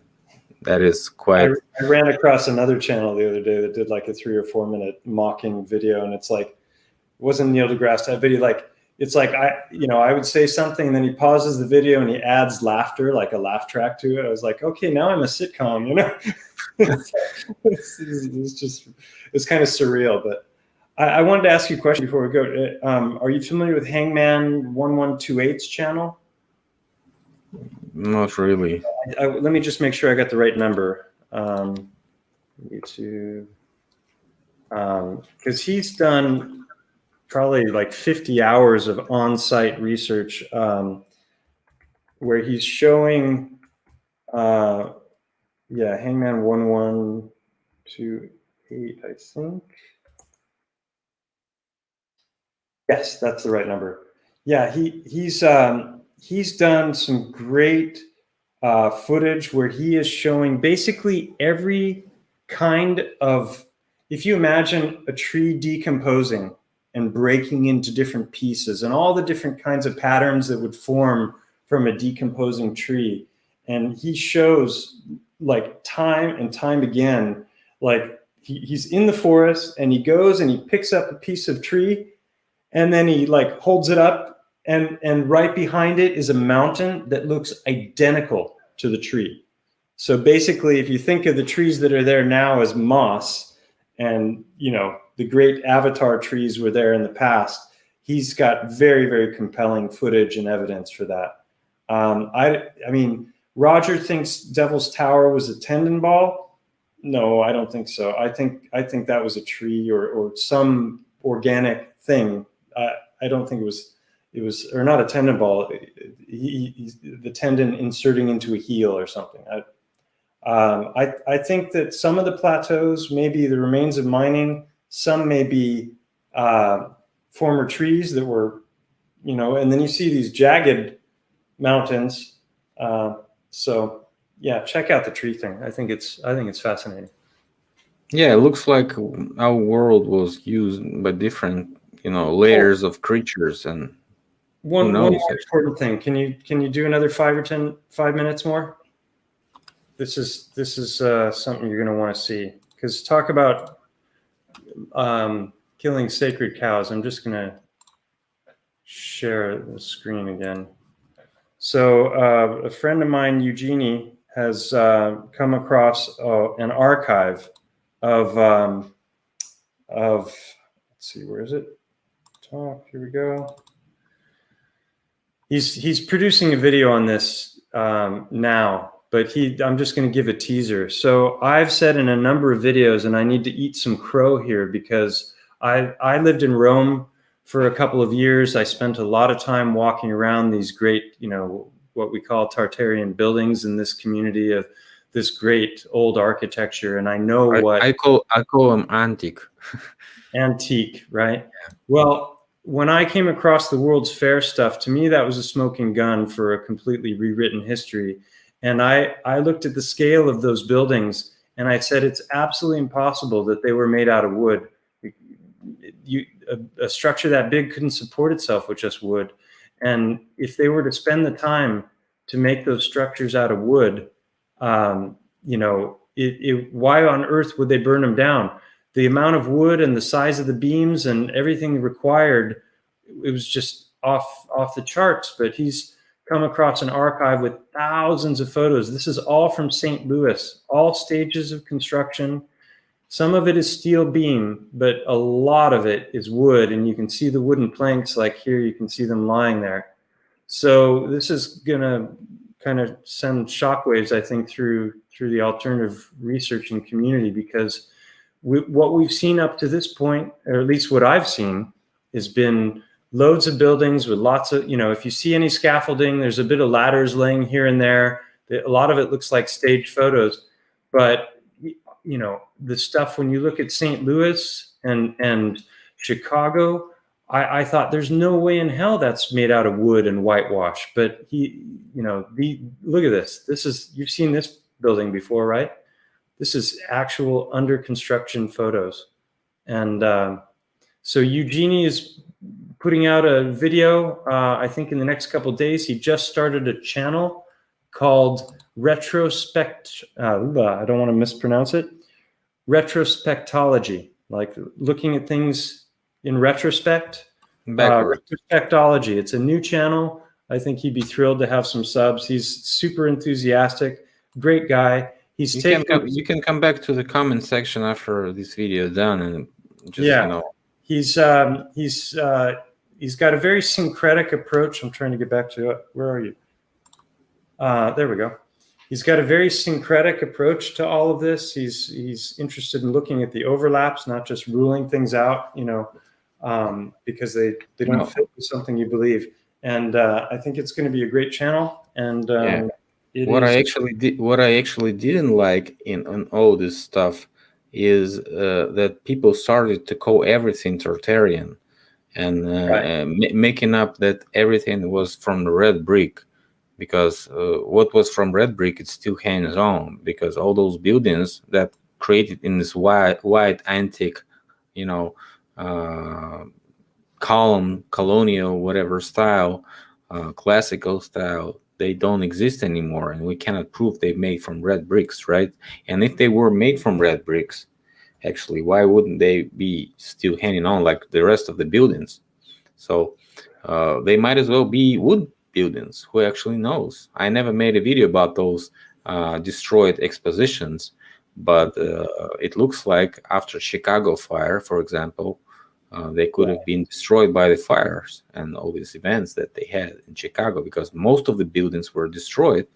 is quite. I ran across another channel the other day that did like a 3 or 4 minute mocking video, and it's like, it wasn't Neil deGrasse Type video. Like, it's like I would say something, and then he pauses the video and he adds laughter, like a laugh track to it. I was like, okay, now I'm a sitcom, it's kind of surreal. But I wanted to ask you a question before we go. Are you familiar with Hangman 1128's channel? Not really. Let me just make sure I got the right number. YouTube, because he's done probably like 50 hours of on-site research, where he's showing, Hangman 1128, I think. Yes, that's the right number. Yeah, he's done some great footage where he is showing basically every kind of, if you imagine a tree decomposing and breaking into different pieces and all the different kinds of patterns that would form from a decomposing tree. And he shows, like, time and time again, like he's in the forest and he goes and he picks up a piece of tree, and then he like holds it up, and right behind it is a mountain that looks identical to the tree. So basically, if you think of the trees that are there now as moss, and the great avatar trees were there in the past, he's got very, very compelling footage and evidence for that. I mean, Roger thinks Devil's Tower was a tendon ball. No, I don't think so. I think that was a tree or some organic thing. I don't think it was, or not a tendon ball. The tendon inserting into a heel or something. I think that some of the plateaus may be the remains of mining. Some may be former trees that were, and then you see these jagged mountains. So yeah, check out the tree thing. I think it's fascinating. Yeah, it looks like our world was used by different, layers of creatures, and one more important thing. Can you do another 5 minutes more? This is something you're going to want to see, because talk about killing sacred cows. I'm just going to share the screen again. So a friend of mine, Eugenie, has come across an archive of let's see, where is it? Top. Here we go. He's producing a video on this now, but I'm just going to give a teaser. So I've said in a number of videos, and I need to eat some crow here because I lived in Rome for a couple of years. I spent a lot of time walking around these great, what we call Tartarian buildings in this community of this great old architecture, and I know what I call them antique. Antique, right? Well, when I came across the World's Fair stuff, to me that was a smoking gun for a completely rewritten history. And I looked at the scale of those buildings, and I said it's absolutely impossible that they were made out of wood. A structure that big couldn't support itself with just wood. And if they were to spend the time to make those structures out of wood, why on earth would they burn them down? The amount of wood and the size of the beams and everything required, it was just off the charts. But he's come across an archive with thousands of photos. This is all from St. Louis, all stages of construction. Some of it is steel beam, but a lot of it is wood, and you can see the wooden planks, like here, you can see them lying there. So this is gonna kind of send shockwaves, I think, through the alternative researching community, because what we've seen up to this point, or at least what I've seen, has been loads of buildings with lots of, if you see any scaffolding, there's a bit of ladders laying here and there. A lot of it looks like staged photos. But, the stuff, when you look at St. Louis and Chicago, I thought there's no way in hell that's made out of wood and whitewash. But look at this. You've seen this building before, right? This is actual under construction photos. And so Eugenie is putting out a video, I think in the next couple of days. He just started a channel called Retrospect, I don't want to mispronounce it, Retrospectology, like looking at things in retrospect. Retrospectology. It's a new channel. I think he'd be thrilled to have some subs. He's super enthusiastic, great guy. You can come back to the comment section after this video is done and just he's got a very syncretic approach. I'm trying to get back to it. Where are you? There we go. He's got a very syncretic approach to all of this. He's interested in looking at the overlaps, not just ruling things out, because they don't fit with something you believe. And I think it's going to be a great channel. And what I actually didn't like in all this stuff is that people started to call everything Tartarian and making up that everything was from the red brick, because what was from red brick is still hands on, because all those buildings that created in this white antique, column, colonial, whatever style, classical style, they don't exist anymore, and we cannot prove they made from red bricks, right? And if they were made from red bricks, actually, why wouldn't they be still hanging on like the rest of the buildings? So they might as well be wood buildings. Who actually knows? I never made a video about those destroyed expositions, but it looks like after Chicago fire, for example, they could have been destroyed by the fires and all these events that they had in Chicago, because most of the buildings were destroyed.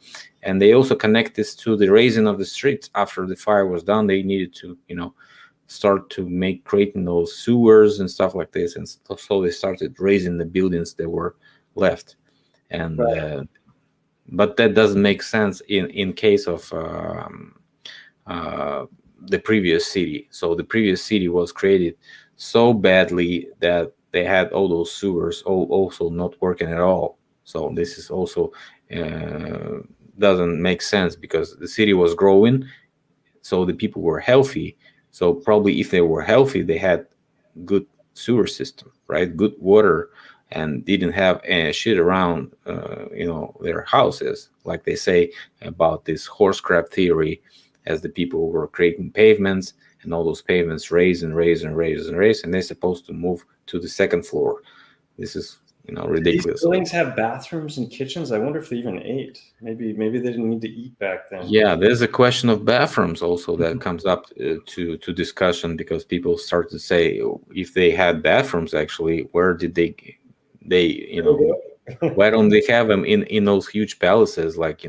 And they also connect this to the raising of the streets. After the fire was done, they needed to, start to creating those sewers and stuff like this. And so they started raising the buildings that were left. And but that doesn't make sense in case of the previous city. So the previous city was created so badly that they had all those sewers also not working at all. So this is also doesn't make sense, because the city was growing, so the people were healthy. So probably if they were healthy, they had good sewer system, right? Good water, and didn't have any shit around, their houses, like they say about this horse crap theory, as the people were creating pavements, and all those pavements raise and raise and raise and raise, and they're supposed to move to the second floor. This is, ridiculous. These buildings have bathrooms and kitchens. I wonder if they even ate. Maybe they didn't need to eat back then. Yeah, there's a question of bathrooms also that comes up to discussion, because people start to say, if they had bathrooms, actually, where did they why don't they have them in those huge palaces, like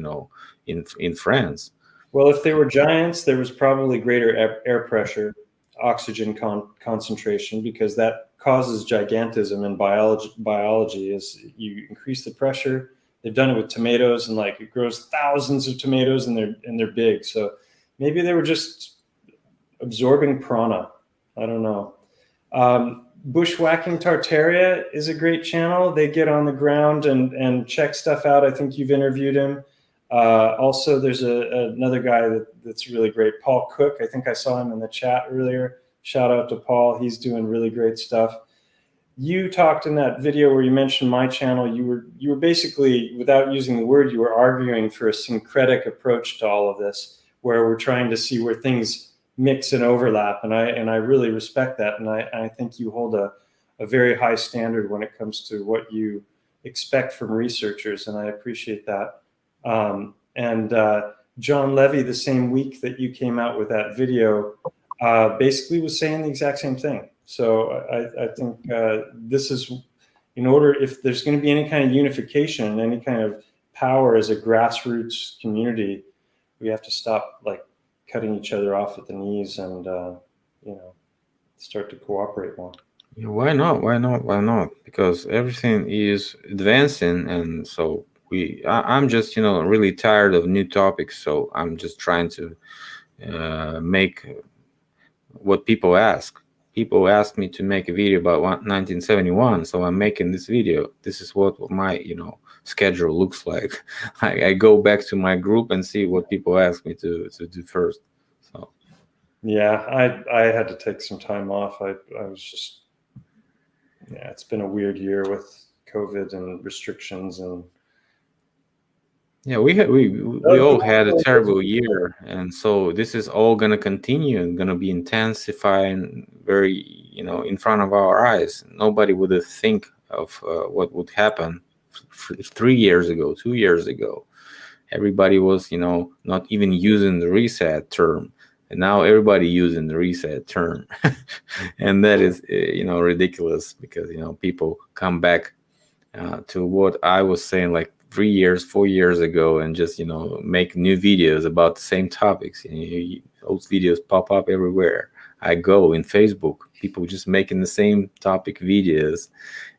in France? Well, if they were giants, there was probably greater air pressure, oxygen concentration, because that causes gigantism in biology. Is you increase the pressure. They've done it with tomatoes, and like it grows thousands of tomatoes, and they're big. So maybe they were just absorbing prana. I don't know. Bushwhacking Tartaria is a great channel. They get on the ground and check stuff out. I think you've interviewed him. Also, there's another guy that's really great, Paul Cook. I think I saw him in the chat earlier. Shout out to Paul. He's doing really great stuff. You talked in that video where you mentioned my channel. You were basically, without using the word, you were arguing for a syncretic approach to all of this, where we're trying to see where things mix and overlap. And I really respect that. And I think you hold a very high standard when it comes to what you expect from researchers. And I appreciate that. And John Levy, the same week that you came out with that video, basically was saying the exact same thing. So I think this is, in order, if there's going to be any kind of unification, any kind of power as a grassroots community, we have to stop like cutting each other off at the knees and start to cooperate more. Yeah, why not? Because everything is advancing, and so I'm just really tired of new topics, so I'm just trying to make what people ask. People ask me to make a video about 1971, so I'm making this video. This is what my schedule looks like. I go back to my group and see what people ask me to do first. So yeah, I had to take some time off. I was just, it's been a weird year with COVID and restrictions, and yeah, we all had a terrible year, and so this is all gonna continue and gonna be intensifying very in front of our eyes. Nobody would have think of what would happen 3 years ago, 2 years ago. Everybody was not even using the reset term, and now everybody using the reset term. And that is ridiculous, because people come back to what I was saying like 3 years, 4 years ago, and just make new videos about the same topics. Those videos pop up everywhere I go. In Facebook, people just making the same topic videos,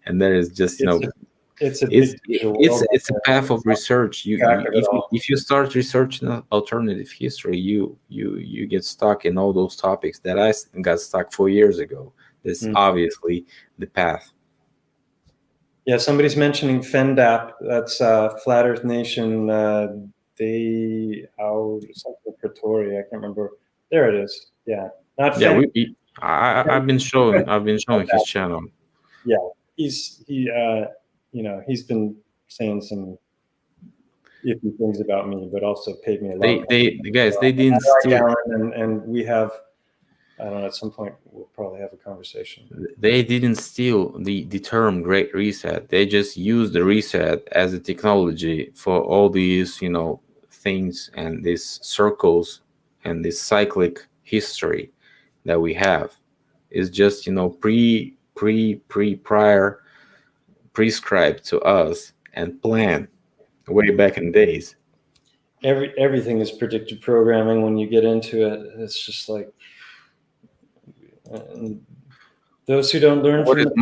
and that is just it's a path of research. If you start researching alternative history, you get stuck in all those topics that I got stuck 4 years ago. This obviously the path. Yeah, somebody's mentioning FENDAP. That's Flat Earth Nation. Something Pretoria. I can't remember. There it is. Yeah, not FENDAP. Yeah, I've been showing his channel. Yeah, he's been saying some iffy things about me, but also paid me a lot. They didn't steal, and we have. I don't know. At some point, we'll probably have a conversation. They didn't steal the term Great Reset. They just used the reset as a technology for all these, things and these circles and this cyclic history that we have. Is just, prior prescribed to us and planned way back in days. Everything is predictive programming. When you get into it, it's just like. Those who don't learn what from is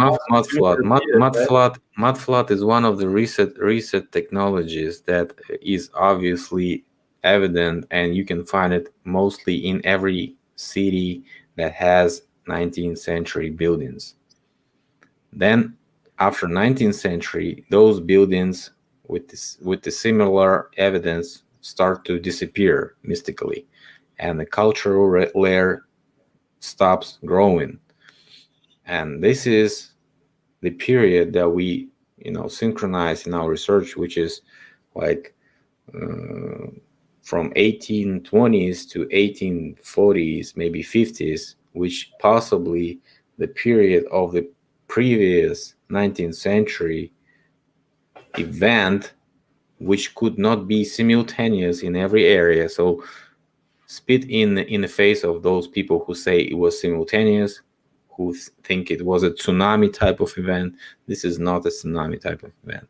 mud flood is one of the reset technologies that is obviously evident, and you can find it mostly in every city that has 19th century buildings. Then after 19th century, those buildings with the similar evidence start to disappear mystically, and the cultural layer stops growing. And this is the period that we synchronize in our research, which is like from 1820s to 1840s, maybe 50s, which possibly the period of the previous 19th century event which could not be simultaneous in every area. So spit in the face of those people who say it was simultaneous, who think it was a tsunami type of event. This is not a tsunami type of event.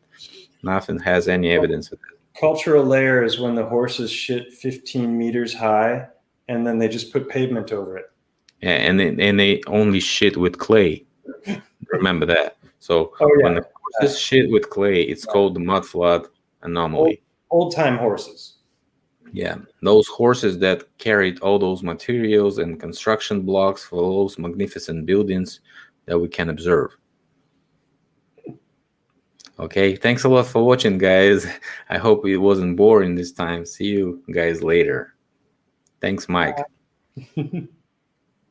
Nothing has any evidence of that. Cultural layer is when the horses shit 15 meters high and then they just put pavement over it. Yeah, and they only shit with clay. Remember that. So when the horses shit with clay, it's called the mud flood anomaly. Old time horses. Yeah, those horses that carried all those materials and construction blocks for those magnificent buildings that we can observe. Okay, thanks a lot for watching, guys. I hope it wasn't boring this time. See you guys later. Thanks, Mike.